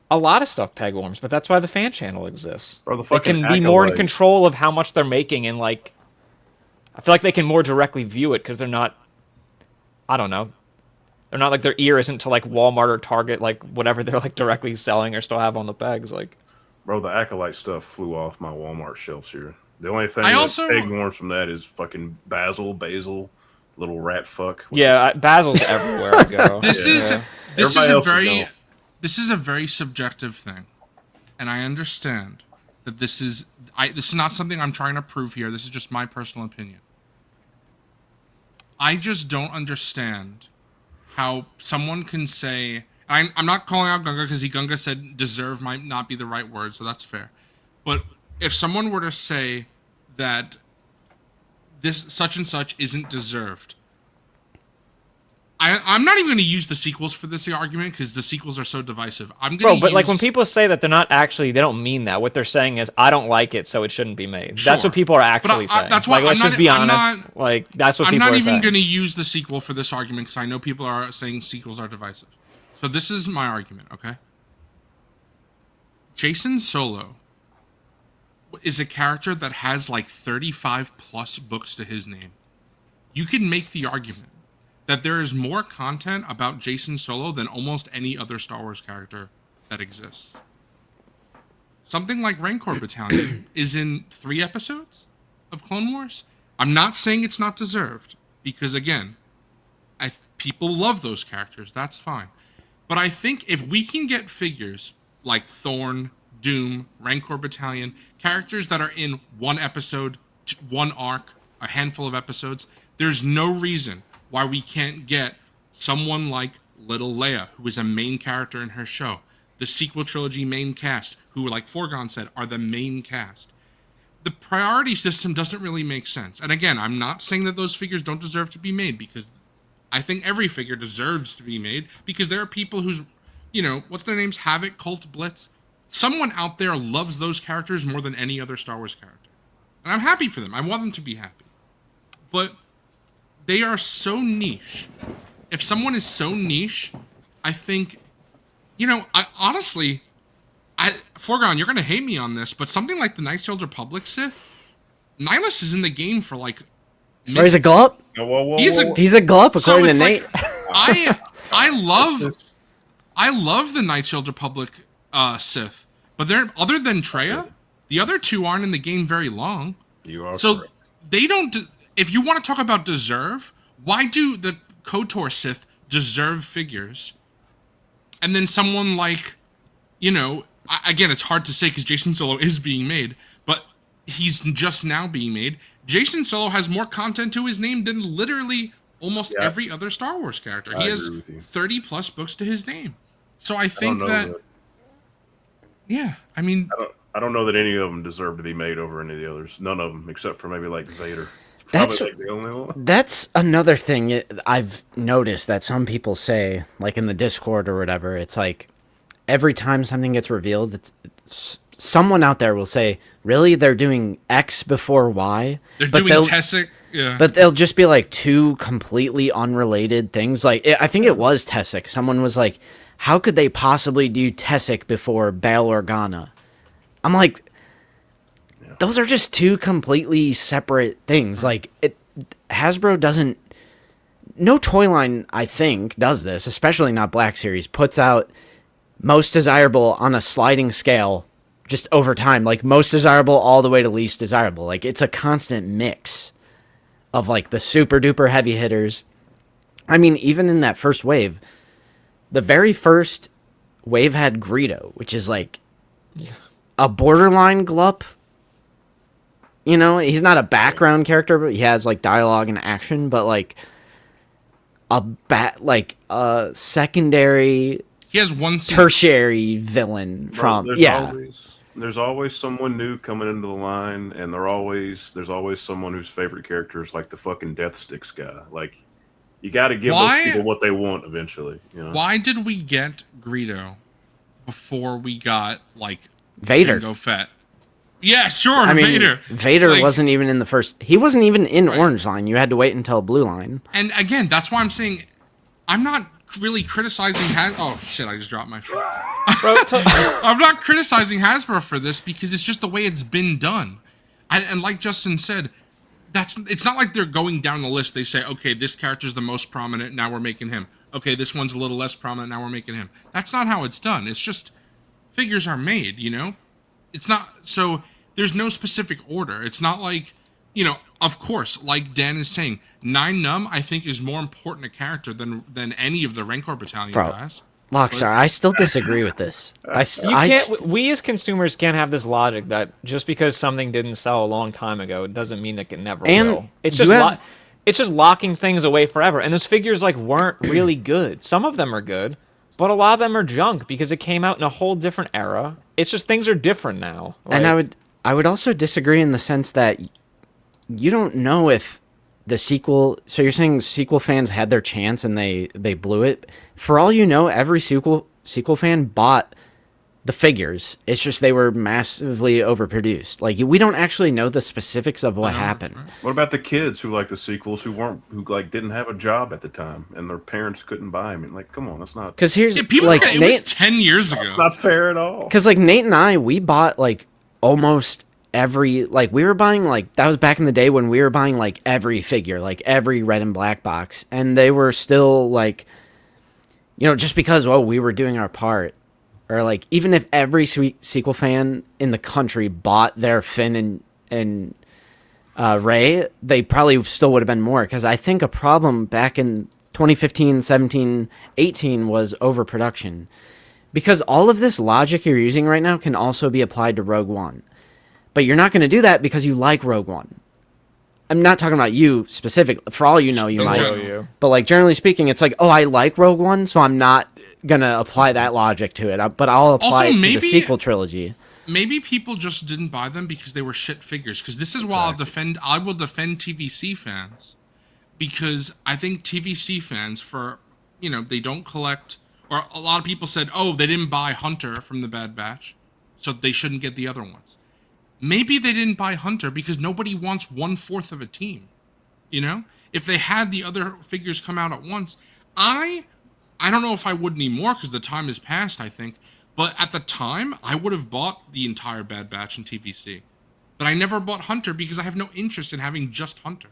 a lot of stuff peg worms, but that's why the fan channel exists. Bro, the They fucking can be more in Acolyte. control of how much they're making, and like I feel like they can more directly view it because they're not. I don't know. They're not like their ear isn't to like Walmart or Target, like whatever they're like directly selling or still have on the pegs. Like, Bro, the Acolyte stuff flew off my Walmart shelves here. The only thing I that's also- big warms from that is fucking Basil, little rat fuck. yeah, Basil's everywhere I go. This Yeah. is Yeah. this is Everybody a else is very going. this is a very subjective thing, and I understand that this is not something I'm trying to prove here. This is just my personal opinion. I just don't understand how someone can say I'm not calling out Gunga because Gunga said deserve might not be the right word, so that's fair. But if someone were to say that this such and such isn't deserved, I'm not even going to use the sequels for this argument because the sequels are so divisive. I'm going Bro, to but like when people say that, they're not actually, they don't mean that. What they're saying is, I don't like it, so it shouldn't be made. Sure. That's what people are actually I- saying. that's why like, let's I'm just not- be I'm honest. not- Like, that's what I'm people not are even saying. going to use the sequel for this argument because I know people are saying sequels are divisive. So this is my argument, okay? Jason Solo is a character that has like 35 plus books to his name. You can make the argument that there is more content about Jason Solo than almost any other Star Wars character that exists. Something like Rancor Battalion is in 3 episodes of Clone Wars. I'm not saying it's not deserved, because again, people love those characters. That's fine. But I think if we can get figures like Thorn, Doom, Rancor Battalion, characters that are in 1 episode, 1 arc, a handful of episodes, there's no reason why we can't get someone like Little Leia, who is a main character in her show. The sequel trilogy main cast, who, like Forgon said, are the main cast. The priority system doesn't really make sense. And again, I'm not saying that those figures don't deserve to be made, because I think every figure deserves to be made, because there are people who's, what's their names? Havoc, Colt, Blitz. Someone out there loves those characters more than any other Star Wars character. And I'm happy for them. I want them to be happy. But they are so niche. If someone is so niche, I think, Forgon, you're going to hate me on this, but something like the Knights of the Republic Sith, Nihilus is in the game for like Or he's a glup? Whoa, He's a- whoa. He's a glup, So according it's to like, Nate. I love the Knights of the Republic Sith, but they're other than Treya, the other 2 aren't in the game very long. You are So correct. they don't. If you want to talk about deserve, why do the KOTOR Sith deserve figures, and then someone like, again, it's hard to say because Jason Solo is being made, but he's just now being made. Jason Solo has more content to his name than literally almost Yeah. every other Star Wars character. I He has agree with you. 30 plus books to his name. So I think that. Yeah, I mean, I don't know that any of them deserve to be made over any of the others. None of them, except for maybe like Vader. That's Probably like the only one. That's another thing I've noticed that some people say, like in the Discord or whatever. It's like every time something gets revealed, it's someone out there will say, "Really, they're doing X before Y." They're doing Tessic, yeah. But they'll just be like two completely unrelated things. Like I think it was Tessic. Someone was like, "How could they possibly do Tessic before Bail Organa?" I'm like, those are just two completely separate things. Like Hasbro doesn't. No toy line, I think, does this. Especially not Black Series. Puts out most desirable on a sliding scale, just over time. Like most desirable all the way to least desirable. Like it's a constant mix of like the super duper heavy hitters. I mean, even in that first wave, the very first wave had Greedo, which is like a borderline glup. You know, he's not a background character, but he has like dialogue and action, but like a secondary, he has one scene. tertiary villain from There's always someone new coming into the line, and there's always someone whose favorite character is like the fucking Death Sticks guy. Like, you got to give those people what they want eventually. You know? Why did we get Greedo before we got like Vader? Jango Fett? Yeah, sure. I mean, Vader. Vader wasn't even in the first. He wasn't even in Orange Line. You had to wait until Blue Line. And again, that's why I'm saying I'm not really criticizing oh shit, I just dropped my phone. I'm not criticizing Hasbro for this because it's just the way it's been done. And like Justin said, it's not like they're going down the list. They say, okay, this character's the most prominent, now we're making him. Okay, this one's a little less prominent, now we're making him. That's not how it's done. It's just figures are made, you know? It's not, so there's no specific order. It's not like, you know, of course, like Dan is saying, Nine Numb, I think, is more important a character than any of the Rancor Battalion guys. Lockstar, I still disagree with this. We as consumers can't have this logic that just because something didn't sell a long time ago, it doesn't mean that it never will. It's just locking things away forever. And those figures like weren't really good. Some of them are good, but a lot of them are junk because it came out in a whole different era. It's just things are different now. Like, and I would also disagree in the sense that you don't know if the sequel. So you're saying sequel fans had their chance and they blew it. For all you know, every sequel fan bought the figures. It's just they were massively overproduced. Like we don't actually know the specifics of what happened. What about the kids who like the sequels who didn't have a job at the time and their parents couldn't buy them? And like, come on, that's not. Because here's people like it was 10 years ago. It's not fair at all. Because like Nate and I, we bought like almost every we were buying like that was back in the day when we were buying like every figure, like every red and black box, and they were still like, you know, just because we were doing our part. Or like even if every sequel fan in the country bought their Finn and Rey, they probably still would have been more. Because I think a problem back in 2015, 17, 18 was overproduction. Because all of this logic you're using right now can also be applied to Rogue One. But you're not going to do that because you like Rogue One. I'm not talking about you specifically. For all you know, you might. But like generally speaking, it's like, I like Rogue One, so I'm not gonna apply that logic to it, but I'll apply it to the sequel trilogy. Maybe people just didn't buy them because they were shit figures. Because this is why I will defend TVC fans, because I think TVC fans, they don't collect, or a lot of people said, they didn't buy Hunter from the Bad Batch, so they shouldn't get the other ones. Maybe they didn't buy Hunter because nobody wants 1/4 of a team. You know, if they had the other figures come out at once, I don't know if I would anymore because the time has passed, I think. But at the time, I would have bought the entire Bad Batch in TVC. But I never bought Hunter because I have no interest in having just Hunter.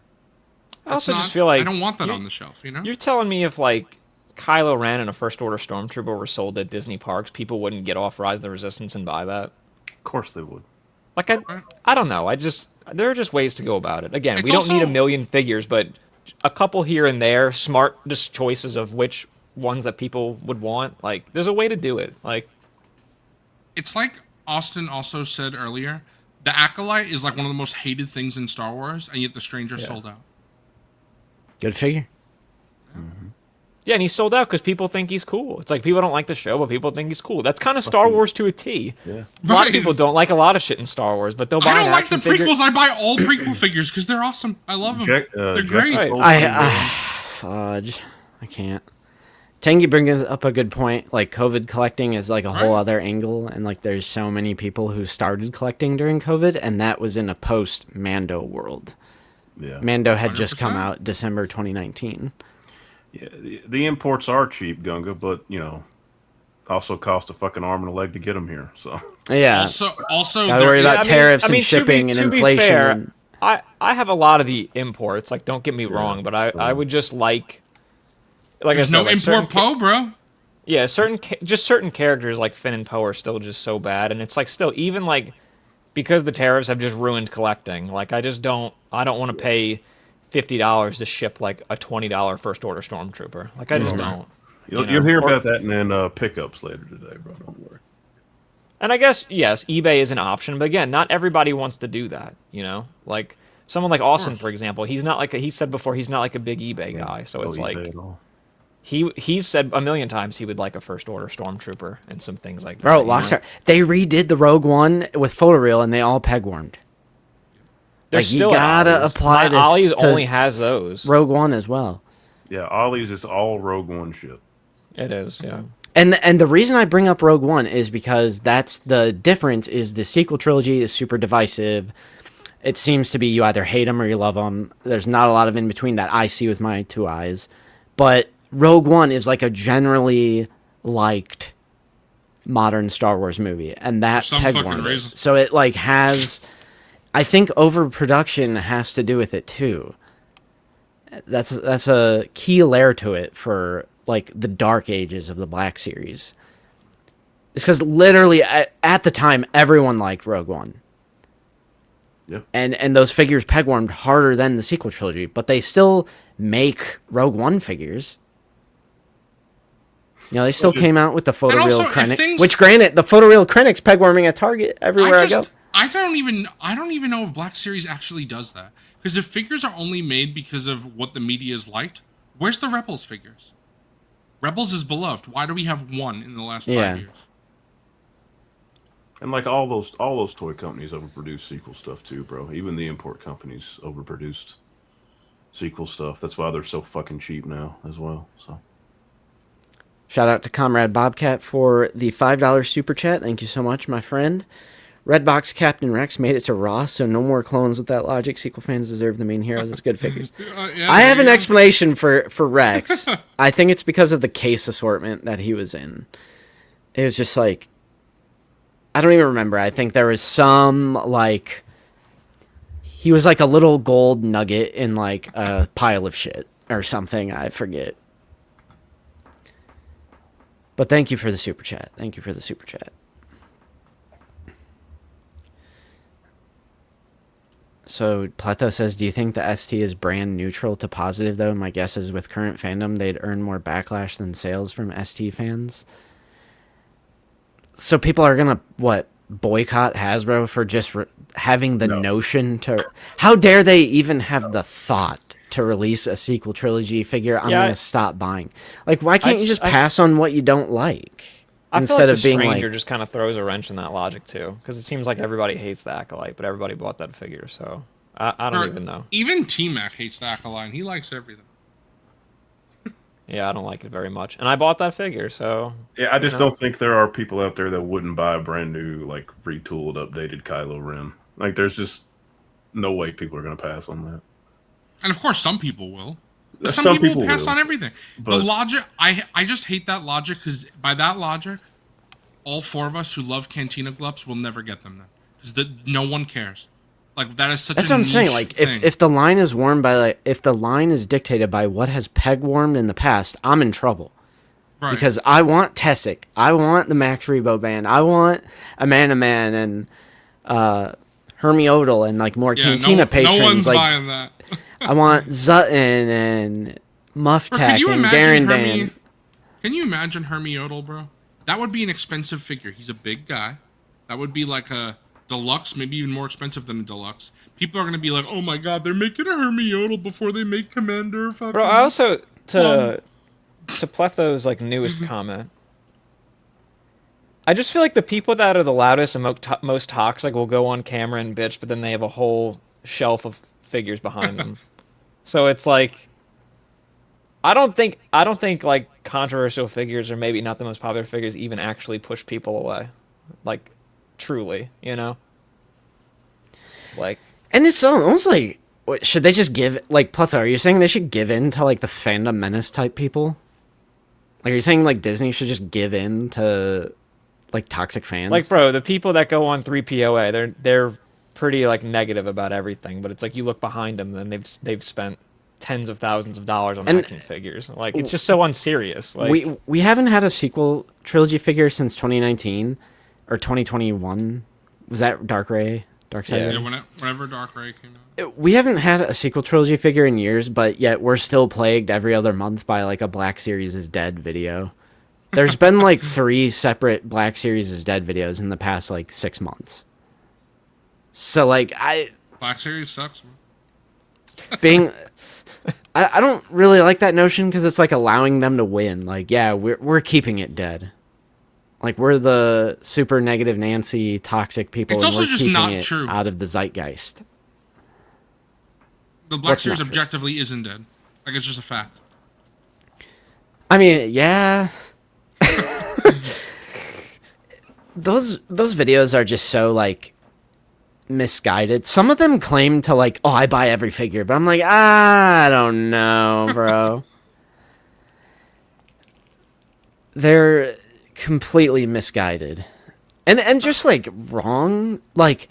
I also just feel like I don't want that on the shelf, you know? You're telling me if like Kylo Ren and a First Order Stormtrooper were sold at Disney parks, people wouldn't get off Rise of the Resistance and buy that? Of course they would. Like I don't know. There are just ways to go about it. Again, we don't need a million figures, but a couple here and there, smart just choices of which ones that people would want. Like there's a way to do it. Like it's like Austin also said earlier, the Acolyte is like one of the most hated things in Star Wars, and yet the Stranger sold out. Good figure. Yeah. Yeah, and he's sold out because people think he's cool. It's like people don't like the show, but people think he's cool. That's kind of Star Wars to a T. Yeah. A lot of people don't like a lot of shit in Star Wars, but they'll buy I don't an like the action figure. prequels. I buy all prequel figures because they're awesome. I love them. They're great. Fudge. I can't. Tangy brings up a good point. Like, COVID collecting is like a whole other angle, and like there's so many people who started collecting during COVID, and that was in a post-Mando world. Yeah. Mando had just 100%. come out December 2019. Yeah, the imports are cheap, Gunga, but also cost a fucking arm and a leg to get them here. So Yeah. Also, Gotta worry about tariffs and shipping and to be inflation. fair, and... I have a lot of the imports. Like, don't get me wrong, but I would just like there's I said, no like import Poe, bro. Yeah, certain characters like Finn and Poe are still just so bad, and it's like still even like because the tariffs have just ruined collecting. Like I don't want to pay $50 to ship like a $20 first order stormtrooper. Like I just don't. You'll hear about that in pickups later today, bro. Don't worry. And I guess yes, eBay is an option, but again, not everybody wants to do that. Like someone like Austin, for example, he's not like he said before, he's not like a big eBay guy. So it's like he's said a million times he would like a first order stormtrooper and some things like that. Bro, Lockstar, they redid the Rogue One with photoreal and they all peg warmed. They're Like, you still gotta apply this. Ollie's to only has those. Rogue One as well. Yeah, Ollie's is all Rogue One shit. It is, yeah. And the reason I bring up Rogue One is because that's the difference. Is the sequel trilogy is super divisive. It seems to be you either hate them or you love them. There's not a lot of in between that I see with my two eyes. But Rogue One is like a generally liked modern Star Wars movie, and that peg warms. So it like has. I think overproduction has to do with it too. That's a key layer to it for like the dark ages of the Black Series. It's because literally at the time everyone liked Rogue One. Yep. And those figures peg warmed harder than the sequel trilogy, but they still make Rogue One figures. They still came out with the photoreal Krennic, which granted the photoreal Krennic's peg warming at Target everywhere I go. I don't even know if Black Series actually does that. Because if figures are only made because of what the media is liked, where's the Rebels figures? Rebels is beloved. Why do we have one in the last 5 years? And like all those toy companies overproduce sequel stuff too, bro. Even the import companies overproduced sequel stuff. That's why they're so fucking cheap now as well. So shout out to Comrade Bobcat for the $5 super chat. Thank you so much, my friend. Redbox Captain Rex made it to Raw, so no more clones with that logic. Sequel fans deserve the main heroes as good figures. I have an explanation for Rex. I think it's because of the case assortment that he was in. It was just like, I don't even remember. I think there was some, like, he was like a little gold nugget in like a pile of shit or something. I forget. But thank you for the super chat. Thank you for the super chat. So Plato says, do you think the ST is brand neutral to positive, though? My guess is with current fandom, they'd earn more backlash than sales from ST fans. So people are going to, boycott Hasbro for just having the notion to... How dare they even have the thought to release a sequel trilogy figure? I'm going to stop buying. Like, why can't you just pass on what you don't like? Instead of being Stranger just kind of throws a wrench in that logic too, because it seems like everybody hates the Acolyte, but everybody bought that figure, so I don't even know. Even T-Mac hates the Acolyte, and he likes everything. Yeah, I don't like it very much, and I bought that figure, so yeah, I just don't think there are people out there that wouldn't buy a brand new, like retooled, updated Kylo Ren. Like, there's just no way people are going to pass on that. And of course, some people will. Some people will pass on everything. But the logic, I just hate that logic, because by that logic, all four of us who love Cantina Glups will never get them then. Because no one cares. Like, that is such That's a what I'm saying. Like, thing. if the line is warmed by, like, if the line is dictated by what has peg warmed in the past, I'm in trouble. Right. Because I want Tessic. I want the Max Rebo band. I want Man and Hermiodal and, like, more Cantina patrons. No one's like, buying that. I want Zutton and Mufftack and Garandan. Can you imagine Hermiodal, bro? That would be an expensive figure. He's a big guy. That would be like a deluxe, maybe even more expensive than a deluxe. People are going to be like, oh my god, they're making a Hermiodal before they make Commander. Bro, I also, to to Pletho's like newest comment, I just feel like the people that are the loudest and most toxic will go on camera and bitch, but then they have a whole shelf of figures behind them. So it's like, I don't think like controversial figures, or maybe not the most popular figures, even actually push people away, like truly, you know. Like, And it's almost like, should they just give, like, Pletho, are you saying they should give in to, like, the fandom menace type people? Like, are you saying, like, Disney should just give in to, like, toxic fans? like, bro, the people that go on 3POA, they're pretty, like, negative about everything, but it's like you look behind them, and they've spent tens of thousands of dollars on action figures. Like, it's just so unserious. Like, we haven't had a sequel trilogy figure since 2019 or 2021. Was that Dark Ray? Dark Side? Yeah, whenever Dark Ray came out. We haven't had a sequel trilogy figure in years, but yet we're still plagued every other month by like a Black Series is Dead video. There's been like 3 separate Black Series is Dead videos in the past like 6 months. So like Black Series sucks, man. I don't really like that notion because it's like allowing them to win. Like, yeah, we're keeping it dead. Like, we're the super negative Nancy toxic people. It's also we're just keeping not it true. out of the zeitgeist. The Black What's Series not true? objectively isn't dead. Like, it's just a fact. I mean, yeah. Those videos are just so like misguided. Some of them claim to like, oh, I buy every figure, but I'm like, I don't know, bro. They're completely misguided. And just like wrong, like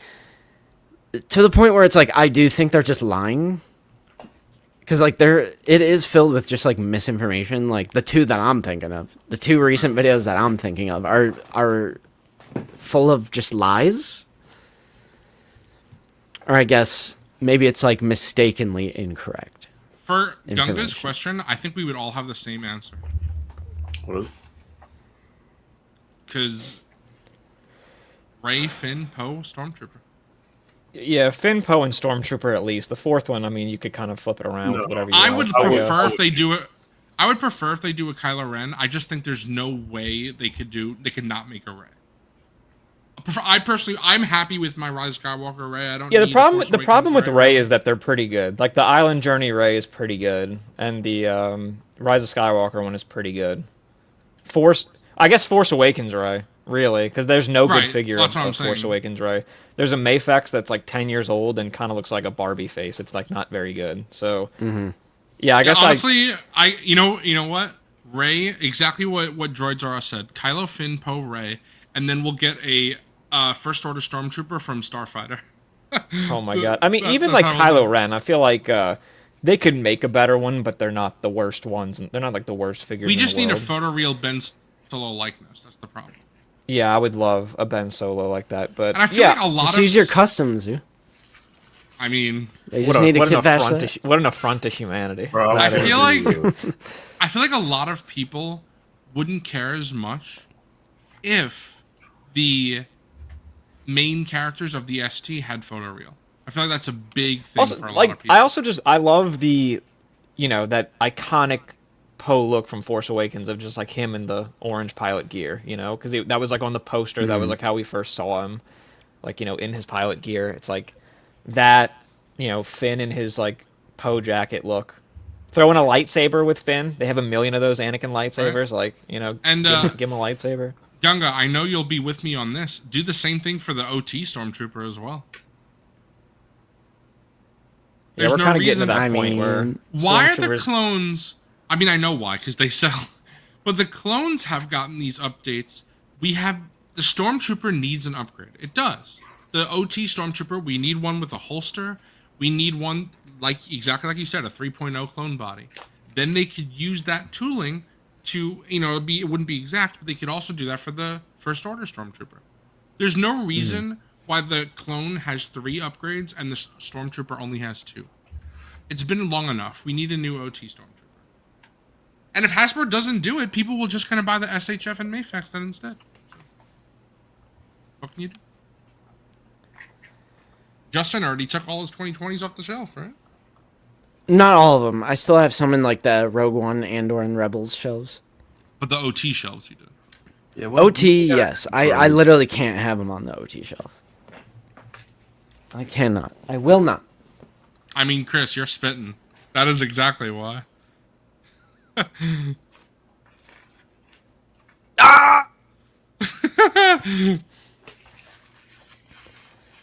to the point where it's like I do think they're just lying. Cause like it is filled with just like misinformation. Like the 2 that I'm thinking of, the 2 recent videos that I'm thinking of are full of just lies. Or I guess maybe it's like mistakenly incorrect. For Gunga's question, I think we would all have the same answer. What is it? Because Ray, Finn, Poe, Stormtrooper. yeah, Finn, Poe, and Stormtrooper at least. The 4th one, I mean, you could kind of flip it around with whatever you I want. would prefer if they do it. I would prefer if they do a Kylo Ren. I just think there's no way they could not make a Ray. I'm happy with my Rise of Skywalker Ray. I don't. Yeah, need the problem with Ray is that they're pretty good. Like the Island Journey Ray is pretty good, and the Rise of Skywalker one is pretty good. I guess Force Awakens Ray, really, because there's no good figure of Force Awakens Ray. There's a Mafex that's like 10 years old and kind of looks like a Barbie face. It's like not very good. So, yeah, I guess honestly, you know what, Ray, exactly what Droids R Us said. Kylo, Finn, Poe, Ray, and then we'll get a First Order Stormtrooper from Starfighter. Oh my god! I mean, even like Kylo Ren, I feel like they could make a better one, but they're not the worst ones. They're not like the worst figures. We just need a photoreal Ben Solo likeness. That's the problem. Yeah, I would love a Ben Solo like that, but and I feel like a lot just of use your customs, dude. I mean, they just need to kit bash that. What an affront to humanity! Bro, I feel like a lot of people wouldn't care as much if the main characters of the ST had photoreal. I feel like that's a big thing for a lot of people. I love the, that iconic Poe look from Force Awakens of just like him in the orange pilot gear, because that was like on the poster. That was like how we first saw him, like, in his pilot gear. It's like that, Finn in his like Poe jacket look. Throw in a lightsaber with Finn. They have a million of those Anakin lightsabers. Right. Like, and give him a lightsaber. Gunga, I know you'll be with me on this. Do the same thing for the OT Stormtrooper as well. There's no reason. Why are the clones? I mean, I know why, because they sell. But the clones have gotten these updates. The Stormtrooper needs an upgrade. It does. The OT Stormtrooper, we need one with a holster. We need one exactly like you said, a 3.0 clone body. Then they could use that tooling to, it wouldn't be exact, but they could also do that for the First Order Stormtrooper. There's no reason why the clone has 3 upgrades and the Stormtrooper only has 2. It's been long enough. We need a new OT Stormtrooper. And if Hasbro doesn't do it, people will just kind of buy the SHF and Mafex then instead. What can you do? Justin already took all his 2020s off the shelf, right? Not all of them. I still have some in like the Rogue One, Andor, and Rebels shelves. But the OT shelves you did. Yeah, OT, yes. I literally can't have them on the OT shelf. I cannot. I will not. I mean, Chris, you're spitting. That is exactly why.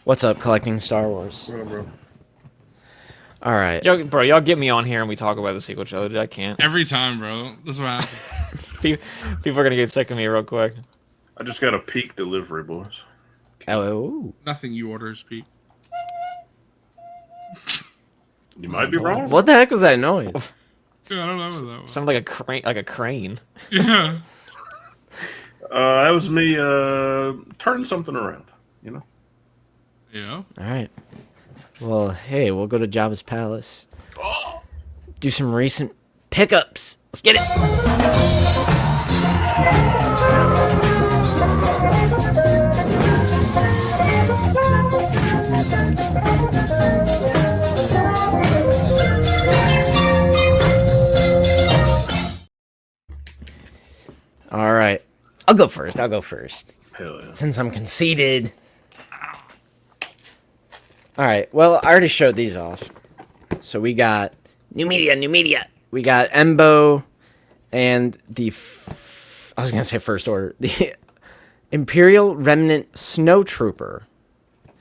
What's up, collecting Star Wars? All right. Yo, bro, y'all get me on here and we talk about the sequel trilogy. I can't. Every time, bro. This is what happens. People are gonna get sick of me real quick. I just got a peak delivery, boys. Oh. Nothing you order is Pete. You might be wrong. What the heck was that noise? Yeah, I don't know what that was. Sounded like a crane. Yeah. That was me turning something around. You know. Yeah. All right. Well, hey, we'll go to Jabba's palace. Do some recent pickups. Let's get it. All right. I'll go first. Hell yeah. Since I'm conceited. All right. Well, I already showed these off. So we got new media. We got Embo and I was going to say first order. The Imperial Remnant Snowtrooper.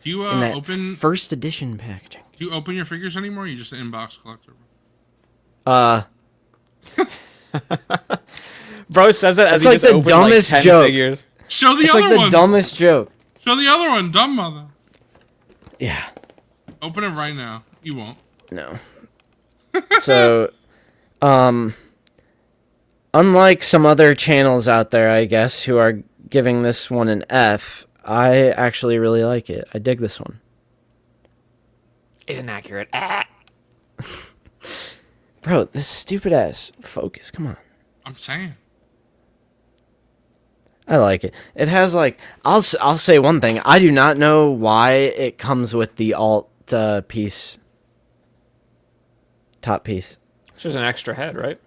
Do you in that open first edition packaging. Do you open your figures anymore? Or you just an inbox collector? Bro says that as It's he like just the opened dumbest like 10 joke. figures. Show the It's other like the one. dumbest joke. Show the other one, dumb mother. Yeah. Open it right now. You won't. No. So, unlike some other channels out there, I guess, who are giving this one an F, I actually really like it. I dig this one. Isn't accurate. Bro, this stupid ass focus. Come on. I'm saying. I like it. It has like I'll say one thing. I do not know why it comes with the alt piece. Top piece. It's just an extra head, right?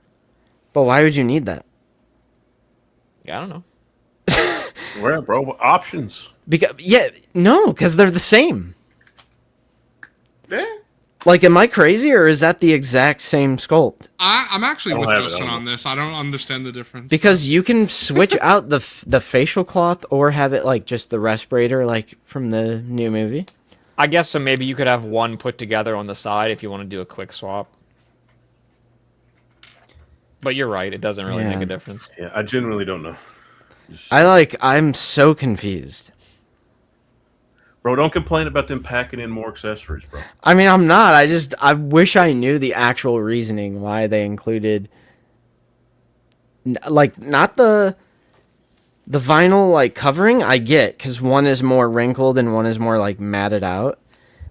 But why would you need that? Yeah, I don't know. Well, bro, options. Because they're the same. Yeah. Like, am I crazy, or is that the exact same sculpt? I'm actually with have it Justin on. on this. I don't understand the difference. Because you can switch out the facial cloth or have it like just the respirator, like from the new movie. I guess so. Maybe you could have one put together on the side if you want to do a quick swap. But you're right. It doesn't really make a difference. Yeah, I genuinely don't know. I'm so confused. Bro, don't complain about them packing in more accessories, bro. I mean, I'm not. I wish I knew the actual reasoning why they included, like, not the vinyl, like, covering. I get, because one is more wrinkled and one is more, like, matted out.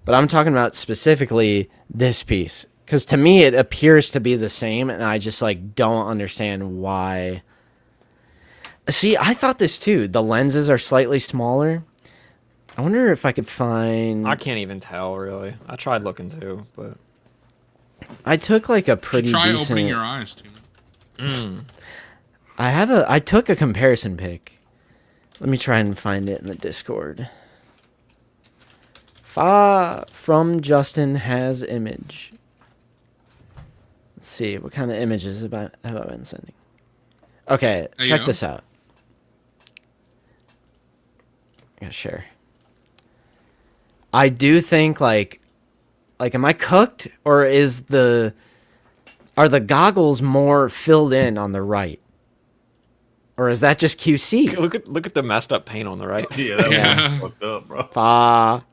But I'm talking about specifically this piece. Because to me, it appears to be the same, and I just, like, don't understand why. See, I thought this, too. The lenses are slightly smaller. I wonder if I could find... I can't even tell, really. I tried looking too, but... I took, like, a pretty Try decent... opening your eyes, Tina. I took a comparison pic. Let me try and find it in the Discord. From Justin has image. Let's see, what kind of images have I been sending? Okay, There you check go. this out. I gotta share. I do think, like, am I cooked, or are the goggles more filled in on the right? Or is that just QC? Look at the messed up paint on the right. Yeah, that Yeah. was fucked up, bro.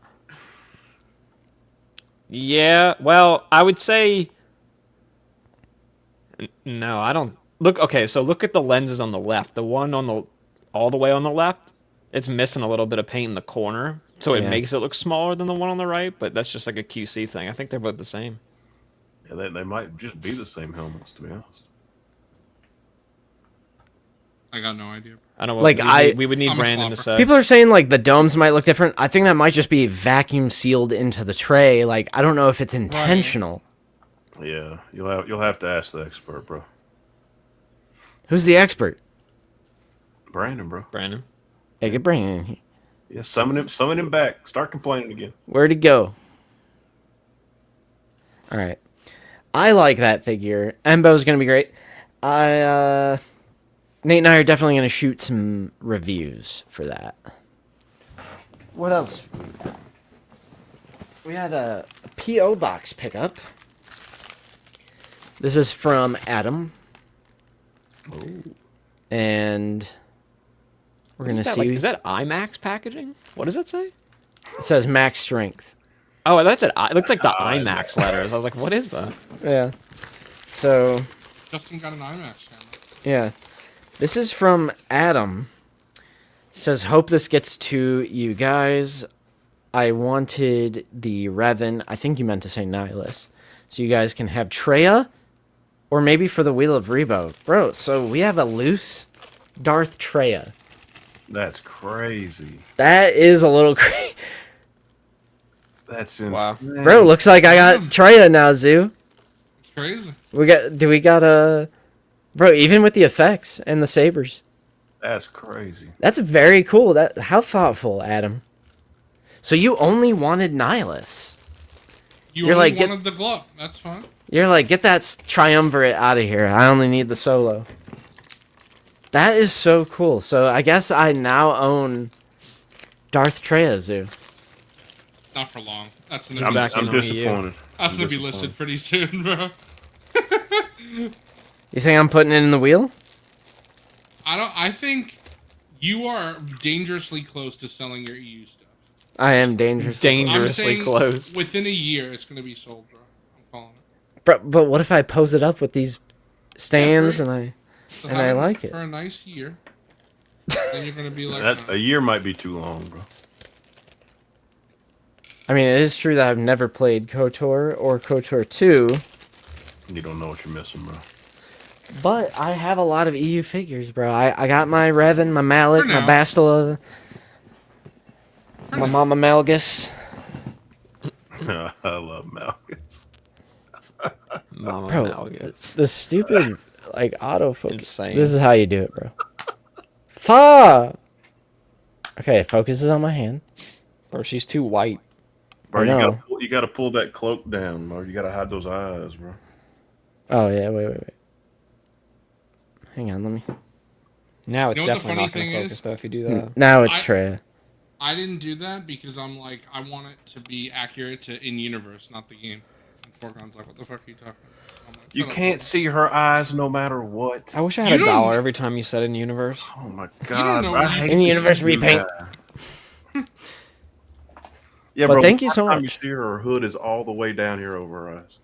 Yeah, well, I would say... No, I don't... Okay, so look at the lenses on the left. The one all the way on the left, it's missing a little bit of paint in the corner. So it makes it look smaller than the one on the right, but that's just like a QC thing. I think they're both the same. Yeah, they might just be the same helmets, to be honest. I got no idea. I don't know. Like, we would need I'm a Brandon to slopper. say. People are saying, like, the domes might look different. I think that might just be vacuum sealed into the tray. Like, I don't know if it's intentional. Yeah, you'll have to ask the expert, bro. Who's the expert? Brandon, bro. Brandon. Hey, get Brandon in here. Yeah, summon him back. Start complaining again. Where'd he go? All right. I like that figure. Embo's going to be great. Nate and I are definitely going to shoot some reviews for that. What else? We had a P.O. box pickup. This is from Adam. Ooh. And we're going to see. Is that IMAX packaging? What does that say? It says max strength. Oh, that's it. It looks like the IMAX letters. I was like, what is that? Yeah. So, Justin got an IMAX camera. yeah. This is from Adam. It says, hope this gets to you guys. I wanted the Revan. I think you meant to say Nihilus. So you guys can have Treya. Or maybe for the Wheel of Rebo. Bro, so we have a loose Darth Treya. That's crazy. That is a little crazy. That's insane. Wow. Bro, looks like I got Treya now, Zoo. It's crazy. We got a... Bro, even with the effects and the sabers. That's crazy. That's very cool. How thoughtful, Adam. So you only wanted Nihilus. You You're only like, wanted the glove. That's fine. You're like, get that triumvirate out of here. I only need the solo. That is so cool. So I guess I now own Darth Treya, Zoo. Not for long. That's I'm, gonna back be, in I'm on you. disappointed. that's I'm gonna be disappointed. listed pretty soon, bro. You think I'm putting it in the wheel? I think you are dangerously close to selling your EU stuff. I am dangerous. Dangerously I'm saying close. within a year, it's gonna be sold, bro. I'm calling it. But what if I pose it up with these stands and I... So And I have like it. for a nice year. Then you're gonna be like, That a year might be too long, bro. I mean, it is true that I've never played KOTOR or KOTOR 2, You don't know what you're missing, bro. but I have a lot of EU figures, bro. I got my Revan, my Malik, For my now. Bastila, For my now. Mama Malgus. I love Malgus. Mama Bro, Malgus. The stupid, like, autofocus. Insane. This is how you do it, bro. Fa! Okay, it focuses on my hand. Or she's too white. Bro, I know. you gotta pull that cloak down, bro. You gotta hide those eyes, bro. Oh, yeah, wait. Hang on, let me... Now it's You know what the definitely funny not going thing to focus, is? though, if you do that. Now it's I- Treya. I didn't do that because I'm like, I want it to be accurate to in-universe, not the game. And Forgon's like, what the fuck are you talking about? I'm like, You "Shut up, can't bro." see her eyes no matter what. I wish I You had a don't- dollar every time you said in universe. Oh my don't god, know bro, I what you- hate In-universe you do repaint. that. Yeah, But bro. thank you the so first time much. You see her hood is all the way down here over her eyes.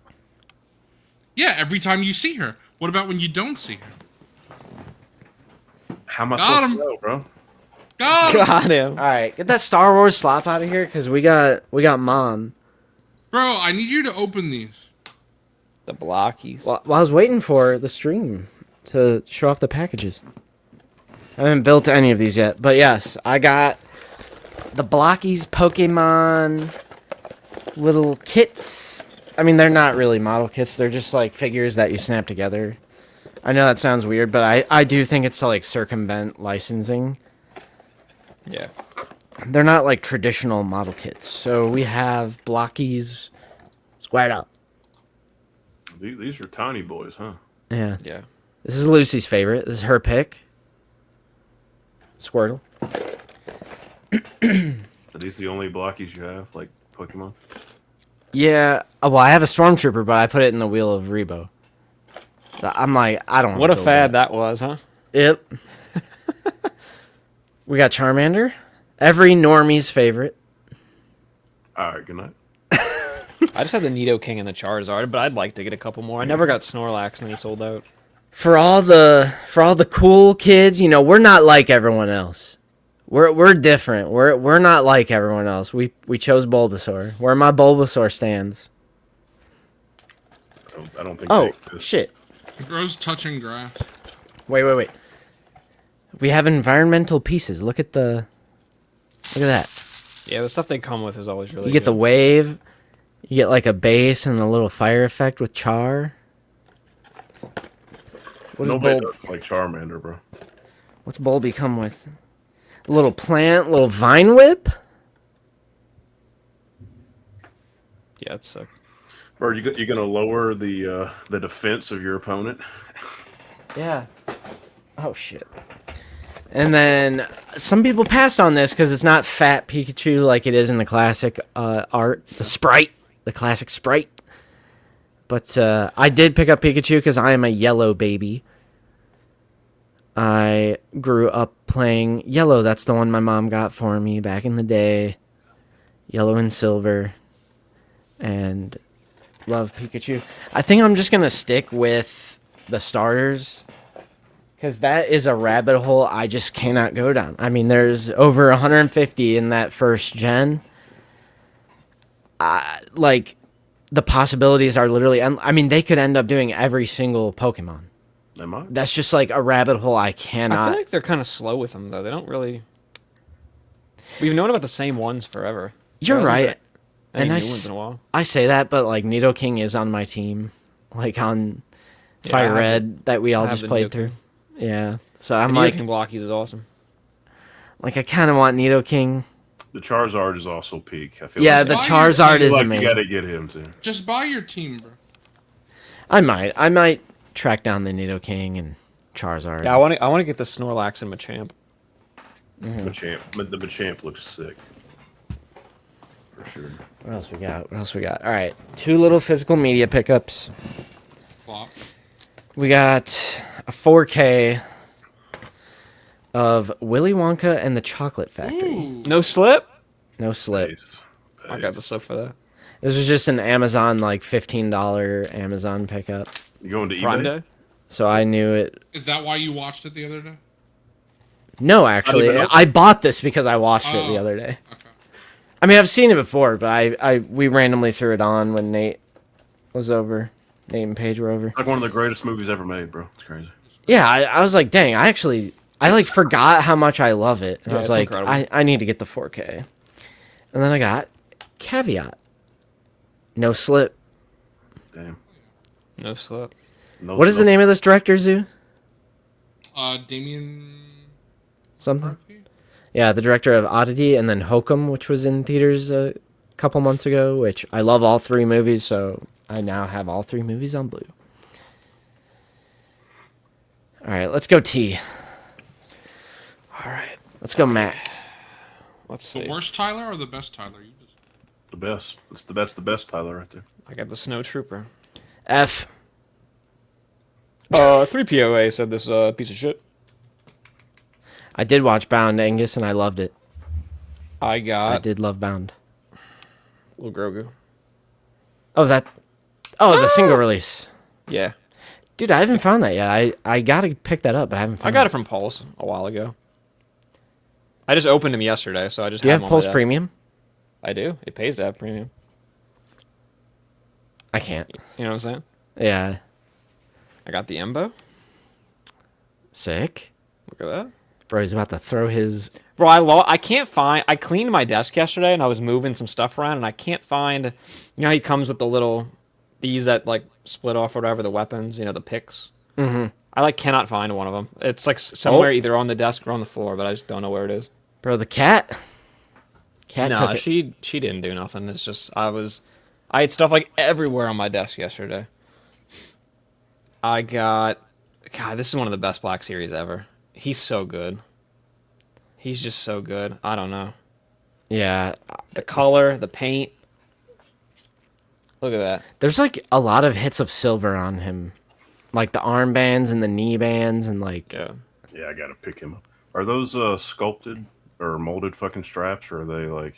Yeah, every time you see her. What about when you don't see her? How am I Got supposed him. to know, bro? God, Got him. All right, get that Star Wars slop out of here, because we got Mom. bro, I need you to open these. The blockies. Well, I was waiting for the stream to show off the packages. I haven't built any of these yet, but yes, I got the Blockies Pokemon little kits. I mean, they're not really model kits. They're just like figures that you snap together. I know that sounds weird, but I do think it's to like circumvent licensing. Yeah. They're not like traditional model kits. So we have Blockies squared up. These are tiny boys, huh? Yeah. Yeah. This is Lucy's favorite. This is her pick. Squirtle. Are these the only blockies you have, like Pokemon? Yeah. Well, I have a Stormtrooper, but I put it in the Wheel of Rebo. I'm like, I don't. What a build fad that was, huh? Yep. We got Charmander. Every normie's favorite. All right, good night. I just had the Nido King and the Charizard, but I'd like to get a couple more. I never got Snorlax and he sold out. For all the cool kids, you know, we're not like everyone else. We're different. We're not like everyone else. We chose Bulbasaur. Where my Bulbasaur stands. I don't think. Oh they exist. shit. It grows touching grass. Wait. We have environmental pieces. Look at that. Yeah, the stuff they come with is always really You get good. the wave. You get like a base and a little fire effect with Char. What does Nobody Bulb? does like Charmander, bro. What's Bulby come with? A little plant, little vine whip. Yeah, it's sick. Bro, you gonna lower the defense of your opponent? Yeah. Oh shit. And then some people passed on this because it's not fat Pikachu like it is in the classic art, the classic sprite. But I did pick up Pikachu because I am a yellow baby. I grew up playing Yellow. That's the one my mom got for me back in the day. Yellow and Silver. And love Pikachu. I think I'm just going to stick with the starters. Because that is a rabbit hole I just cannot go down. I mean, there's over 150 in that first gen. Like, the possibilities are literally... I mean, they could end up doing every single Pokemon. They might. That's just like a rabbit hole I cannot... I feel like they're kind of slow with them, though. They don't really... We've known about the same ones forever. You're There hasn't right. been any And new ones in a while. I say that, but like Nidoking is on my team. Like on Yeah, Fire I have Red that we all I have just the played Nidoking. through. Yeah. So I'm The like... Nidoking Blockies is awesome. Like, I kind of want Nidoking. The Charizard is also peak. I feel Yeah, like the Why Charizard you is like amazing. you gotta get him too. Just buy your team, bro. I might track down the Nidoking and Charizard. Yeah, I want to get the Snorlax and Machamp. The Machamp looks sick. For sure. What else we got? All right. 2 little physical media pickups. Flop. We got a 4K of Willy Wonka and the Chocolate Factory. Ooh. No slip? No slip. Nice. I got the slip for that. This was just an Amazon, like, $15 Amazon pickup. You going to Prime eBay? Day? So I knew it. Is that why you watched it the other day? No, actually. even open. I bought this because I watched it the Oh. other day. Okay. I mean, I've seen it before, but we randomly threw it on when Nate was over. Nate and Paige were over. Like one of the greatest movies ever made, bro. It's crazy. Yeah, I was like, dang, I like forgot how much I love it. And Yeah, I was it's like, incredible. I need to get the 4K. And then I got Caveat. No slip. Damn. No slip. No, What is the name of this director, Zoo? Damien Something? Murphy? Yeah, the director of Oddity and then Hokum, which was in theaters a couple months ago, which I love all 3 movies, so I now have all 3 movies on Blue. All right, let's go T. All right. Let's go Matt. Let's The see. worst Tyler or the best Tyler? You just... The best. That's the best Tyler right there. I got the Snow Trooper. F. 3POA said this piece of shit. I did watch Bound, Angus, and I loved it. I I got did love Bound. Little Grogu. Oh, the single release. Yeah. Dude, I haven't found that yet. I gotta pick that up, but I haven't found I got it from Pulse a while ago. I just opened them yesterday, so I just Do you have have them on Pulse my desk. Premium? I do. It pays to have premium. I can't. You know what I'm saying? Yeah. I got the Embo. Sick. Look at that. Bro, he's about to throw his... Bro, I can't find... I cleaned my desk yesterday, and I was moving some stuff around, and I can't find... You know how he comes with the little... These that, like, split off or whatever, the weapons, you know, the picks? Mm-hmm. I, like, cannot find one of them. It's, like, somewhere Oh. either on the desk or on the floor, but I just don't know where it is. Bro, the cat... Cat No, took it. she didn't do nothing. It's just, I had stuff, like, everywhere on my desk yesterday. I got... God, this is one of the best Black Series ever. He's so good. He's just so good. I don't know. Yeah. The color, the paint. Look at that. There's, like, a lot of hits of silver on him. Like, the armbands and the knee bands and, like... Yeah. Yeah, I gotta pick him up. Are those sculpted or molded fucking straps, or are they like?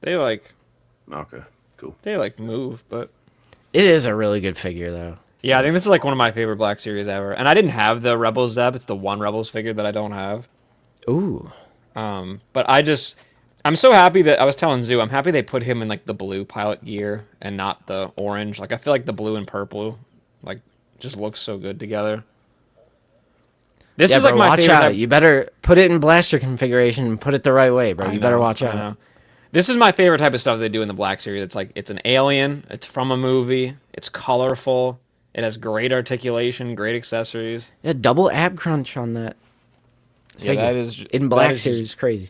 They Okay, cool. move, but It is a really good figure, though. yeah, I think this is like one of my favorite Black Series ever. And I didn't have the Rebels Zeb. It's the one Rebels figure that I don't have. Ooh. But I'm so happy that I was telling Zoo, I'm happy they put him in like the blue pilot gear and not the orange. Like I feel like the blue and purple, like just looks so good together. This Yeah, is like bro, my watch favorite. out. You better put it in blaster configuration and put it the right way, bro. I You better know, watch I out. know. This is my favorite type of stuff they do in the Black Series. It's like it's an alien, it's from a movie, it's colorful, it has great articulation, great accessories. Yeah, double ab crunch on that. Yeah, that is in Black that is Series, just, crazy.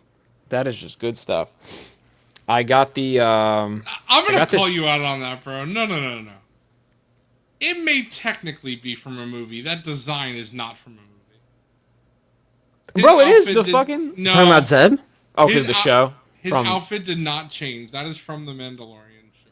that is just good stuff. I got the I'm gonna got call this- you out on that, bro. No. It may technically be from a movie. That design is not from a movie. His Bro, it is outfit the fucking No, Talking about Zeb? Oh, his because the out- show. His from- outfit did not change. That is from the Mandalorian show.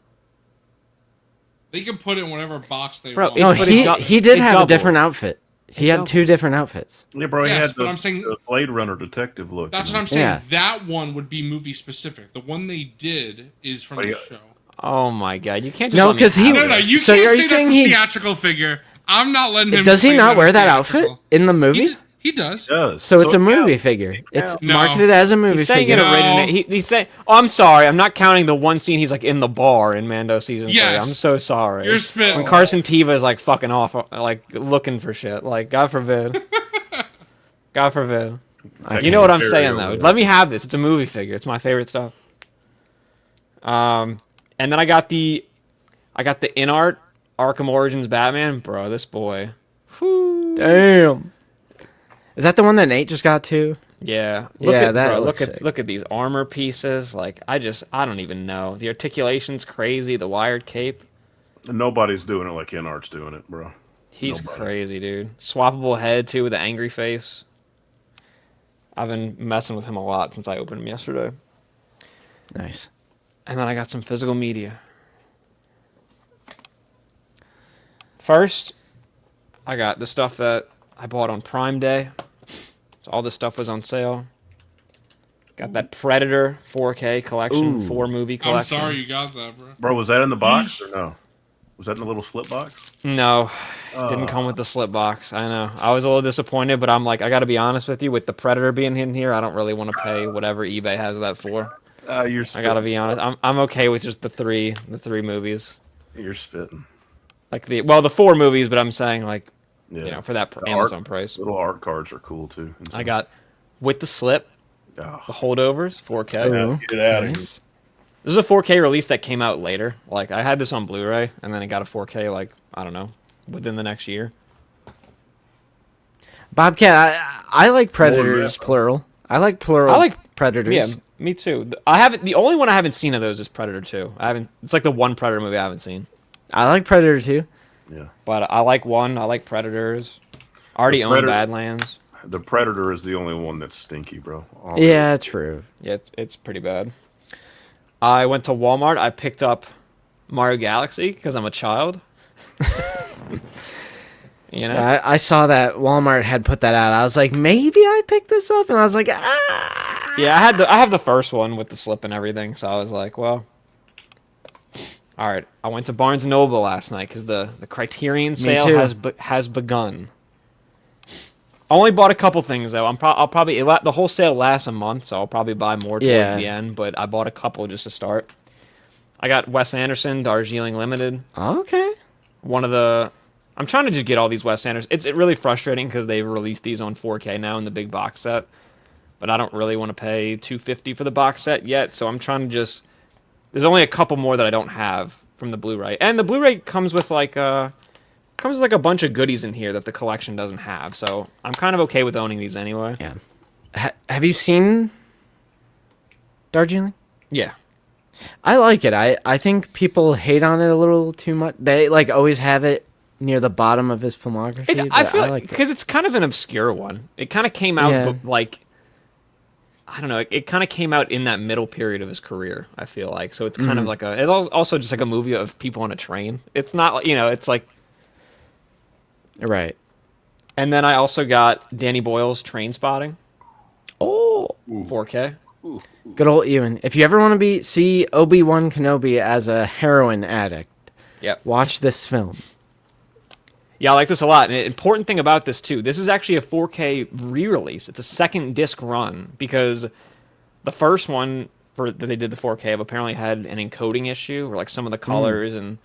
They can put it in whatever box they Bro, want. No, But he did it have a doubled. different outfit. He had doubled. 2 different outfits. Yeah, bro, he Yes, had but the, I'm saying- the Blade Runner detective look. That's you what know? I'm saying. Yeah. That one would be movie specific. The one they did is from the yeah. show. Oh my god, you can't just No, let me 'cause he- have No, it. you So can't are you say saying that's a he- theatrical figure. I'm not letting him. Does he say not wear it's that outfit theatrical. in the movie? He does. It does. So it's a movie yeah. figure. It's No. marketed as a movie He's saying figure. it No. originated. He's saying, "Oh, I'm sorry. I'm not counting the one scene he's like in the bar in Mando season 3. Yes. I'm so sorry." You're spitting. When Carson Teva is like fucking off, like looking for shit. Like God forbid. God forbid. You know what I'm saying though. Let me have this. It's a movie figure. It's my favorite stuff. And then I got the in art Arkham Origins Batman, bro. This boy. Whew. Damn. Is that the one that Nate just got to? Yeah. Yeah, that bro, looks sick. look at these armor pieces. Like I don't even know. The articulation's crazy. The wired cape. Nobody's doing it like InArt's doing it, bro. He's Nobody. crazy, dude. Swappable head too with the angry face. I've been messing with him a lot since I opened him yesterday. Nice. And then I got some physical media. First, I got the stuff that I bought on Prime Day. So all this stuff was on sale. Got that Predator 4K collection, Ooh. 4-movie I'm collection. sorry you got that, bro. Bro, was that in the box or no? Was that in the little slip box? No, didn't come with the slip box. I know. I was a little disappointed, but I'm like, I got to be honest with you. With the Predator being in here, I don't really want to pay whatever eBay has that for. You're I spitting. gotta be honest. I'm okay with just the three movies. You're spitting. Like the 4 movies, but I'm saying like, Yeah. you know, for that The Amazon art- price. Little art cards are cool too. And I got with the slip, Oh, the holdovers, 4K. Ooh, get out of here. nice. This is a 4K release that came out later. Like I had this on Blu-ray, and then it got a 4K like I don't know within the next year. Bobcat, I like predators, that. plural. I like plural I like- predators. Yeah, me too. I haven't. The only one I haven't seen of those is Predator 2. I haven't. It's like the one Predator movie I haven't seen. I like Predator too. Yeah. But I like 1. I like Predators. I already The own Predator- Badlands. The Predator is the only one that's stinky, bro. Yeah, true. Yeah, it's pretty bad. I went to Walmart. I picked up Mario Galaxy because I'm a child. You know? I saw that Walmart had put that out. I was like, maybe I picked this up, and I was like, ah. Yeah, I have the first one with the slip and everything, so I was like, well, all right. I went to Barnes & Noble last night because the Criterion sale too. has begun. I only bought a couple things though. I'll probably the whole sale lasts a month, so I'll probably buy more towards Yeah. the end. But I bought a couple just to start. I got Wes Anderson, Darjeeling Limited. Okay. I'm trying to just get all these Wes Anderson. It's really frustrating because they've released these on 4K now in the big box set, but I don't really want to pay $250 for the box set yet. So I'm trying to just. There's only a couple more that I don't have from the Blu-ray, and the Blu-ray comes with like a bunch of goodies in here that the collection doesn't have. So I'm kind of okay with owning these anyway. Yeah. Have you seen Darjeeling? Yeah. I like it. I think people hate on it a little too much. They like always have it near the bottom of his filmography. I but feel I like liked it. because it's kind of an obscure one. It kind of came out Yeah. like I don't know. It kind of came out in that middle period of his career. I feel like so it's kind of like it's also just like a movie of people on a train. It's not like it's like. Right. And then I also got Danny Boyle's Train Spotting, Oh, 4K. good old Ewan. If you ever want to see Obi-Wan Kenobi as a heroin addict, Yep. watch this film. Yeah, I like this a lot. And the important thing about this too, this is actually a 4K re-release. It's a second disc run because the first one that they did the 4K of apparently had an encoding issue where like some of the colors and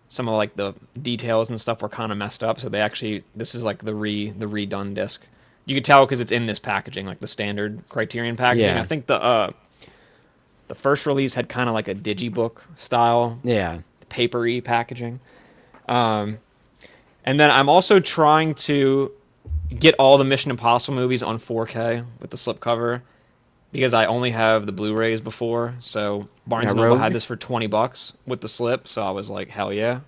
some of like the details and stuff were kind of messed up. So this is like the redone disc. You could tell because it's in this packaging, like the standard Criterion packaging. Yeah. I think the The first release had kind of like a digibook style, Yeah. papery packaging. And then I'm also trying to get all the Mission Impossible movies on 4K with the slipcover because I only have the Blu-rays before. So Barnes & Noble Rogue? had this for $20 with the slip, so I was like, hell yeah.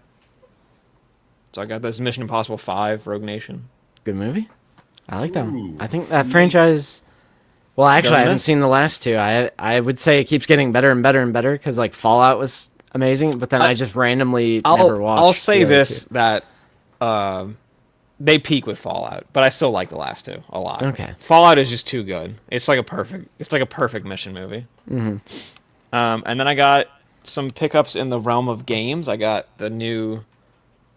So I got this Mission Impossible 5 Rogue Nation. Good movie. I like that one. Ooh. I think that franchise. Well, actually, I Doesn't haven't it? seen the last two. I would say it keeps getting better and better and better because like Fallout was amazing, but then I just randomly never watched. I'll say the other this two. that they peak with Fallout, but I still like the last two a lot. Okay. Fallout is just too good. It's like a perfect mission movie. Mhm. And then I got some pickups in the realm of games. I got the new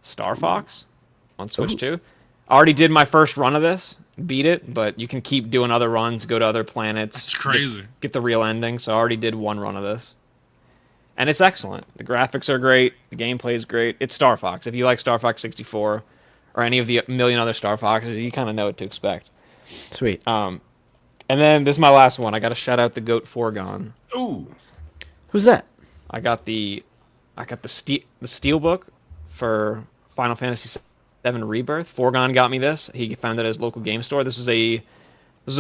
Star Fox on Switch 2. I already did my first run of this, beat it, but you can keep doing other runs, go to other planets. That's crazy. Get the real ending. So I already did one run of this. And it's excellent. The graphics are great. The gameplay is great. It's Star Fox. If you like Star Fox 64 or any of the million other Star Foxes, you kind of know what to expect. Sweet. And then this is my last one. I got to shout out the Goat Foregone. Ooh. Who's that? I got the Steelbook for Final Fantasy VII Rebirth. Foregone got me this. He found it at his local game store. This was a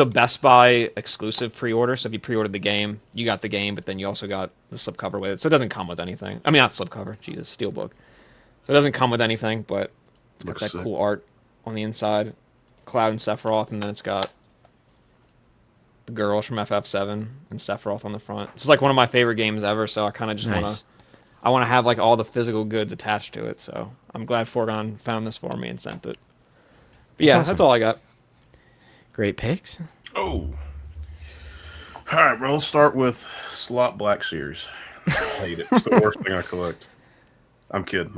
Best Buy exclusive pre-order. So if you pre-ordered the game, you got the game, but then you also got the slipcover with it. So it doesn't come with anything. I mean, not slipcover. Jesus, Steelbook. So it doesn't come with anything, but it's got Looks that sick. cool art on the inside. Cloud and Sephiroth, and then it's got the girls from FF7 and Sephiroth on the front. This is like one of my favorite games ever, so I kind of just Nice. want to have like all the physical goods attached to it. So I'm glad Foregone found this for me and sent it. But yeah, awesome. that's all I got. Great picks. Oh. All right, bro. Let's start with Slot Black Series. I hate it. It's the worst thing I collect. I'm kidding.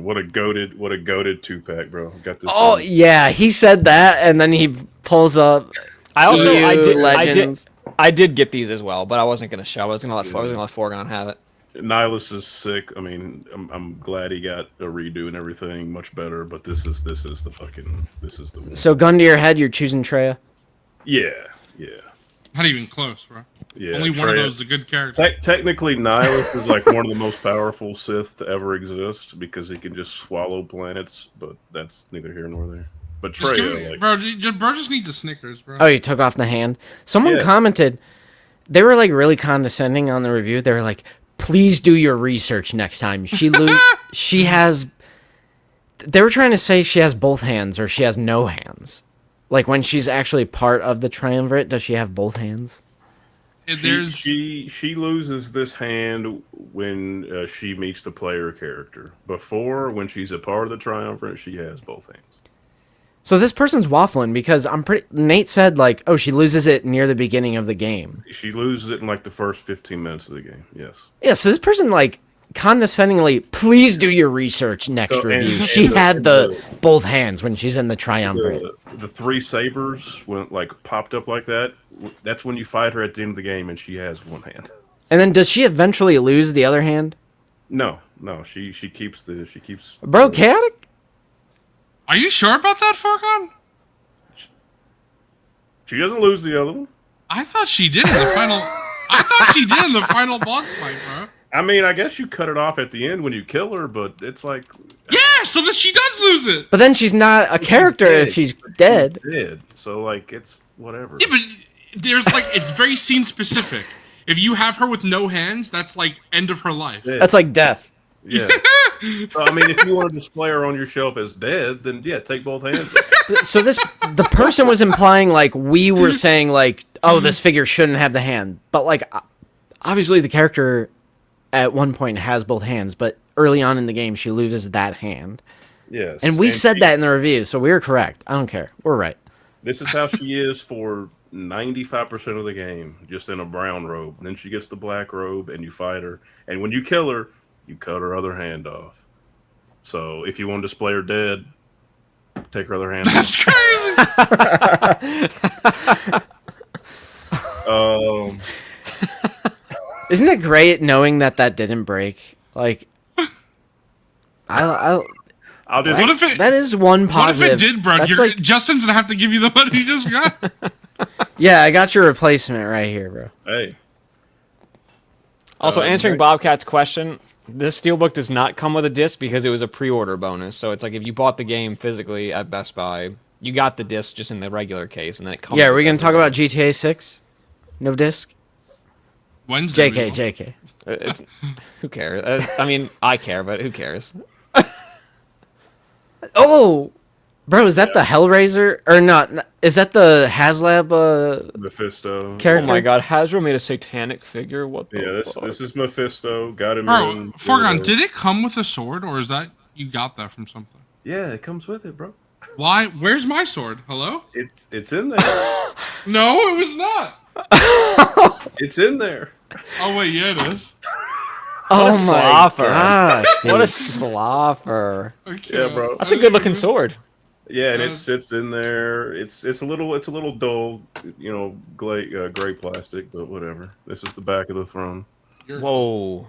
What a goated 2-pack, bro. Got this. Oh yeah, he said that, and then he pulls up. I Legends. did get these as well, but I wasn't gonna show. I was gonna let Foregone have it. Nihilus is sick. I mean, I'm glad he got a redo and everything, much better. But this is the one. So gun to your head, you're choosing Treya. Yeah. Not even close, bro. Yeah, Only one of Trey- those is a good character. Technically, Nihilus is like one of the most powerful Sith to ever exist because he can just swallow planets, but that's neither here nor there. But Just give Trey, me, like, bro just needs a Snickers, bro. Oh, you took off the hand. Someone Yeah. commented. They were like really condescending on the review. They were like, "Please do your research next time." She has. They were trying to say she has both hands or she has no hands. Like when she's actually part of the triumvirate, does she have both hands? she loses this hand when she meets the player character. Before, when she's a part of the triumvirate, she has both hands. So this person's waffling because Nate said like, "Oh, she loses it near the beginning of the game." She loses it in like the first 15 minutes of the game. Yes. Yeah, so this person like condescendingly, "Please do your research next So, and- review." and She the- had and the both hands when she's in the triumvirate. The 3 sabers went like popped up like that. That's when you fight her at the end of the game, and she has one hand. And then does she eventually lose the other hand? No, she keeps Bro, chaotic? Are you sure about that, Foregone? She doesn't lose the other one. I thought she did in the final. I thought she did in the final boss fight, bro. I mean, I guess you cut it off at the end when you kill her, but it's like Yeah, so that she does lose it. But then she's not a character if she's dead. dead. So like it's whatever. Yeah, but there's like it's very scene specific. If you have her with no hands, that's like end of her life. Yeah. That's like death. Yeah. So, I mean, if you want to display her on your shelf as dead, then yeah, take both hands. So the person was implying like we were saying like, "Oh, this figure shouldn't have the hand." But like obviously the character at one point has both hands, but early on in the game she loses that hand. Yes. And we said she- that in the review, so we were correct. I don't care. We're right. This is how she is for 95% of the game, just in a brown robe. Then she gets the black robe, and you fight her. And when you kill her, you cut her other hand off. So if you want to display her dead, take her other hand off. That's crazy. Isn't it great knowing that didn't break? Like, I'll just. What if it? that is one What if positive. it did, bro? That's You're, like, Justin's gonna have to give you the money he just got. yeah, I got your replacement right here, bro. Hey, Also, answering Right. Bobcat's question, this Steelbook does not come with a disc because it was a pre-order bonus. So it's like if you bought the game physically at Best Buy, you got the disc just in the regular case, and then it comes. Yeah, are with we gonna as a talk about zine. GTA 6? No disc. Wednesday. JK, we will. JK. It's who cares? I mean, I care, but who cares? Oh, bro, is that the Hellraiser or not? Is that the HasLab Mephisto. character? Oh my God, Hasbro made a satanic figure. What the Yeah, fuck? this is Mephisto. Got him Bro, in. Forgon, did it come with a sword, or is that you got that from something? Yeah, it comes with it, bro. Why? Where's my sword? Hello? It's in there. No, it was not. It's in there. Oh wait, yeah, it is. Oh What a my slopper. gosh, dude. What a slopper! Okay. Yeah, bro. That's a good looking sword. Yeah, and Uh, it sits in there. It's a little dull, you know, gray plastic, but whatever. This is the back of the throne. Whoa,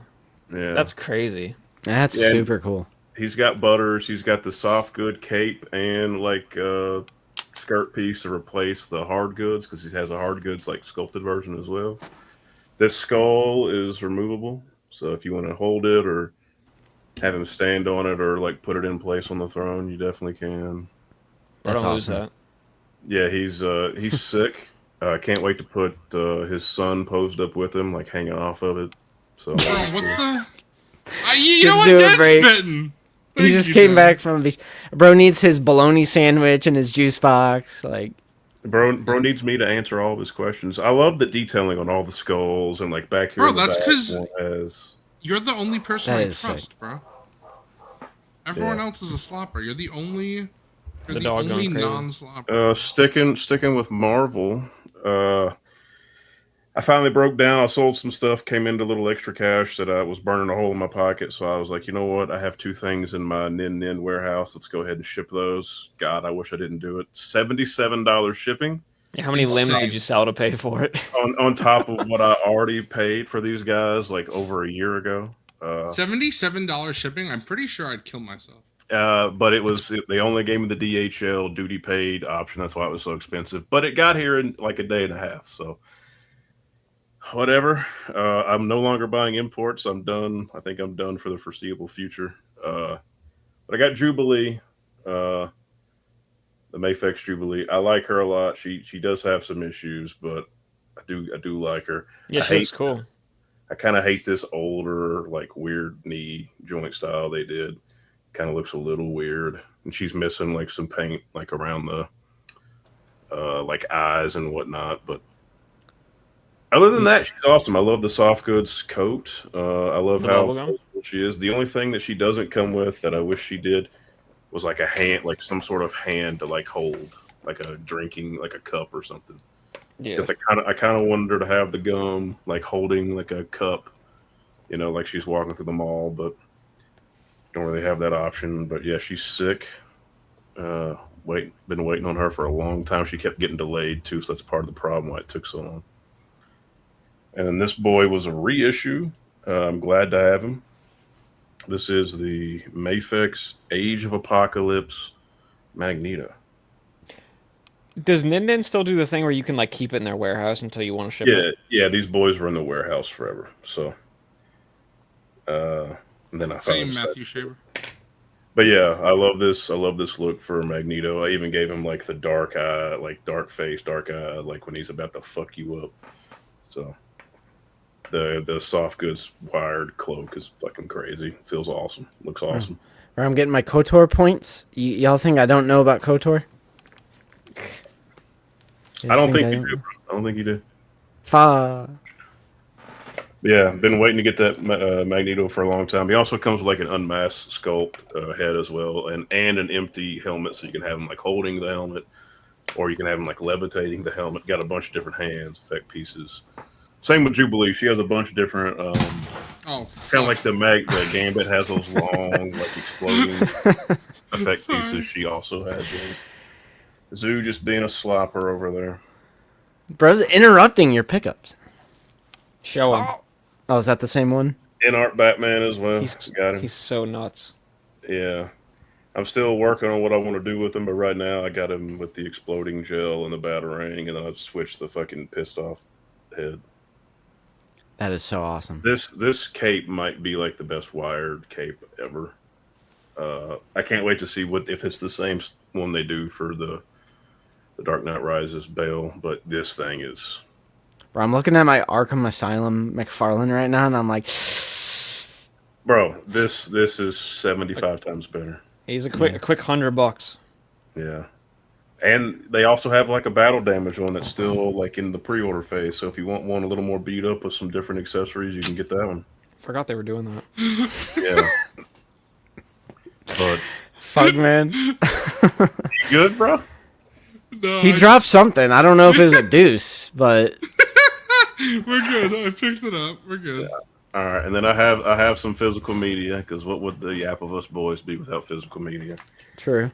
Yeah, that's crazy. That's Yeah, and- super cool. he's got butters. He's got the soft good cape and like skirt piece to replace the hard goods because he has a hard goods like sculpted version as well. This skull is removable, so if you want to hold it or have him stand on it or like put it in place on the throne, you definitely can. I That's don't lose awesome. that. Yeah, he's sick. Can't wait to put his son posed up with him, like hanging off of it. So Bro, what's the? You know Gives what? you a Dead break. spitting. He Thank just you, came Dan. back from the beach. Bro needs his bologna sandwich and his juice box. Like, bro needs me to answer all of his questions. I love the detailing on all the skulls and like back here. Bro, in the that's back, 'cause- one has You're the only person That I is sick. trust, bro. Everyone Yeah. else is a slopper. You're the only. It's You're a the doggone only crazy. non-slopper. sticking with Marvel. I finally broke down. I sold some stuff, came into a little extra cash that I was burning a hole in my pocket. So I was like, you know what? I have two things in my Nin warehouse. Let's go ahead and ship those. God, I wish I didn't do it. $77 shipping Yeah, how many limbs Insane. did you sell to pay for it? on top of what I already paid for these guys like over a year ago. $77 shipping. I'm pretty sure I'd kill myself. But they only gave me the DHL duty paid option. That's why it was so expensive. But it got here in like a day and a half. So whatever. I'm no longer buying imports. I'm done. I think I'm done for the foreseeable future. But I got Jubilee, the Mayfex Jubilee. I like her a lot. She does have some issues, but I do like her. Yeah, I she looks hate- cool. I kind of hate this older, like weird knee joint style they did. Kind of looks a little weird, and she's missing like some paint, like around the like eyes and whatnot. But other than that, she's awesome. I love the soft goods coat. I love The how bubblegum? cool she is. The only thing that she doesn't come with that I wish she did was like a hand, like some sort of hand to like hold, like a drinking, like a cup or something. Yeah. Because I kind of wanted her to have the gum, like holding like a cup, you know, like she's walking through the mall, but don't really have that option. But yeah, she's sick. Been waiting on her for a long time. She kept getting delayed too, so that's part of the problem why it took so long. And then this boy was a reissue. I'm glad to have him. This is the Mayfex Age of Apocalypse Magneto. Does Nin still do the thing where you can like keep it in their warehouse until you want to ship it? Yeah, these boys were in the warehouse forever. So, and then I Same found Matthew Shaver. But yeah, I love this. I love this look for Magneto. I even gave him like the dark eye, like dark face, dark eye, like when he's about to fuck you up. So the soft goods wired cloak is fucking crazy. Feels awesome. Looks awesome. where I'm getting my KOTOR points. Y'all think I don't know about KOTOR? I don't think you do. Bro. I don't think you do. Fa. Yeah, been waiting to get that Magneto for a long time. He also comes with like an unmasked sculpt head as well, and an empty helmet, so you can have him like holding the helmet, or you can have him like levitating the helmet. Got a bunch of different hands, effect pieces. Same with Jubilee. She has a bunch of different, Oh, kind fuck. of like the Gambit has those long, like exploding effect Sorry. pieces. She also has those. Zoo just being a slopper over there. Bro's interrupting your pickups. Show him. Oh, is that the same one? In art Batman as well. He's Got him. he's so nuts. Yeah. I'm still working on what I want to do with him, but right now I got him with the exploding gel and the batarang, and then I've switched the fucking pissed off head. That is so awesome. This cape might be like the best wired cape ever. I can't wait to see if it's the same one they do for the Dark Knight Rises Bale, but this thing is. Bro, I'm looking at my Arkham Asylum McFarlane right now, and I'm like, Bro, this is 75 times better. He's a quick $100. Yeah. And they also have like a battle damage one that's still like in the pre-order phase. So if you want one a little more beat up with some different accessories, you can get that one. Forgot they were doing that. Yeah. But fuck, man. you good, bro? No, He dropped something. I don't know if it was a deuce, but We're good. I picked it up. We're good. All right, and then I have some physical media because what would the Yap of Us boys be without physical media? true.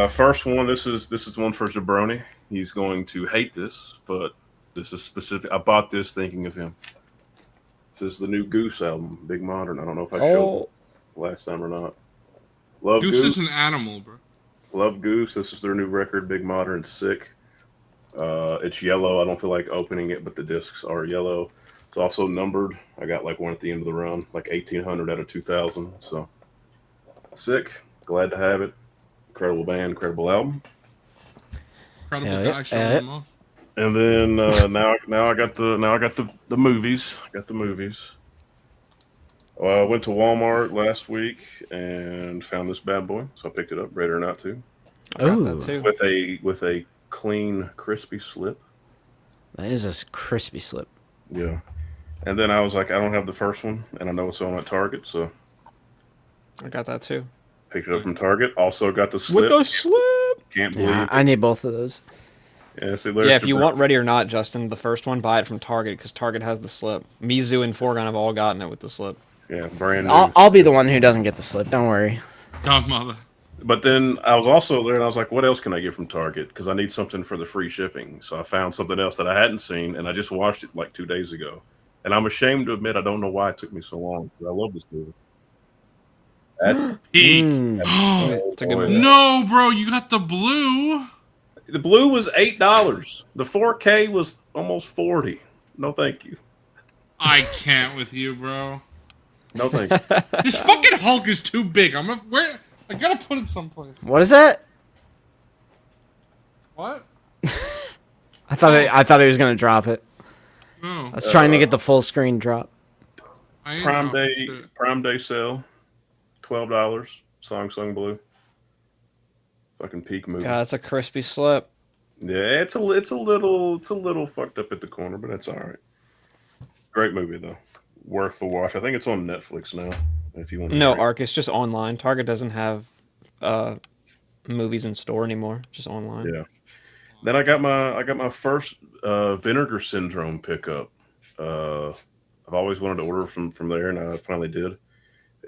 First one, this is one for Jabroni. He's going to hate this, but this is specific. I bought this thinking of him. This is the new Goose album, Big Modern. I don't know if I showed it last time or not. Love Goose Goose. is an animal, bro. Love Goose. This is their new record, Big Modern. It's sick. It's yellow. I don't feel like opening it, but the discs are yellow. It's also numbered. I got like one at the end of the run, like 1,800 out of 2,000. So sick. Glad to have it. Incredible band, incredible album. Incredible Yeah, guy showing them off. And then now I got the movies. I got the movies. I went to Walmart last week and found this bad boy, so I picked it up, ready or not to, Got that Ooh, too. with a clean, crispy slip. that is a crispy slip. Yeah. And then I was like, I don't have the first one, and I know it's on at Target, so I got that too. picked it up from Target. Also got the slip. With the slip. Can't believe Yeah, it. I need both of those. Yeah, see, Yeah, if you want Ready or Not, Justin, the first one, buy it from Target because Target has the slip. Mizu and Forgon have all gotten it with the slip. Yeah, brand new. I'll be the one who doesn't get the slip. Don't worry. Godmother. But then I was also there, and I was like, what else can I get from Target? Because I need something for the free shipping. So I found something else that I hadn't seen, and I just watched it like 2 days ago. And I'm ashamed to admit I don't know why it took me so long. I love this movie. Peak. It's a good movie. No, bro, you got the blue. The blue was $8. The 4K was almost 40. No, thank you. I can't with you, bro. No, thank you. This fucking Hulk is too big. I gotta put it someplace. What is that? What? I thought he was gonna drop it. No. I was trying to get the full screen drop. I ain't Prime dropping Day, shit. Prime Day sale, $12. Song Blue. Fucking peak movie. God, it's a crispy slip. Yeah, it's a little fucked up at the corner, but that's all right. Great movie though, worth the watch. I think it's on Netflix now. If you want. No, Ark, it's just online. Target doesn't have movies in store anymore. Just online. Yeah. Then I got my first Vinegar Syndrome pickup. I've always wanted to order from there, and I finally did.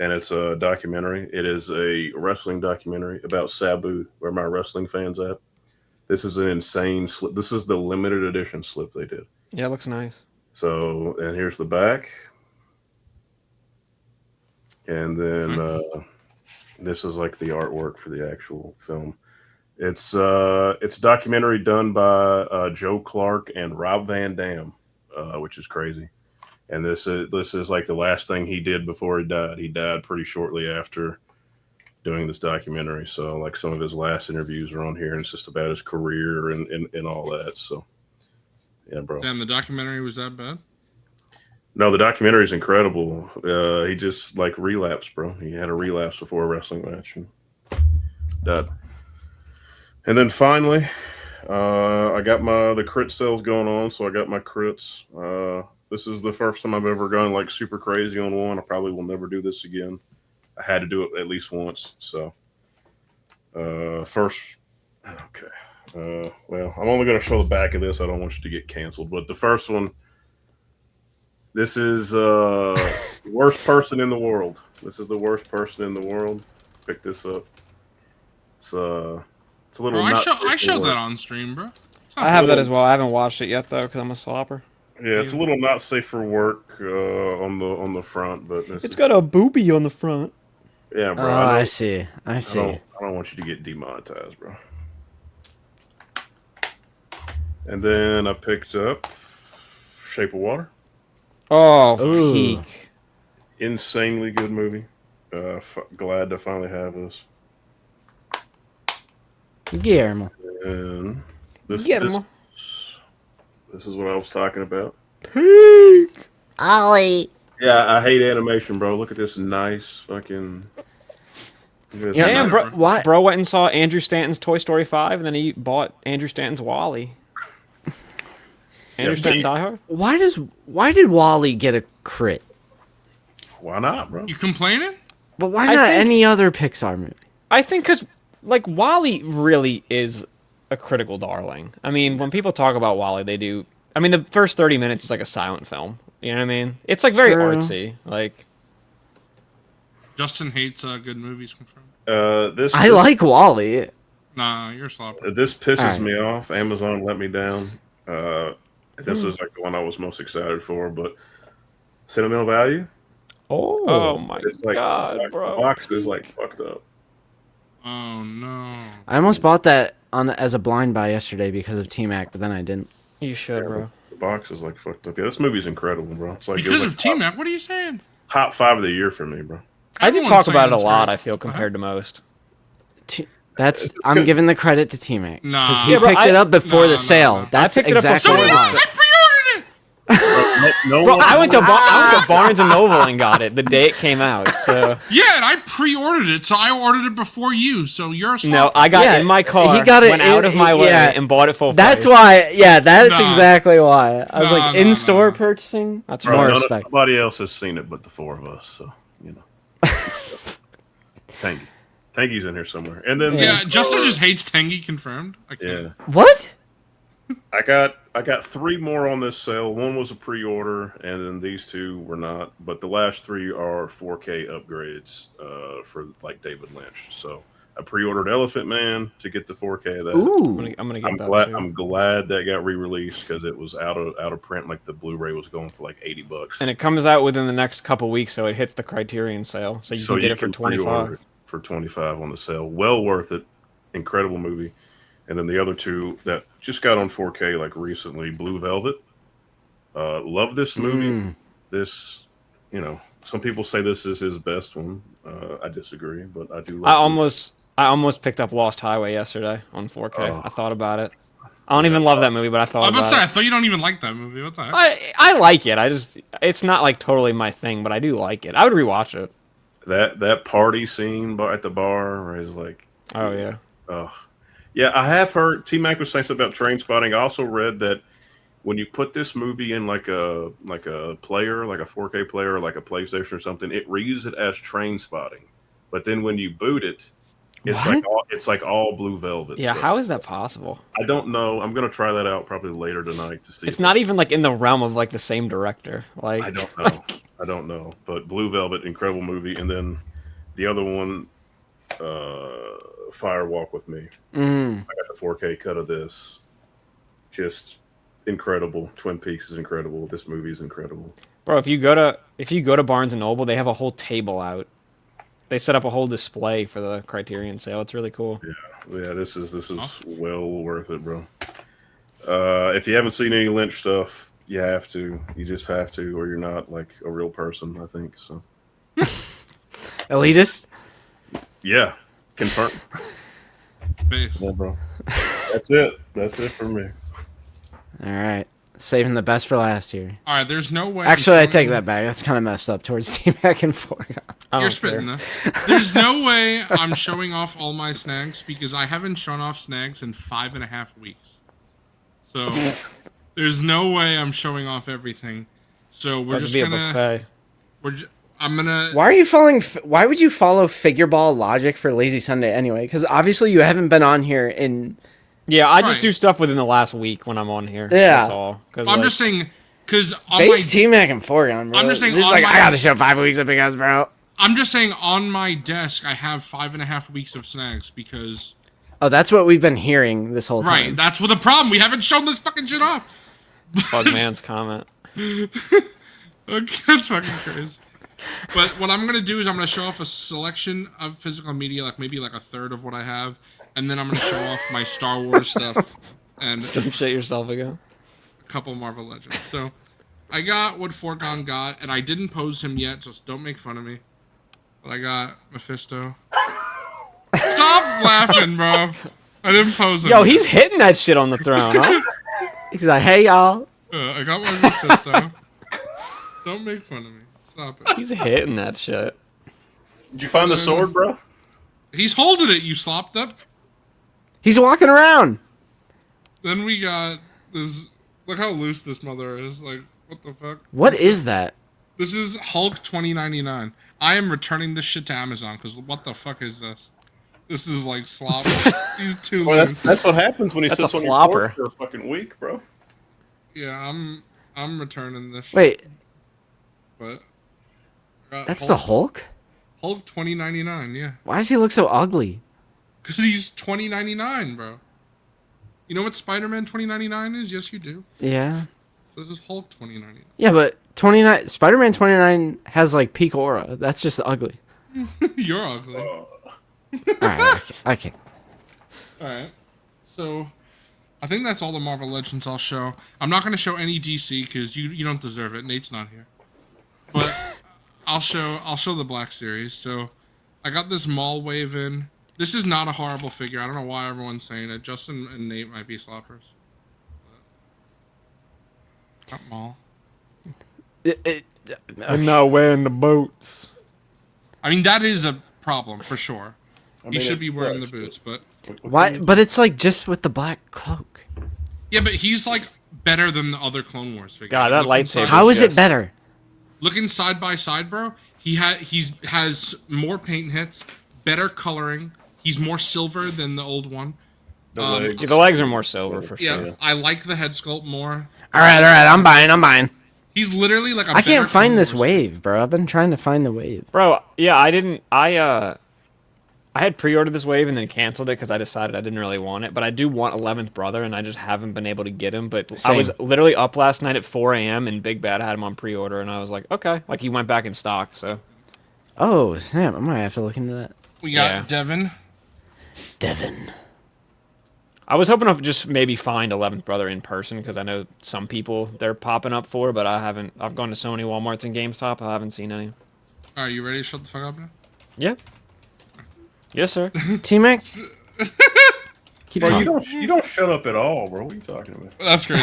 And it's a documentary. It is a wrestling documentary about Sabu, where my wrestling fans at. This is an insane slip. This is the limited edition slip they did. Yeah, it looks nice. So, and here's the back. And then this is like the artwork for the actual film. It's a documentary done by Joe Clark and Rob Van Dam, which is crazy. And this is like the last thing he did before he died. He died pretty shortly after doing this documentary. So like some of his last interviews are on here, and it's just about his career and all that. So yeah, bro. Damn, the documentary was that bad? No, the documentary is incredible. He just like relapsed, bro. He had a relapse before a wrestling match and died. And then finally, I got the crit sales going on, so I got my crits. This is the first time I've ever gone like super crazy on one. I probably will never do this again. I had to do it at least once. So first, okay. Well, I'm only going to show the back of this. I don't want you to get canceled. But the first one, this is the worst person in the world. This is the worst person in the world. Pick this up. It's a little. Bro, I showed that on stream, bro. I have that as well. I haven't watched it yet though because I'm a slopper. Yeah, it's a little not safe for work on the front, but It's got a boobie on the front. yeah, Oh, bro. I see. I I see. don't want you to get demonetized, bro. And then I picked up Shape of Water. Oh, Ooh. peak. Insanely good movie. Glad to finally have this. Guillermo. And this Guillermo. this is what I was talking about. Peak. Ollie. Yeah, I hate animation, bro. Look at this nice fucking. Look at this Yeah, Damn, nice- bro. What? Bro went and saw Andrew Stanton's Toy Story 5, and then he bought Andrew Stanton's Wally. Andrew Stanton Die Hard? Why did Wally get a crit? Why not, bro? You complaining? But why I not think- any other Pixar movie? I think because, like, Wally really is a critical darling. I mean, when people talk about Wally, they do. I mean, the first 30 minutes is like a silent film. You know what I mean? It's like very True. artsy. Like, Justin hates good movies confirmed. This I like Wally. Nah, you're sloppy. this pisses Alright. me off. Amazon let me down. This is like the one I was most excited for, but sentimental value. oh my It's like god, the bro. box is like fucked up. Oh no. I almost bought that as a blind buy yesterday because of T-Mac, but then I didn't. You should, bro. The box is like fucked up. Yeah, this movie's incredible, bro. It's like it Because was of like T-Mac, what are you saying? top 5 of the year for me, bro. I do Everyone's talk about saying it a it's lot, great. I feel, compared to most. I'm giving the credit to T-Mac Nah. because he Yeah, bro, picked it I- up before Nah, the nah, sale. nah. That's I picked it up exactly before So did the why. I pre-ordered it! No Bro, one, I went to Barnes and Noble and got it the day it came out. So Yeah, and I pre-ordered it, so I ordered it before you. So you're a sloppy. no, I got Yeah, it in my car. he got it went out in- of my way yeah. and bought it full That's price. why. Yeah, that's Nah. exactly why. I was Nah, like nah, in-store nah. purchasing. That's bro, more none of- respect. nobody else has seen it but the 4 of us, so you know. Tangy's in here somewhere, and then Yeah, Justin just hates Tengi confirmed. I can't. yeah. What? I got 3 more on this sale. One was a pre-order, and then these 2 were not. But the last 3 are 4K upgrades for like David Lynch. So I pre-ordered Elephant Man to get the 4K of that. Ooh. I'm gonna get that too. I'm glad that got re-released because it was out of print. Like the Blu-ray was going for like $80. And it comes out within the next couple weeks, so it hits the Criterion sale. So you can get it for pre-order 25. it for 25 on the sale. Well worth it. Incredible movie. And then the other 2 that just got on 4K like recently, Blue Velvet. Love this movie. This, some people say this is his best one. I disagree, but I do. I Love almost picked up Lost Highway yesterday on 4K. Oh. I thought about it. I don't even love that movie, but I thought I was about about to say, I it. thought you don't even like that movie. What the heck? I like it. It's not like totally my thing, but I do like it. I would rewatch it. that party scene at the bar where he's like, Oh yeah. oh, yeah. I have heard T-Mac was saying something about Train Spotting. I also read that when you put this movie in like a player, like a 4K player, or like a PlayStation or something, it reads it as Train Spotting. But then when you boot it, it's like all Blue Velvet. Yeah, So how is that possible? I don't know. I'm gonna try that out probably later tonight to see. It's if not even like in the realm of like the same director. Like I don't know. I don't know. But Blue Velvet, incredible movie, and then the other one, Fire Walk with Me. Mm. I got the 4K cut of this. Just incredible. Twin Peaks is incredible. This movie is incredible. Bro, if you go to Barnes and Noble, they have a whole table out. They set up a whole display for the Criterion sale. It's really cool. Yeah, this is well worth it, bro. If you haven't seen any Lynch stuff, you have to. You just have to, or you're not like a real person. I think so. Elitist. Yeah, confirm. Face. Yeah, bro. That's it. That's it for me. All right. Saving the best for last year. All right, there's no way. Actually, I take that back. That's kind of messed up towards T-Mac and Foregon. I You're don't care. spitting though. There's no way I'm showing off all my snags because I haven't shown off snags in 5.5 weeks. So there's no way I'm showing off everything. So we're That'd just be a gonna. buffet. I'm gonna. Why are you following? Why would you follow figure ball logic for Lazy Sunday anyway? Because obviously you haven't been on here in. Yeah, I just Right. do stuff within the last week when I'm on here. Yeah. That's all. I'm just saying because on Base my. T-Mac and Foregon, bro. I'm just saying It's on like my- I got to show 5 weeks of big ass, bro. I'm just saying on my desk I have 5.5 weeks of snags because. Oh, that's what we've been hearing this whole time. Right, that's what the problem. We haven't shown this fucking shit off. Bugman's comment. Okay, that's fucking crazy. But what I'm gonna do is I'm gonna show off a selection of physical media, like maybe like a third of what I have, and then I'm gonna show off my Star Wars stuff and Don't shit yourself again. a couple Marvel Legends. So I got what Forgon got, and I didn't pose him yet, so don't make fun of me. But I got Mephisto. Stop laughing, bro. I didn't pose him. Yo, yet. he's hitting that shit on the throne, huh? He's like, hey, y'all. I got my Mephisto. Don't make fun of me. Stop it. He's hitting that shit. Did you find the sword, bro? He's holding it, you slopped up. He's walking around. Then we got this. Look how loose this mother is. Like, what the fuck? What is that? This is Hulk 2099. I am returning this shit to Amazon because what the fuck is this? This is like slop. He's too Well, loose. that's what happens when he That's sits a on flopper. your porch for a fucking week, bro. Yeah, I'm returning this shit. Wait, But I got that's the Hulk? Hulk 2099, yeah. Why does he look so ugly? Because he's 2099, bro. You know what Spider-Man 2099 is? Yes, you do. Yeah. So this is Hulk 2099. Yeah, but 29 Spider-Man 29 has like peak aura. That's just ugly. You're ugly. All right, okay. Alright. So I think that's all the Marvel Legends I'll show. I'm not going to show any DC because you don't deserve it. Nate's not here. But I'll show the Black Series. So I got this Maul wave in. This is not a horrible figure. I don't know why everyone's saying it. Justin and Nate might be sloppers. But got Maul. I'm not wearing the boots. I mean, that is a problem for sure. I He mean, should be it wearing does, the boots, but Why? But it's like just with the black cloak. yeah, but he's like better than the other Clone Wars figures. God, that Looking lightsaber. side- How is it Yes. better? Looking side by side, bro, has more paint hits, better coloring. He's more silver than the old one. The legs. Yeah, the legs are more silver for Yeah, sure. I like the head sculpt more. All right, I'm buying. He's literally like a I can't better find Clone this Wars wave, bro. I've been trying to find the wave. Bro, yeah, I had pre-ordered this wave and then canceled it because I decided I didn't really want it. But I do want 11th Brother, and I just haven't been able to get him. But I was Same. literally up last night at 4 a.m. and Big Bad had him on pre-order, and I was like, okay. Like, he went back in stock, so. Oh, snap. I might have to look into that. We got Yeah. Devin. Devin. I was hoping to just maybe find 11th Brother in person because I know some people they're popping up for, but I haven't. I've gone to so many Walmarts and GameStop, I haven't seen any. All right, you ready to shut the fuck up now? Yeah. Yes, sir. T-Mac? Keep Bro, talking. you don't shut up at all, bro. What are you talking about? That's crazy.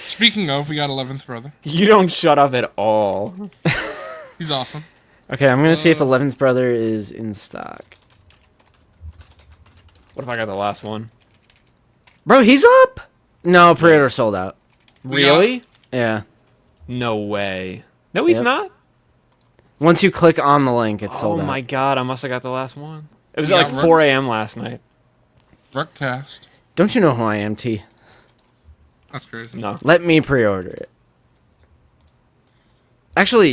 Speaking of, we got 11th Brother. You don't shut up at all. He's awesome. Okay, I'm going to see if 11th Brother is in stock. What if I got the last one? Bro, he's up? No, pre-order sold out. We got- Really? Yeah. No way. No, he's Yep. not. Once you click on the link, it's Oh sold out. my god, I must have got the last one. It was We at got like 4 a.m. last night. Broadcast. Don't you know who I am, T? That's crazy. No. Let me pre-order it. Actually,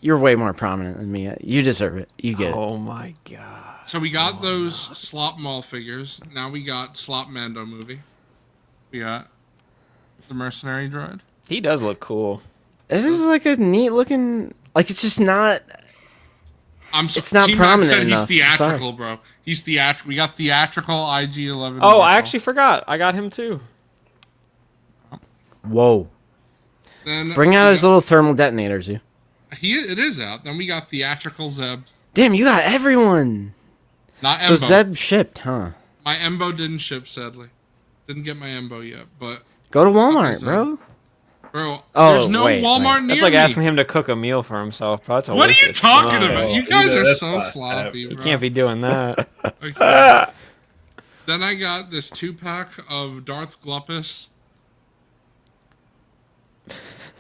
you're way more prominent than me. You deserve it. You get it. Oh my god. So we got those Slop Mall figures. Now we got Slop Mando movie. We got the Mercenary Droid. He does look cool. It is like a neat looking. Like it's just not. It's not T-Mac prominent said enough. He's I'm sorry. theatrical, bro. He's theatrical. We got theatrical IG-11. Oh, I Marshall. actually forgot. I got him too. Whoa! Then Bring we out his got- little thermal detonators, you. It is out. Then we got theatrical Zeb. Damn, you got everyone. Not So Embo. Zeb shipped, huh? My Embo didn't ship, sadly. Didn't get my Embo yet, but Go to Walmart, Zeb. bro. bro, Oh, there's no wait, Walmart wait. near That's like me. asking him to cook a meal for himself, bro. That's a What are you waste of talking time. about? You Oh, guys yeah, are that's so not sloppy, happening. You bro. can't be doing that. Okay. Then I got this 2-pack of Darth Gluppus.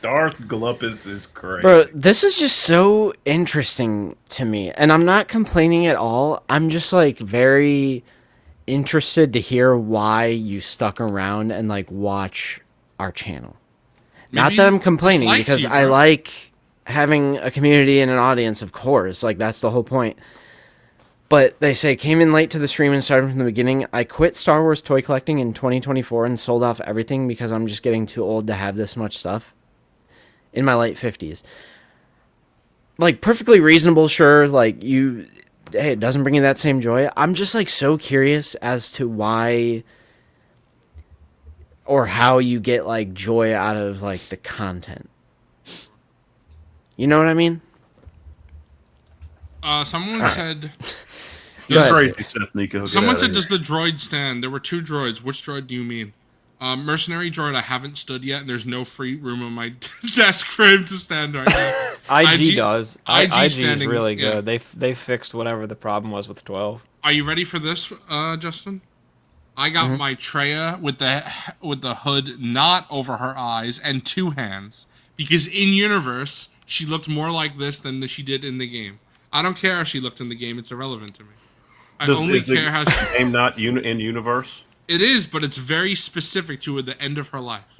Darth Gluppus is great. Bro, this is just so interesting to me, and I'm not complaining at all. I'm just like very interested to hear why you stuck around and like watch our channel. Not Maybe that I'm he complaining, dislikes because you, I bro. like having a community and an audience, of course. Like that's the whole point. But they say came in late to the stream and started from the beginning. I quit Star Wars toy collecting in 2024 and sold off everything because I'm just getting too old to have this much stuff. In my late 50s. Like, perfectly reasonable, sure. Like, hey, it doesn't bring you that same joy. I'm just, like, so curious as to why or how you get, like, joy out of, like, the content. You know what I mean? Someone said. Go ahead. Crazy, Seth Nico. Get Someone outta said, here. "Does the droid stand?" There were 2 droids. Which droid do you mean? Mercenary droid. I haven't stood yet, and there's no free room on my desk for him to stand right now. IG does. IG IG is standing, really yeah. good. They fixed whatever the problem was with 12. Are you ready for this, Justin? I got my Traya with the hood not over her eyes and 2 hands because in universe she looked more like this than she did in the game. I don't care how she looked in the game; it's irrelevant to me. I only Is the care how she. game not in universe? It is, but it's very specific to the end of her life.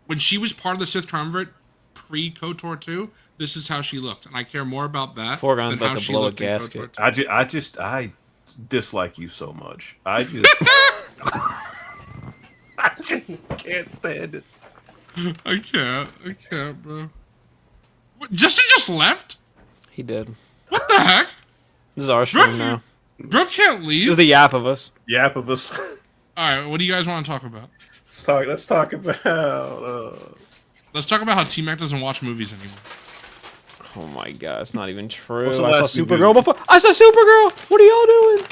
When she was part of the Sith Triumvirate pre-KOTOR 2, this is how she looked, and I care more about that Foregone than about how to she blow a looked in gasket. KOTOR 2. I dislike you so much. I just I just can't stand it. I can't, bro. What, Justin just left? He did. What the heck? This is our stream now. Bro can't This leave. is the yap of us. Yap of us. All right, what do you guys want to talk about? Let's talk about. Let's talk about how T-Mac doesn't watch movies anymore. Oh my god, it's not even true. What's the I saw last movie? Supergirl before. I saw Supergirl. What are y'all doing?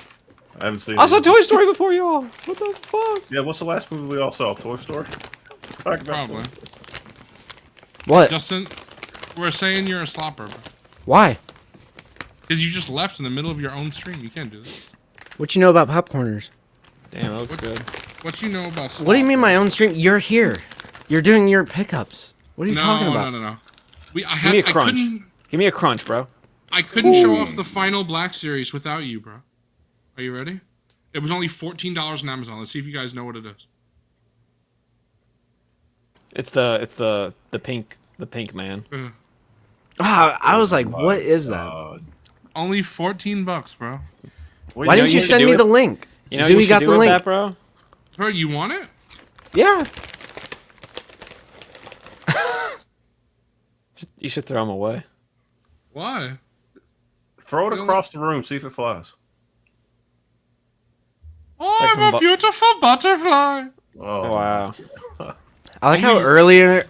I haven't seen. I saw it. Toy Story before y'all. What the fuck? Yeah, what's the last movie we all saw? Toy Story. Let's talk about. Probably. What? Justin, we're saying you're a slopper, bro. Why? Because you just left in the middle of your own stream. You can't do this. What you know about popcorners? Damn, that looks good. What you know about What do you mean slopper? my own stream? You're here. You're doing your pickups. What are you No, talking about? no. Give me a crunch. Give me a crunch, bro. I couldn't show off the final Black Series without you, bro. Are you ready? It was only $14 on Amazon. Let's see if you guys know what it is. It's the pink man. Ah, I was like, what is that? Only $14, bro. Why didn't you should send do me it- the link? You know Zooey what you should got do the with link. that, bro? Bro, you want it? Yeah. You should throw them away. Why? Throw it across the room. See if it flies. Oh, like I'm some a beautiful butterfly. Oh Wow. I like how earlier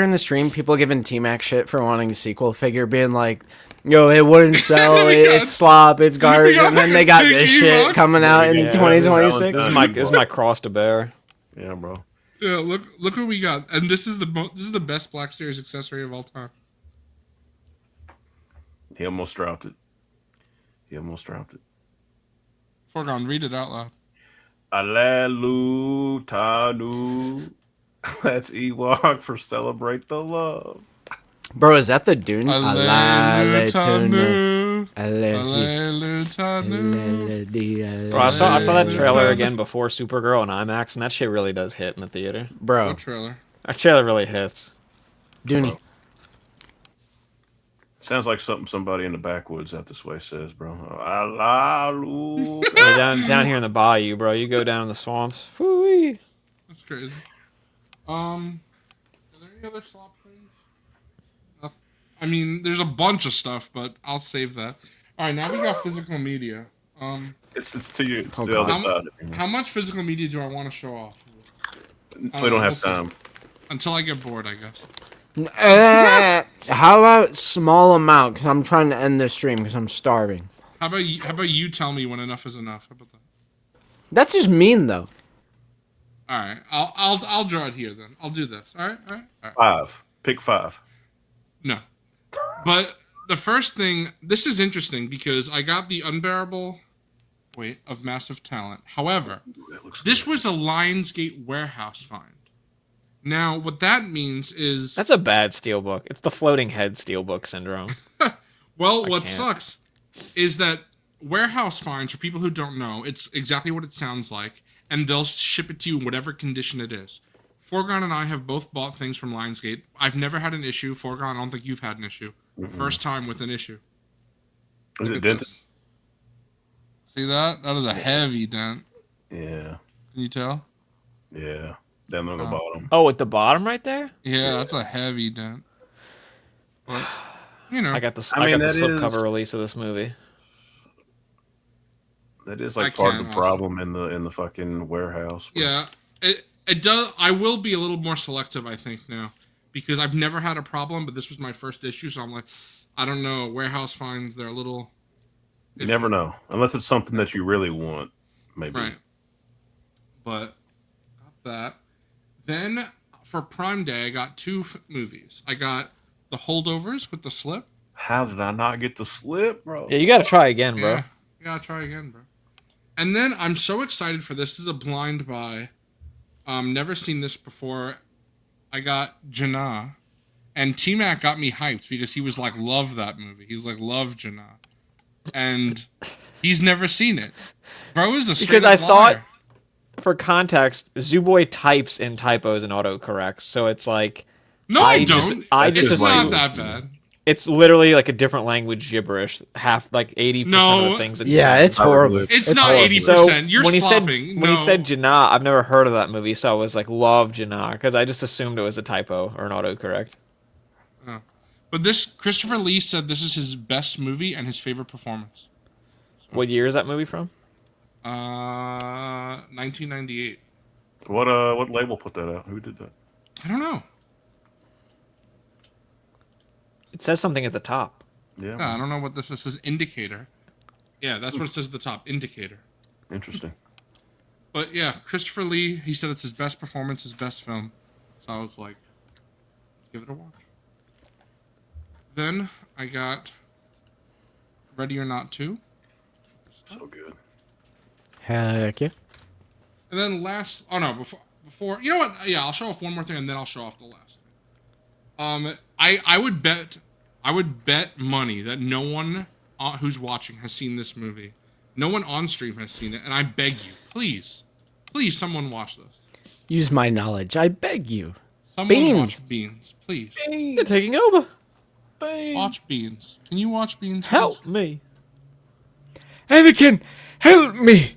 in the stream, people giving T-Mac shit for wanting a sequel figure, being like, yo, it wouldn't sell, We got- it's slop, it's garbage, got and then like they a got big this Ewok. shit coming out in Yeah, 2026. This is my cross to bear. Yeah, bro. Yeah, look what we got. And this is the best Black Series accessory of all time. He almost dropped it. Foregone, read it out loud. Alelu Tanu. That's Ewok for celebrate the love. Bro, is that the Dune? Alelutanu. Alesi. Alelutanu. Bro, I saw that trailer again before Supergirl and IMAX, and that shit really does hit in the theater. Bro, What trailer? That trailer really hits. Dooney. Sounds like something somebody in the backwoods out this way says, bro. Alelu. Yeah, down here in the bayou, bro. You go down in the swamps. Phooey. That's crazy. Are there any other slop things? I mean, there's a bunch of stuff, but I'll save that. All right, now we got physical media. It's to you. It's Oh, the God. other side. How much physical media do I want to show off? We don't have time. Until I get bored, I guess. How about small amount? Because I'm trying to end this stream because I'm starving. How about you tell me when enough is enough? How about that? That's just mean, though. All right, I'll draw it here then. I'll do this. All right. 5. Pick 5. No, but the first thing. This is interesting because I got the unbearable weight of massive talent. However, this was a Lionsgate warehouse find. Now, what that means is That's a bad steelbook. It's the floating head steelbook syndrome. well, what can't. sucks is that warehouse finds, for people who don't know, it's exactly what it sounds like, and they'll ship it to you in whatever condition it is. Foregone and I have both bought things from Lionsgate. I've never had an issue. Foregone, I don't think you've had an issue. First time with an issue. Is Look it at dented? this. See that? That is a heavy dent. Yeah. Can you tell? Yeah. Down on the bottom. Oh, at the bottom right there? Yeah, that's a heavy dent. But, you know, I got the that slipcover is- release of this movie. That is I like part of can't the problem in the fucking warehouse. yeah, it does. I will be a little more selective, I think, now, because I've never had a problem, but this was my first issue, so I'm like, I don't know. Warehouse finds, they're a little. You never know, unless it's something that you really want, maybe. Right. But got that. Then for Prime Day, I got two movies. I got The Holdovers with The Slip. How did I not get the slip, bro? Yeah, you gotta try again, bro. Yeah, you gotta try again, bro. And then I'm so excited for this. This is a blind buy. Never seen this before. I got Jannah, and T-Mac got me hyped because he was like, love that movie. He was like, love Jannah. And he's never seen it. Bro is a straight Because I up thought, liar. for context, Zooboy types in typos and autocorrects, so it's like No, I don't. I That's just It's his not assume that bad. it's literally like a different language gibberish. Half like 80% of No. the things. That Yeah, he it's says. horrible. It's not horrible. 80%. You're when he slopping. said when he said Jannah, I've never heard of that movie, so I was like, love Jannah, because I just assumed it was a typo or an autocorrect. Oh. But this, Christopher Lee said this is his best movie and his favorite performance. What year is that movie from? 1998. What label put that out? Who did that? I don't know. It says something at the top. Yeah, Yeah, I don't know what this is. This is Indicator. Yeah, that's what it says at the top. Indicator. interesting. But yeah, Christopher Lee, he said it's his best performance, his best film. So I was like, let's give it a watch. Then I got Ready or Not 2. So good. Heck yeah. And then before you know what? Yeah, I'll show off one more thing and then I'll show off the last thing. I would bet money that no one who's watching has seen this movie. No one on stream has seen it, and I beg you, please, someone watch this. Use my knowledge. I beg you. Someone Beans. watch Beans, please. They're taking over. Watch Beans. Can you watch Beans? please? Help me. Anakin, help me.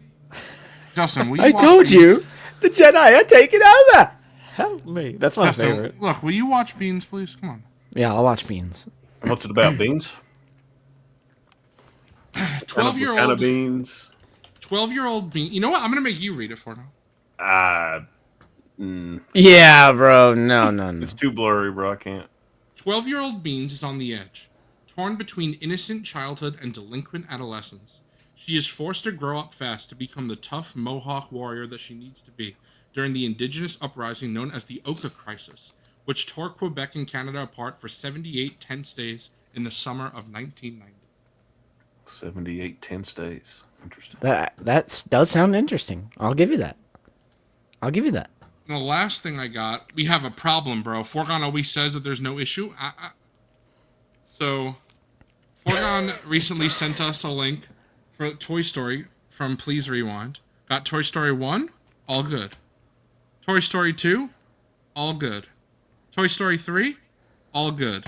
Justin, will you I watch told Beans? you. The Jedi are taking over. Help me. That's my Justin, favorite. look, will you watch Beans, please? Come on. Yeah, I'll watch Beans. What's it about? Beans? 12-year-old Kind of beans. 12-year-old Beans. You know what? I'm gonna make you read it for now. Yeah, bro. No. It's too blurry, bro. I can't. 12-year-old Beans is on the edge, torn between innocent childhood and delinquent adolescence. She is forced to grow up fast to become the tough Mohawk warrior that she needs to be during the indigenous uprising known as the Oka Crisis, which tore Quebec and Canada apart for 78 tense days in the summer of 1990. 78 tense days. Interesting. That does sound interesting. I'll give you that. And the last thing I got, we have a problem, bro. Forgon always says that there's no issue. So, Forgon recently sent us a link for Toy Story from Please Rewind. Got Toy Story 1, all good. Toy Story 2, all good. Toy Story 3, all good.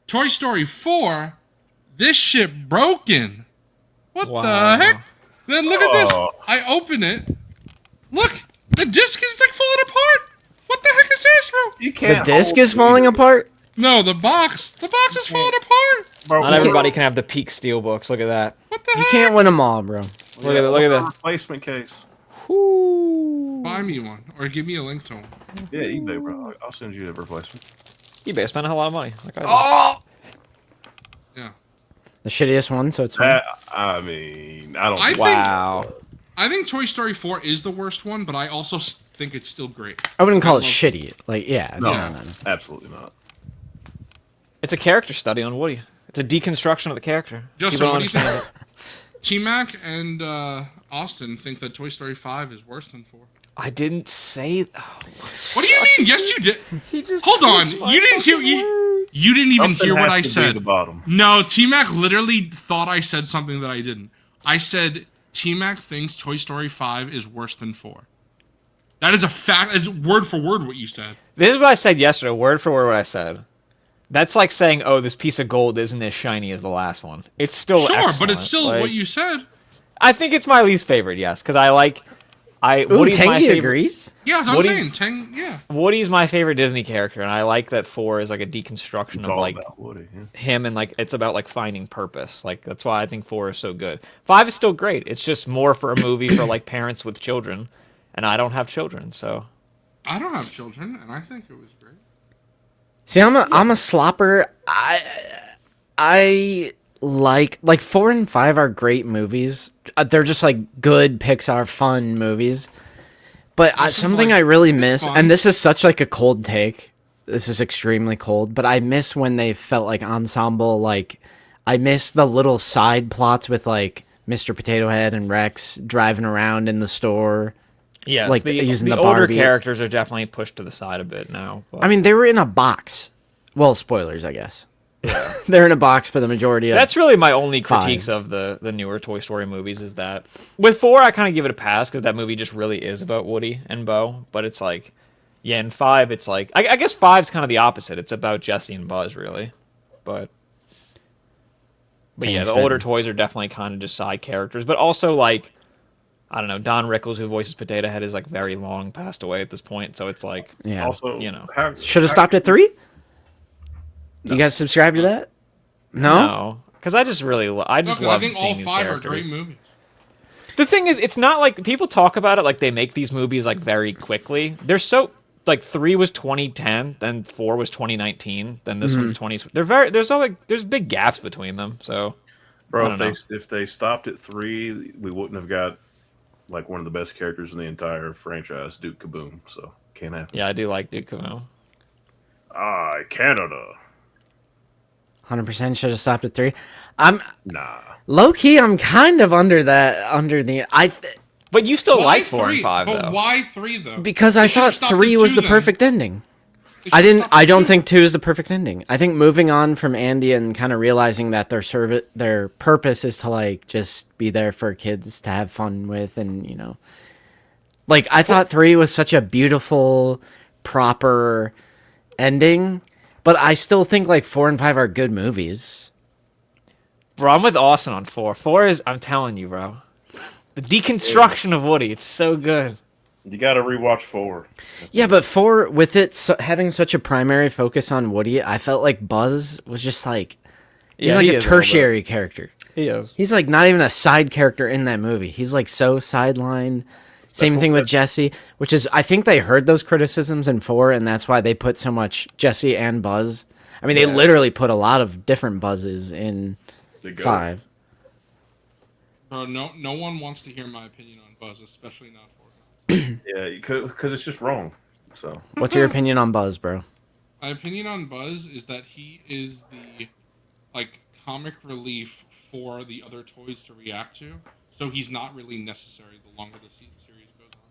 Toy Story 4, this shit broken. What Wow. the heck? Then look at this. Oh. I open it. Look, the disc is like falling apart. What the heck is this, bro? You The can't. disc is falling apart. No, the box is falling apart. Bro, Not everybody can have the peak steel books. Look at that. What the You heck? can't win them all, bro. Look at that. Replacement case. Whoo. Buy me one or give me a link to one. Yeah, eBay, bro. I'll send you a replacement. eBay spent a lot of money. Like I did. Oh, Yeah. the shittiest one. So it's fine. I mean, I don't. I think Wow. I think Toy Story 4 is the worst one, but I also think it's still great. I wouldn't call it love- shitty. Like, yeah, no, no. absolutely not. It's a character study on Woody. It's a deconstruction of the character. Justin, People what don't do you understand think? T-Mac and Austin think that Toy Story 5 is worse than 4. it. I didn't say. What do you mean? Yes, you did. He just Hold on. twisted my You didn't hear fucking words. you didn't even Something hear what has I to be said. The bottom. No, T-Mac literally thought I said something that I didn't. I said T-Mac thinks Toy Story 5 is worse than 4. That is a fact. Is word for word what you said. This is what I said yesterday, word for word what I said. That's like saying, oh, this piece of gold isn't as shiny as the last one. It's still Sure, but excellent. it's still Like, what you said. I think it's my least favorite, yes, because Ooh, Woody's my Tangy favorite. agrees. Yeah, that's what I'm Woody- saying. Yeah. Woody's my favorite Disney character, and I like that 4 is like a deconstruction It's of all like about Woody. Yeah. him, and like it's about like finding purpose. Like that's why I think 4 is so good. 5 is still great. It's just more for a movie for like parents with children, and I don't have children, so I don't have children, and I think it was great. See, I'm a slopper. I like 4 and 5 are great movies. They're just like good Pixar fun movies. But something I really miss, and this is such like a cold take. This is extremely cold, but I miss when they felt like ensemble. Like I miss the little side plots with like Mr. Potato Head and Rex driving around in the store. Yes, like using the older characters are definitely pushed to the side a bit now. But... I mean, they were in a box. Well, spoilers, I guess. Yeah. They're in a box for the majority of. That's really my only critiques 5. of the newer Toy Story movies is that with 4 I kind of give it a pass because that movie just really is about Woody and Bo. But it's like, yeah, in 5 it's like I guess 5's kind of the opposite. It's about Jesse and Buzz really, but yeah, the older toys are definitely kind of just side characters. But also like, I don't know, Don Rickles, who voices Potato Head, is like very long passed away at this point. So it's like, yeah. Also, you know, should have stopped at 3. No. You guys subscribe to that? No, because I just love I think seeing all these 5 characters. are great movies. The thing is, it's not like people talk about it like they make these movies like very quickly. They're so like 3 was 2010, then 4 was 2019, then this one's 20. There's big gaps between them. So, bro, if they stopped at 3, we wouldn't have got like one of the best characters in the entire franchise, Duke Kaboom. So can't happen. Yeah, I do like Duke Kaboom. Canada. 100% should have stopped at 3. I'm Nah. low key. I'm kind of under the. But you still Why like 4 3? and 5 But though. why 3 though? Because I thought 3 was the perfect ending. I don't think 2 is the perfect ending. I think moving on from Andy and kind of realizing that their purpose is to like just be there for kids to have fun with, and you know, like I thought 3 was such a beautiful, proper ending, but I still think like 4 and 5 are good movies. Bro, I'm with Austin on 4. 4 is, I'm telling you, bro, the deconstruction of Woody. It's so good. You got to rewatch 4. Yeah, but 4, with it having such a primary focus on Woody, I felt like Buzz was just like he's like a tertiary character. He is. He's like not even a side character in that movie. He's like so sidelined. Same thing with Jesse, which is I think they heard those criticisms in 4, and that's why they put so much Jesse and Buzz. I mean, they literally put a lot of different Buzzes in 5. Bro, no one wants to hear my opinion on Buzz, especially not 4. Yeah, because it's just wrong. So, what's your opinion on Buzz, bro? My opinion on Buzz is that he is the like comic relief for the other toys to react to, so he's not really necessary the longer the series goes on.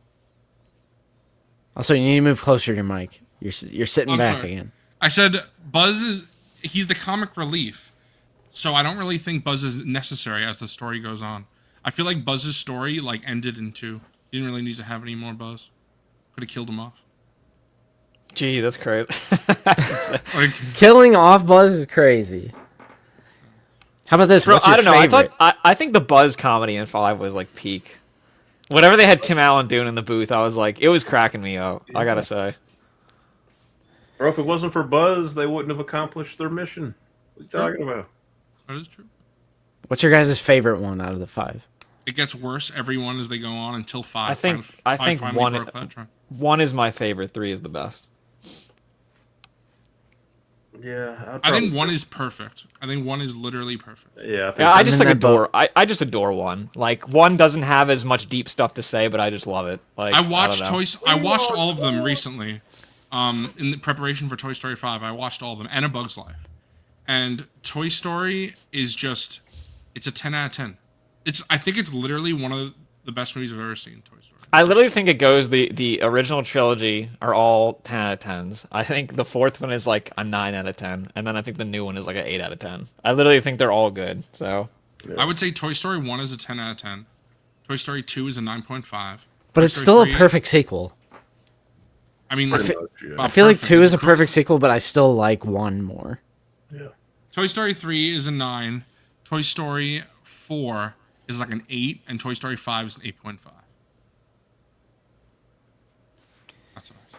Also, you need to move closer to your mic. You're sitting back again. I said he's the comic relief, so I don't really think Buzz is necessary as the story goes on. I feel like Buzz's story like ended in 2. You didn't really need to have any more Buzz. Could have killed him off. Gee, that's crazy. Like, killing off Buzz is crazy. How about this? Bro, What's your I don't know. favorite? I think the Buzz comedy in 5 was like peak. Whatever they had Tim Allen doing in the booth, I was like, it was cracking me up. I gotta say. bro, if it wasn't for Buzz, they wouldn't have accomplished their mission. What are you talking about? that is true. What's your guys' favorite one out of the 5? It gets worse every one as they go on until 5. I think finally 1 broke that trend. 1 is my favorite. 3 is the best. Yeah, I think 1 is perfect. I think 1 is literally perfect. Yeah, I just like in that adore. I just adore 1. Like 1 doesn't have as much deep stuff to say, but I just love it. Like I watched don't know. I watched all of them recently. In the preparation for Toy Story 5, I watched all of them and A Bug's Life. And Toy Story is just it's a 10 out of 10. I think it's literally one of the best movies I've ever seen, Toy Story. I literally think it goes the original trilogy are all 10 out of 10s. I think the 4th one is like a 9 out of 10, and then I think the new one is like an 8 out of 10. I literally think they're all good. So I would say Toy Story 1 is a 10 out of 10. Toy Story 2 is a 9.5. But it's still a perfect sequel. I mean, I feel like 2 is a perfect sequel, but I still like 1 more. Yeah. Toy Story 3 is a 9. Toy Story 4 is like an 8, and Toy Story 5 is an 8.5. That's what I say.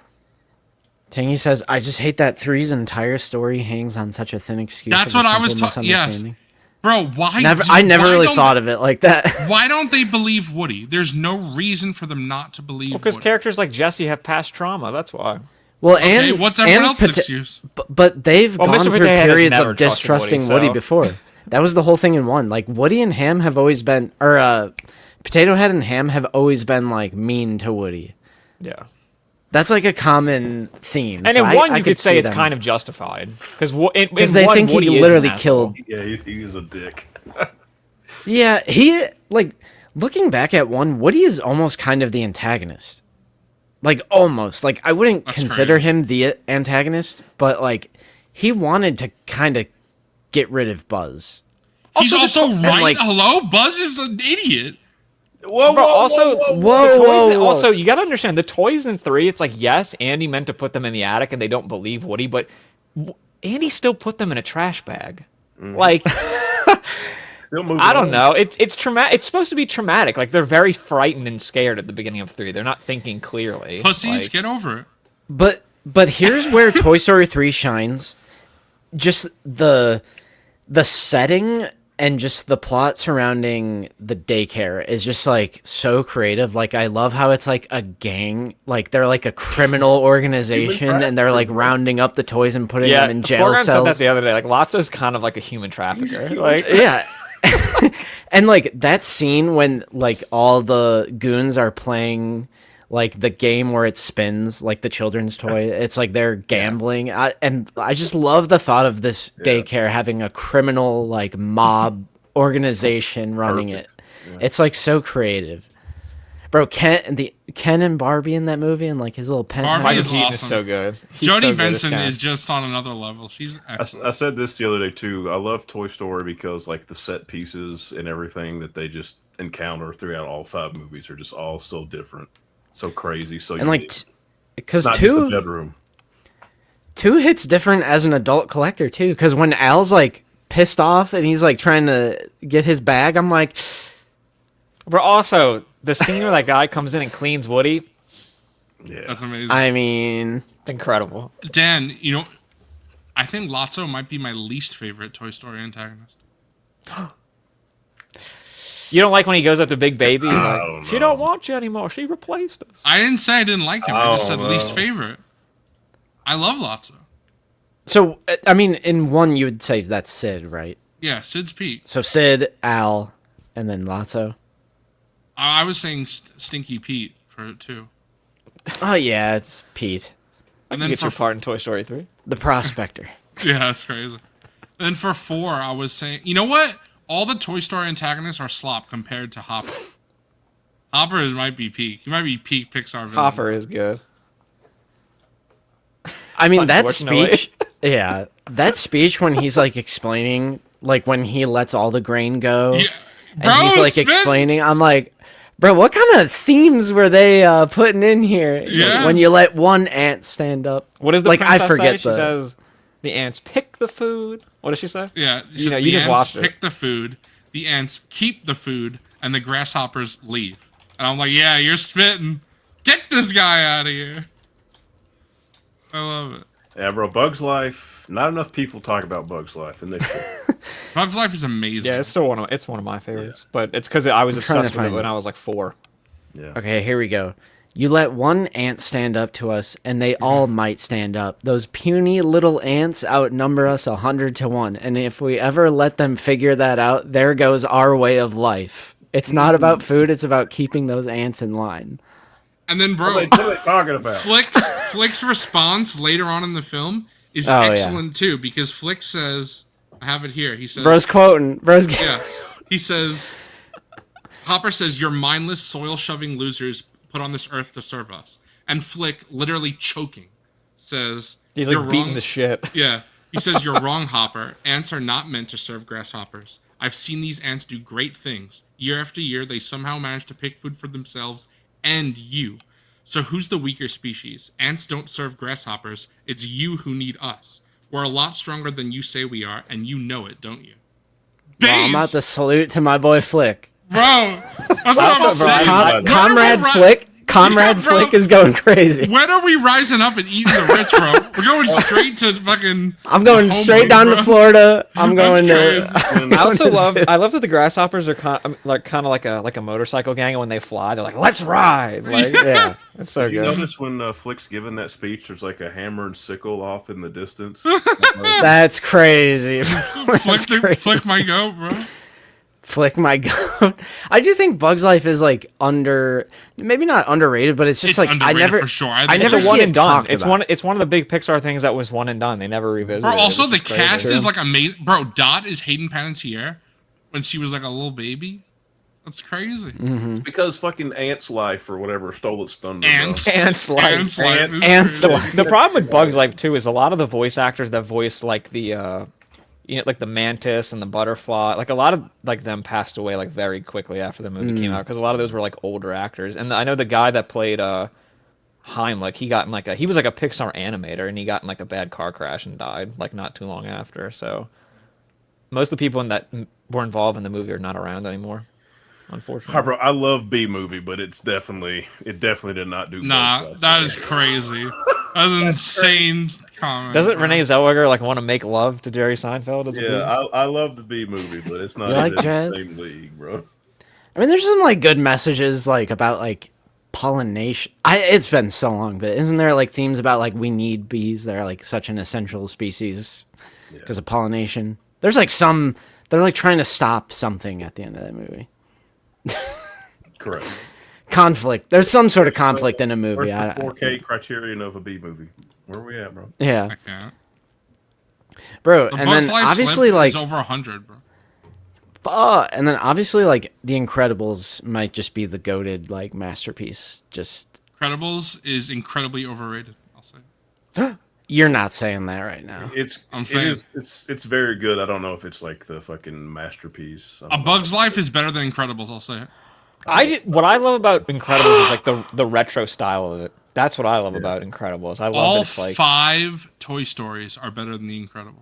Tangy says, I just hate that 3's entire story hangs on such a thin excuse. That's of a what I was simple talking. Yes, misunderstanding. bro. Why? I never really thought of it like that. Why don't they believe Woody? There's no reason for them not to believe. because Woody. characters like Jesse have past trauma. That's why. Well, Okay, and what's everyone and else's Pota- excuse? But they've Well, gone Mr. through Potato Head has periods never of trusted distrusting Woody, Woody so- before. That was the whole thing in 1. Like Woody and Ham have always been, or Potato Head and Ham have always been like mean to Woody. Yeah. That's like a common theme. And so in I 1, you could say see it's them. kind of justified. Because in they 1, think he Woody is literally an asshole. killed. Yeah, he is a dick. Yeah, he like looking back at 1, Woody is almost kind of the antagonist. Like almost. Like I wouldn't That's consider crazy. him the antagonist, but like he wanted to kind of get rid of Buzz. He's also right. like- Hello, Buzz is an idiot. Whoa, Bro, also, Whoa, the toys, whoa. also, you gotta understand, the toys in 3, it's like, yes, Andy meant to put them in the attic and they don't believe Woody, but Andy still put them in a trash bag. Like, I don't know. It's traumatic. It's supposed to be traumatic. Like, they're very frightened and scared at the beginning of 3. They're not thinking clearly. Pussies, Like, get over it. But here's where Toy Story 3 shines. Just the setting and just the plot surrounding the daycare is just like so creative. Like I love how it's like a gang, like they're like a criminal organization and they're like rounding up the toys and putting yeah, them in jail Forgan said that cells. the other day. Like, Lotso's kind of like a human trafficker. Like, Yeah. And like that scene when like all the goons are playing like the game where it spins like the children's toy, it's like they're gambling. And I just love the thought of this daycare having a criminal like mob organization running it. It's like so creative. Bro, Ken and Barbie in that movie and like his little pen. Barbie Michael is Keaton is awesome. so good. He's Jodie so good as Benson Ken. is just on another level. She's excellent. I said this the other day too. I love Toy Story because like the set pieces and everything that they just encounter throughout all 5 movies are just all so different, so crazy, so And like unique. because Not just a two bedroom. hits different as an adult collector too, because when Al's like pissed off and he's like trying to get his bag, I'm like, But also, the scene where that guy comes in and cleans Woody, Yeah, That's amazing. I mean, it's incredible. Dan, you know, I think Lotso might be my least favorite Toy Story antagonist. You don't like when he goes up to Big Baby? He's like, don't she know. don't want you anymore. She replaced us. I didn't say I didn't like him. I just Oh, said least no. favorite. I love Lotso. so I mean, in 1 you would say that's Sid, right? Yeah, Sid's Pete. So Sid, Al, and then Lotso. I was saying Stinky Pete for 2. Oh yeah, it's Pete, And You then get for your part in Toy Story 3. the prospector. yeah, that's crazy. And then for 4, I was saying, you know what? All the Toy Story antagonists are slop compared to Hopper. Hopper might be peak. He might be peak Pixar villain. Hopper is good. I mean, that Unfortunately. speech, yeah, that speech when he's like explaining, like when he lets all the grain go, Yeah. and Bro, he's like spit- explaining, I'm like, bro, what kind of themes were they putting in here? It's like, Yeah. when you let one ant stand up. What does the Like, I princess forget say? the- She says, the ants pick the food. What does she say? Yeah, You know, the you just ants watched it. pick the food, the ants keep the food, and the grasshoppers leave. And I'm like, yeah, you're spitting. Get this guy out of here. I love it. yeah, bro. Bug's Life. Not enough people talk about Bug's Life, and they should. Bug's Life is amazing. Yeah, it's still one of my favorites. But it's because I was I'm trying to obsessed with it find when it. I was like 4. Yeah. Okay, here we go. You let one ant stand up to us, and they all might stand up. Those puny little ants outnumber us 100 to 1. And if we ever let them figure that out, there goes our way of life. It's not about food, it's about keeping those ants in line. And then, bro, What are they talking about? Flick's response later on in the film is Oh, yeah. excellent too, because Flick says, I have it here. He says, Bro's quoting. yeah, he says, Hopper says, "You're mindless, soil-shoving losers put on this earth to serve us." And Flick, literally choking, says, He's "You're like beating wrong." the shit. Yeah, he says, "You're wrong, Hopper. Ants are not meant to serve grasshoppers. I've seen these ants do great things. Year after year, they somehow manage to pick food for themselves and you. So who's the weaker species? Ants don't serve grasshoppers. It's you who need us. We're a lot stronger than you say we are, and you know it, don't you?" Well, I'm about to salute to my boy Flick. Bro, that's what I'm Also, bro, saying. I- Comrade Right. Flick. Comrade Yeah, bro. Flick is going crazy. When are we rising up and eating the rich, bro? We're going straight to fucking. I'm going the straight homeland, down bro. to Florida. I'm going That's to. crazy. I also love that the grasshoppers are kind of like a motorcycle gang, and when they fly, they're like, "Let's ride!" Like, Yeah. it's so Did you good. notice when Flick's giving that speech, there's like a hammer and sickle off in the distance? That's crazy. That's crazy. Flick my goat, bro. Flick my goat. I do think Bugs Life is like maybe not underrated, but it's just It's like underrated I never, for sure. I think never It's see a one it and done. talked It's about. one of the big Pixar things that was one and done. They never revisited Bro, it. also which the is crazy. cast is like amazing. Bro, Dot is Hayden Panettiere when she was like a little baby. That's crazy. It's because fucking Ant's Life or whatever stole its thunder. bro. Ants. Ants Life. Ants Life. is Ants crazy. Life. The problem with Bugs Life too is a lot of the voice actors that voice like the like the mantis and the butterfly, like a lot of like them passed away like very quickly after the movie came out because a lot of those were like older actors. And I know the guy that played Heimlich, he got in he was like a Pixar animator and he got in like a bad car crash and died like not too long after. So most of the people that were involved in the movie are not around anymore, unfortunately. Hi, bro. I love B movie, but it definitely did not do. Nah, Bugs Life. that is crazy. That's an insane comment. Doesn't bro. Renee Zellweger like want to make love to Jerry Seinfeld? As a Yeah, baby? I love the B movie, but it's not You like in the jazz? same league, bro. I mean, there's some like good messages like about like pollination. It's been so long, but isn't there like themes about like we need bees? They're like such an essential species because of pollination. There's like they're like trying to stop something at the end of that movie. Correct. Conflict. There's some sort of conflict in a movie. Where's the 4K criterion of a B movie? Where are we at, bro? Yeah, I can't. bro. The And Bugs then Life obviously Slim like is over 100, bro. and then obviously like The Incredibles might just be the goated like masterpiece. Just Incredibles is incredibly overrated. I'll say. you're not saying that right now. I'm saying. It's very good. I don't know if it's like the fucking masterpiece. I A don't know. Bug's Life is better than Incredibles. I'll say it. What I love about Incredibles is like the retro style of it. That's what I love about Incredibles. I love that All it's like 5 Toy Stories are better than The Incredibles.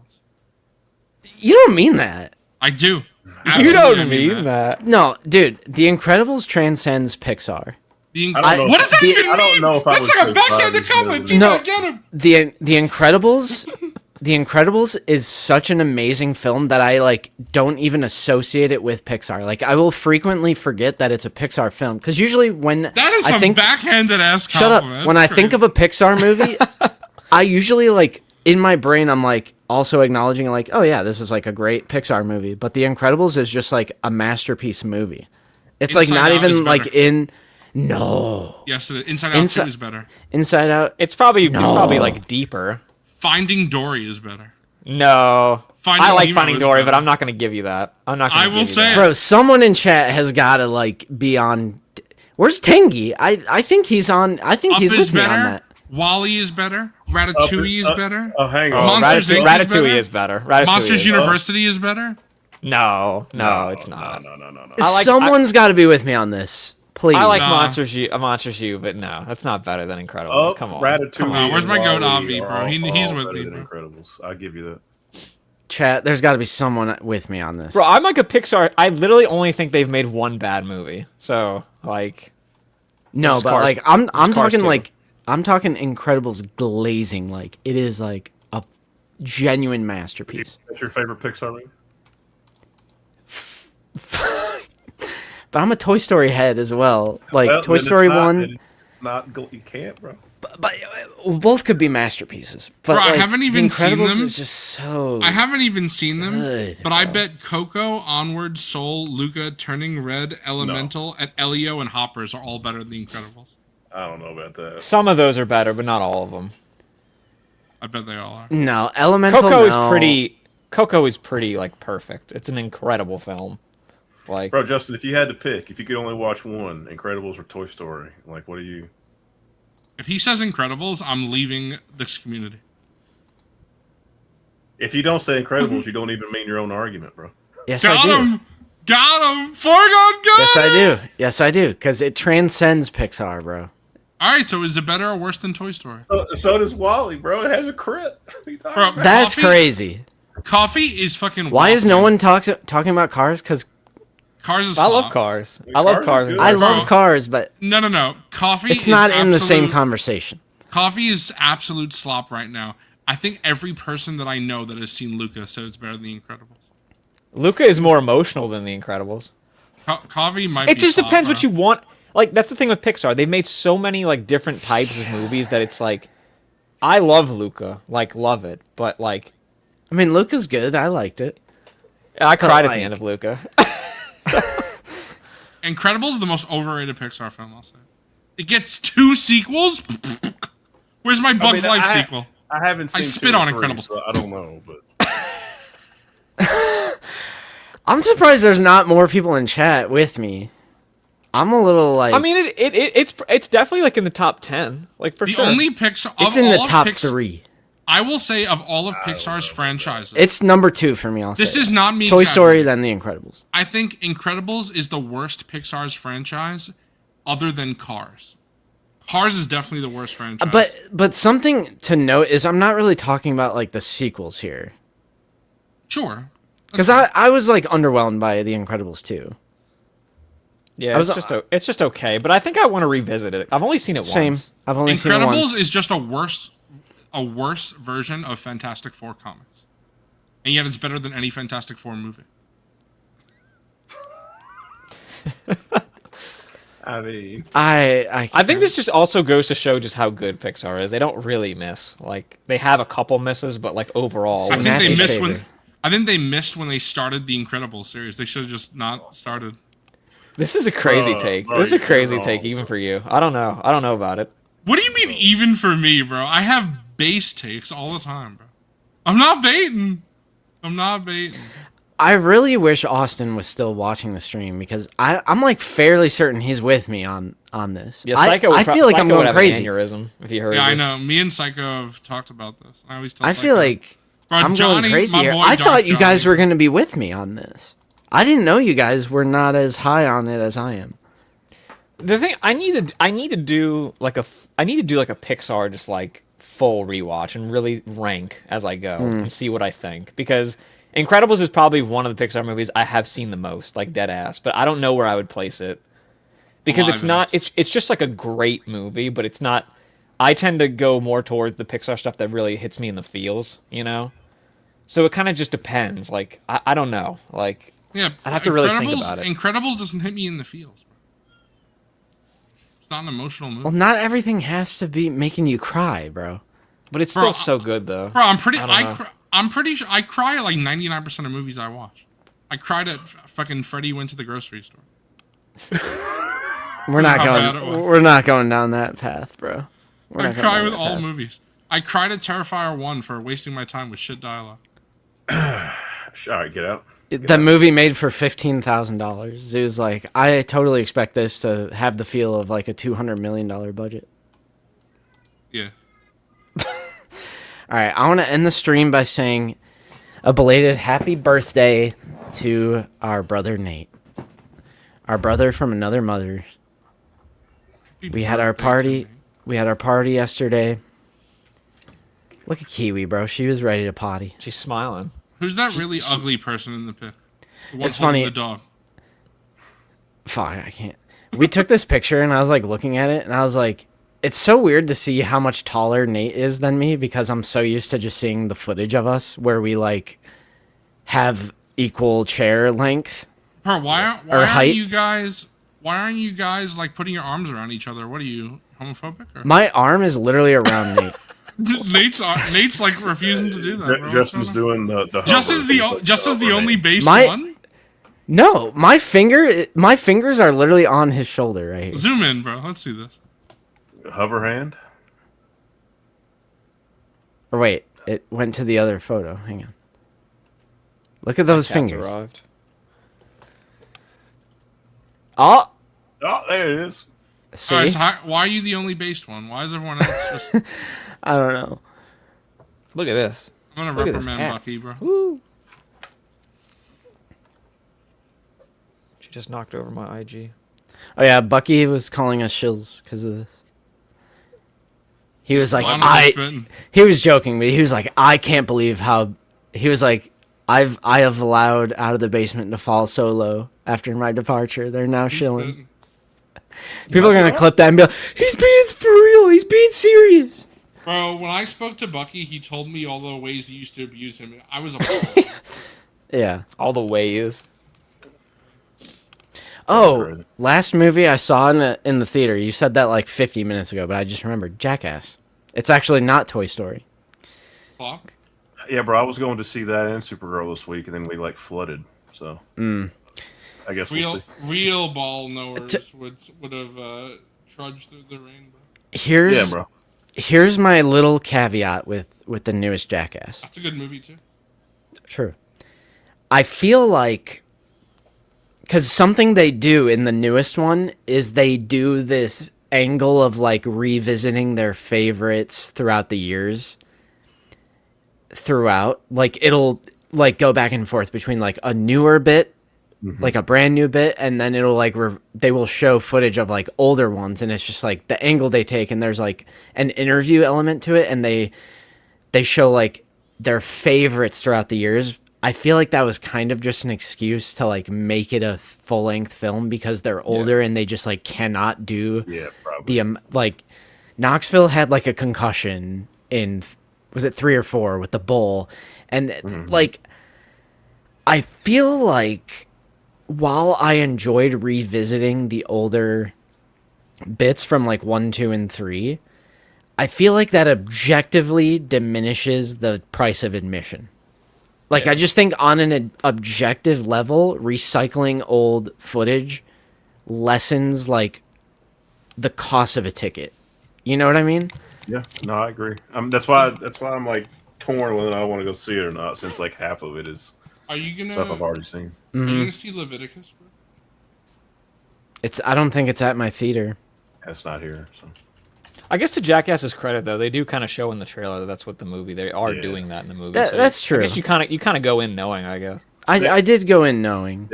You don't mean that. I do. you Absolutely, don't I mean that. No, dude. The Incredibles transcends Pixar. The I don't know. what does that The- even mean? I don't know if I That's would like a say backhanded 5 is compliment. better T. No. Get him. The Incredibles. The Incredibles is such an amazing film that I like don't even associate it with Pixar. Like I will frequently forget that it's a Pixar film because usually when That is I some think backhanded ass shut up compliment. when I think of a Pixar movie, I usually like in my brain I'm like also acknowledging like oh yeah this is like a great Pixar movie, but The Incredibles is just like a masterpiece movie. It's like Inside not Out is even like better. in no Yes, Inside Out 2 is better. Inside Out. It's probably No. like deeper. Finding Dory is better. No. Finding I like Nemo Finding is Dory, better. but I'm not going to give you that. I'm not going I to will give you say that. it. Bro, someone in chat has got to like be on. Where's Tengi? I think he's on. I think Up he's is with me on better. that. Wally is better. Ratatouille is better. Oh, hang Oh, on. Monsters, Inc. is Ratatouille better? is better. Ratatouille Monsters is- University is better. No, it's not. No. I like- Someone's got to be with me on this, please. I like Nah. Monsters U, but no, that's not better than Incredibles. Oh, Come on. Ratatouille. Come on. on, where's my and goat, Wall-E Avi, are bro? all- He's are with better me, than bro. Incredibles. I'll give you that. Chat. There's got to be someone with me on this. Bro, I'm like a Pixar. I literally only think they've made one bad movie. So, like, no, There's but Cars- like I'm Cars talking too. like I'm talking Incredibles glazing. Like it is like a genuine masterpiece. What's your favorite Pixar movie? But I'm a Toy Story head as well. Like Well, Toy then it's Story not- 1. it's Not you can't, bro. But both could be masterpieces. But Bro, I like, haven't The even seen Incredibles them. is just so. I haven't even seen them, Good, but I bro. bet Coco, Onward, Soul, Luca, Turning Red, Elemental, and Elio and Hoppers are all better than The Incredibles. I don't know about that. some of those are better, but not all of them. I bet they all are. No, Elemental. Coco no. is pretty like perfect. It's an incredible film. Like, Bro, Justin, if you had to pick, if you could only watch one, Incredibles or Toy Story, like, what do you? If he says Incredibles, I'm leaving this community. If you don't say Incredibles, you don't even mean your own argument, bro. Yes, Got I do. him! Got him! Foregone good! Yes, I do. Yes, I do. Because it transcends Pixar, bro. Alright, so is it better or worse than Toy Story? So does Wally, bro. It has a crit. What are you talking Bro, about? That's Coffee? crazy. Coffee is fucking Why is no waffling. one talking about cars? Because Cars is I love slop. Cars. Yeah, I love Cars are Cars. good. I Bro. love Cars, but No. Coffee it's is not in the same absolute- conversation. Coffee is absolute slop right now. I think every person that I know that has seen Luca said it's better than The Incredibles. Luca is more emotional than The Incredibles. Coffee might It be just slop, depends bro. what you want. Like, that's the thing with Pixar. They've made so many, like, different types of movies that it's like, I love Luca. Like, love it. But, like, I mean, Luca's good. I liked it. I cried at like- the end of Luca. Incredibles is the most overrated Pixar film, I'll say. It gets 2 sequels? Where's my Bugs Life sequel? I haven't seen I spit 2 on or 3, Incredibles. so I don't know, but I'm surprised there's not more people in chat with me. I'm a little like. I mean, it's definitely, like, in the top 10. Like, for The sure. only Pixar... it's of in the all of top Pix- 3. I will say, of all of Pixar's franchises, It's number 2 for me. I'll this say is that. not me Toy Story, exaggerating. then The Incredibles. I think Incredibles is the worst Pixar's franchise, other than Cars. Cars is definitely the worst franchise. But something to note is I'm not really talking about like the sequels here, Sure. because I was like underwhelmed by The Incredibles 2. Yeah, I was- it's just okay. But I think I want to revisit it. I've only seen it Same. once. I've only seen it Incredibles once. is just a worse version of Fantastic Four comics. And yet it's better than any Fantastic Four movie. I mean, I think this just also goes to show just how good Pixar is. They don't really miss. Like, they have a couple misses, but like overall, I think Matthew they missed Shaver. when they started the Incredibles series. They should have just not started. this is a crazy Bro, take. bro, This is a you're crazy wrong. take, even for you. I don't know. I don't know about it. What do you mean even for me, bro? I have base takes all the time, bro. I'm not baiting. I really wish Austin was still watching the stream because I'm like fairly certain he's with me on this. Yeah, Psycho. I feel like I'm Psycho would going have crazy. An aneurysm if you heard. Yeah, I it. know. Me and Psycho have talked about this. I always tell I Psycho, feel like bro, I'm Johnny, going crazy my here. boy I Dark thought you guys Johnny. were going to be with me on this. I didn't know you guys were not as high on it as I am. The thing I need to do like a Pixar just like full rewatch and really rank as I go and see what I think, because Incredibles is probably one of the Pixar movies I have seen the most, like dead ass, but I don't know where I would place it because it's Live not ass. it's just like a great movie, but it's not. I tend to go more towards the Pixar stuff that really hits me in the feels, you know. So it kind of just depends. Like I don't know. Like Yeah, I'd have to really think about it. Incredibles doesn't hit me in the feels. It's not an emotional movie. Well, not everything has to be making you cry, bro. but it's Bro, still so good though. Bro, I'm pretty. I don't know. I'm pretty sure I cry at like 99% of movies I watch. I cried at fucking Freddy Went to the Grocery Store. We're not How bad it going. was. We're not going down that path, bro. We're I not going cry down with that all path. movies. I cried at Terrifier 1 for wasting my time with shit dialogue. all right, get out. The movie made for $15,000. It was like, I totally expect this to have the feel of like a $200 million budget. Yeah. All right, I want to end the stream by saying a belated happy birthday to our brother Nate, our brother from another mother. We had our party. We had our party yesterday. Look at Kiwi, bro. She was ready to potty. She's smiling. Who's that really ugly person in the pic? The one It's holding funny. The dog. Fuck, I can't. We took this picture and I was like looking at it and I was like, it's so weird to see how much taller Nate is than me because I'm so used to just seeing the footage of us where we like have equal chair length. Bro, why Or aren't height. you guys? Why aren't you guys like putting your arms around each other? What are you, homophobic? Or? My arm is literally around Nate. Nate's like refusing to do that. Bro. What's Justin's going on? doing the Justin's the only base My- one. No, my fingers are literally on his shoulder right here. Zoom in, bro. Let's see this. hover hand. Or wait, it went to the other photo. Hang on. Look at those Cat's fingers. arrived. Oh, Oh, there it is. see? All right, so why are you the only based one? Why is everyone else just? I don't know. Look at this. I'm gonna Look at this reprimand cat. Bucky, bro. Woo. She just knocked over my IG. Oh yeah, Bucky was calling us shills because of this. He was like, Honestly spitting. he was joking, but he was like, I can't believe how, he was like, I have allowed Out of the Basement to fall so low after my departure. They're now shilling. People are gonna clip that and be like, "He's being for real. He's being serious." Bro, when I spoke to Bucky, he told me all the ways he used to abuse him. I was appalled. Yeah. All the ways. Oh, last movie I saw in the theater. You said that like 50 minutes ago, but I just remembered. Jackass. It's actually not Toy Story. Fuck. Yeah, bro. I was going to see that and Supergirl this week, and then we like flooded. So I guess we'll see. Real ball knowers would have trudged through the rain, bro. Yeah, bro. Here's my little caveat with the newest Jackass. That's a good movie too. True. I feel like, because something they do in the newest one is they do this angle of like revisiting their favorites throughout the years. Like it'll like go back and forth between like a newer bit, like a brand new bit, and then it'll like they will show footage of like older ones, and it's just like the angle they take, and there's like an interview element to it, and they show like their favorites throughout the years. I feel like that was kind of just an excuse to like make it a full-length film because they're older and they just like cannot do the like Knoxville had like a concussion in, was it 3 or 4 with the bull, and like I feel like while I enjoyed revisiting the older bits from like 1, 2, and 3, I feel like that objectively diminishes the price of admission. Like, I just think on an objective level, recycling old footage lessens, like, the cost of a ticket. You know what I mean? Yeah, no, I agree. That's why I'm, like, torn whether I want to go see it or not, since, like, half of it is stuff I've already seen. Are you going to see Leviticus, bro? I don't think it's at my theater. That's not here, so... I guess to Jackass's credit, though, they do kind of show in the trailer that that's what the movie. They are doing that in the movie. So that's true. I guess you kind of go in knowing. I guess. I did go in knowing.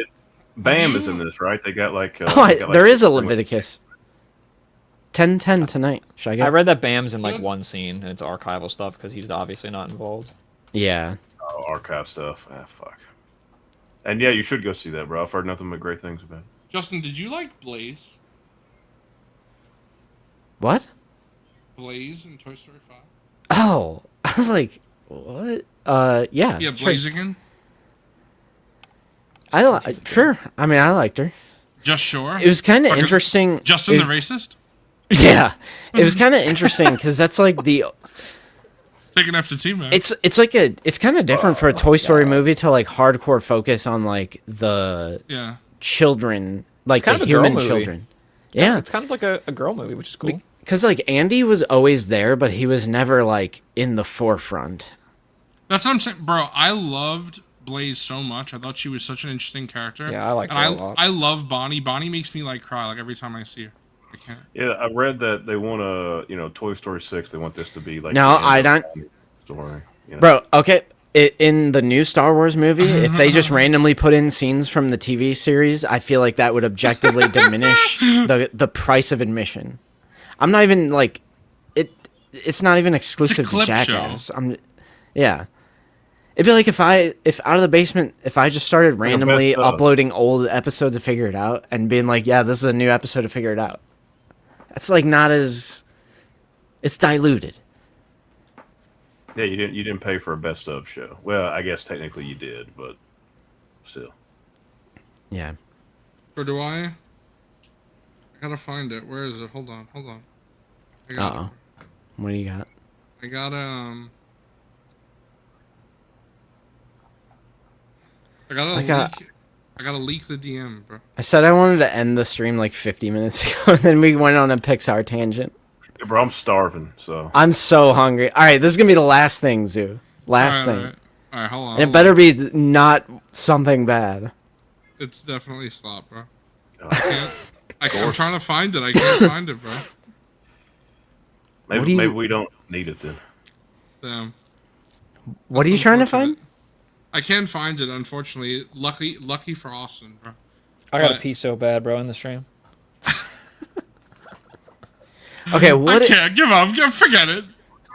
Bam is in this, right? They got like. There is a Leviticus. 10:10 tonight. Should I get? I read that Bam's in like one scene, and it's archival stuff because he's obviously not involved. Yeah. Oh, archive stuff. Ah, fuck. And yeah, you should go see that, bro. I've heard nothing but great things about it. Justin, did you like Blaze? What? Blaze in Toy Story 5. Oh, I was like, what? Yeah. Yeah, Blaze again. Sure. I mean, I liked her. Just sure. It was kind of interesting. Justin the racist. Yeah, it was kind of interesting because that's like the. Taking after T-Mac. It's kind of different for a Toy Story movie to like hardcore focus on like the children, like the human children. Yeah, it's kind of like a girl movie, which is cool. Because, like, Andy was always there, but he was never, like, in the forefront. That's what I'm saying. Bro, I loved Blaze so much. I thought she was such an interesting character. Yeah, I like her a lot. I love Bonnie. Bonnie makes me, like, cry, like, every time I see her. I can't. Yeah, I read that they want Toy Story 6, they want this to be, like... No, I don't... Story, Bro, okay, in the new Star Wars movie, if they just randomly put in scenes from the TV series, I feel like that would objectively diminish the price of admission. I'm not even like it's not even exclusive to Jackass. Yeah. It'd be like if Out of the Basement, if I just started randomly uploading old episodes of Figure It Out and being like, yeah, this is a new episode of Figure It Out. That's like not as it's diluted. Yeah, you didn't pay for a best of show. Well, I guess technically you did, but still. Yeah. Or do I? I gotta find it. Where is it? Hold on. I got it. What do you got? I got I gotta leak the DM, bro. I said I wanted to end the stream like 50 minutes ago, and then we went on a Pixar tangent. Yeah, bro, I'm starving, so. I'm so hungry. All right, this is gonna be the last thing, Zoo. Last thing. All right, hold on. And it better be not something bad. It's definitely slop, bro. I'm trying to find it. I can't find it, bro. Maybe we don't need it then. Damn. What are you trying to find? I can find it, unfortunately. Lucky for Austin, bro. I gotta pee so bad, bro, in the stream. Okay, what? I can't give up. Forget it.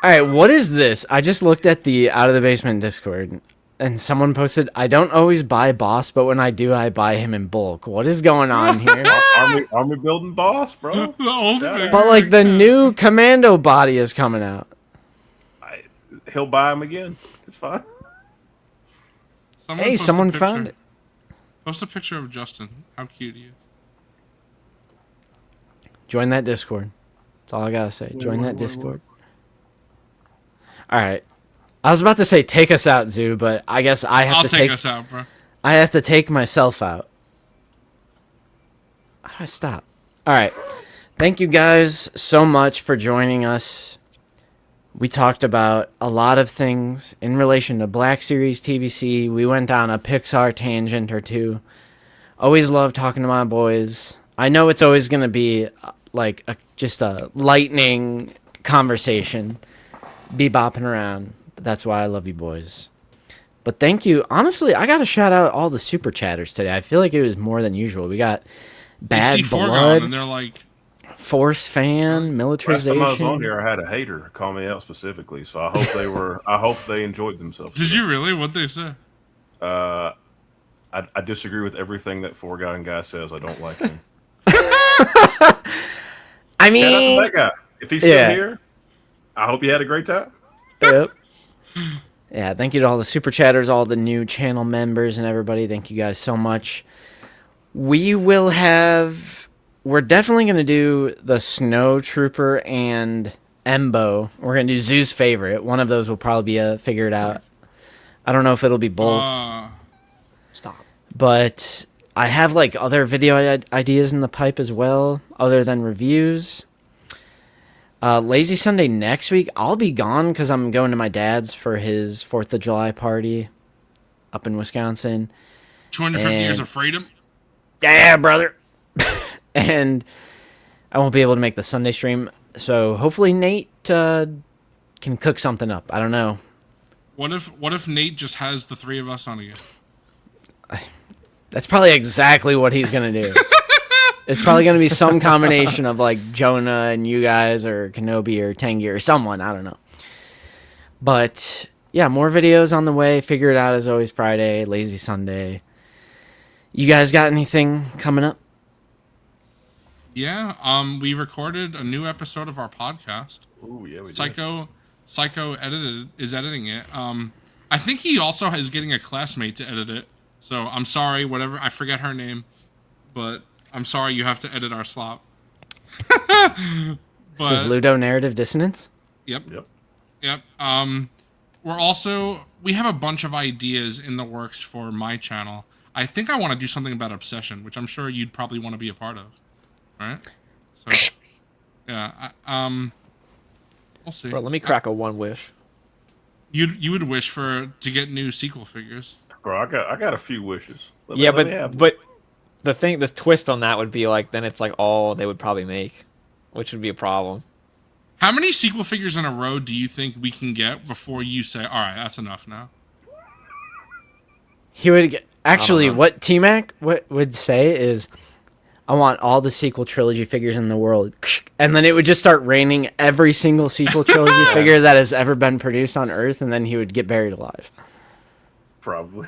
All right, what is this? I just looked at the Out of the Basement Discord, And someone posted, I don't always buy Boss, but when I do, I buy him in bulk. What is going on here? Army building boss, bro. The old Shout out. figure. But like the new Commando body is coming out. He'll buy him again. It's fine. Someone Hey, post a someone picture. found it. Post a picture of Justin. How cute he is. Join that Discord. That's all I gotta say. Join that Discord. All right. I was about to say take us out, Zoo, but I guess I have I'll to take take us out, bro. I have to take myself out. How do I stop? All right. Thank you guys so much for joining us. We talked about a lot of things in relation to Black Series TVC. We went down a Pixar tangent or two. Always love talking to my boys. I know it's always going to be like just a lightning conversation, be bopping around. But that's why I love you boys. But thank you. Honestly, I got to shout out all the super chatters today. I feel like it was more than usual. We got They see Bad Foregone Blood, and they're like, Force Fan, Last time I was on militarization. here, I had a hater call me out specifically, so I hope they were. I hope they enjoyed themselves. did you really? What'd they say? I disagree with everything that Foregone guy says. I don't like him. I Shout out to mean, that guy. If he's still Yeah. here, I hope you had a great time. yep. Yeah, thank you to all the super chatters, all the new channel members, and everybody. Thank you guys so much. We're definitely going to do the Snow Trooper and Embo. We're going to do Zoo's favorite. One of those will probably be a figure it out. I don't know if it'll be both, Stop. but I have like other video ideas in the pipe as well, other than reviews. Lazy Sunday next week, I'll be gone because I'm going to my dad's for his 4th of July party up in Wisconsin. 250 years And- of freedom? Yeah, brother. And I won't be able to make the Sunday stream, so hopefully Nate can cook something up. I don't know. What if Nate just has the three of us on again? That's probably exactly what he's going to do. It's probably going to be some combination of like Jonah and you guys or Kenobi or Tengi or someone. I don't know. But yeah, more videos on the way. Figure it out as always Friday, Lazy Sunday. You guys got anything coming up? Yeah, we recorded a new episode of our podcast. Ooh, yeah, we did. Psycho is editing it. I think he also is getting a classmate to edit it. So I'm sorry, whatever. I forget her name, but I'm sorry you have to edit our slop. This is Ludo Narrative Dissonance? Yep. Yep. We have a bunch of ideas in the works for my channel. I think I want to do something about obsession, which I'm sure you'd probably want to be a part of. All right? So, yeah. We'll see. Bro, let me crack a one wish. You would wish to get new sequel figures. Bro, I got a few wishes. Let Yeah, me have but the twist on that would be like then it's like all they would probably make, which would be a problem. How many sequel figures in a row do you think we can get before you say, all right, that's enough now? He would get, actually, know. what T-Mac would say is, I want all the sequel trilogy figures in the world. And then it would just start raining every single sequel trilogy figure that has ever been produced on Earth, and then he would get buried alive. probably.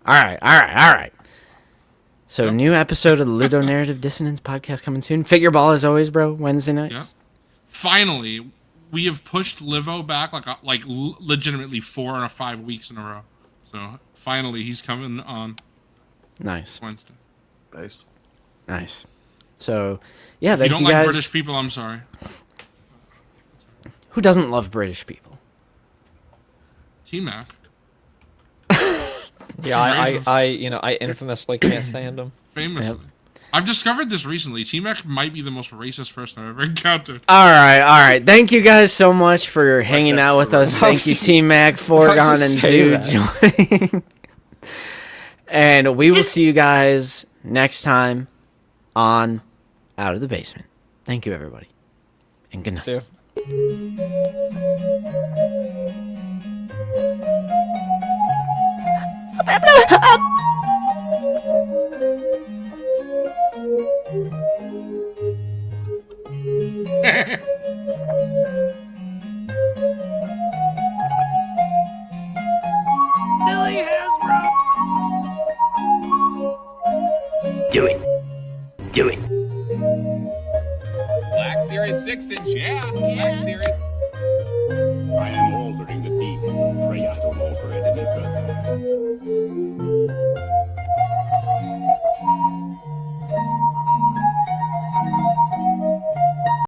All right. So, new episode of the Ludo Narrative Dissonance podcast coming soon. Figure ball as always, bro. Wednesday nights. Yeah. Finally, we have pushed Livo back legitimately 4 or 5 weeks in a row. So finally, he's coming on Nice. Wednesday. Based. Nice. So, yeah, If you thank don't you like guys. British people, I'm sorry. Who doesn't love British people? T-Mac. Yeah, I infamously can't stand them. Famously. I've discovered this recently. T-Mac might be the most racist person I've ever encountered. All right. Thank you guys so much for hanging that out with us. story. Thank you, T-Mac, Foregone, and Zoo joining. And we will see you guys next time on Out of the Basement. Thank you, everybody. And good night. See ya. Do it. Do it. Black Series 6-inch, yeah. Black Series. I am altering the deed. Pray I don't alter it any further.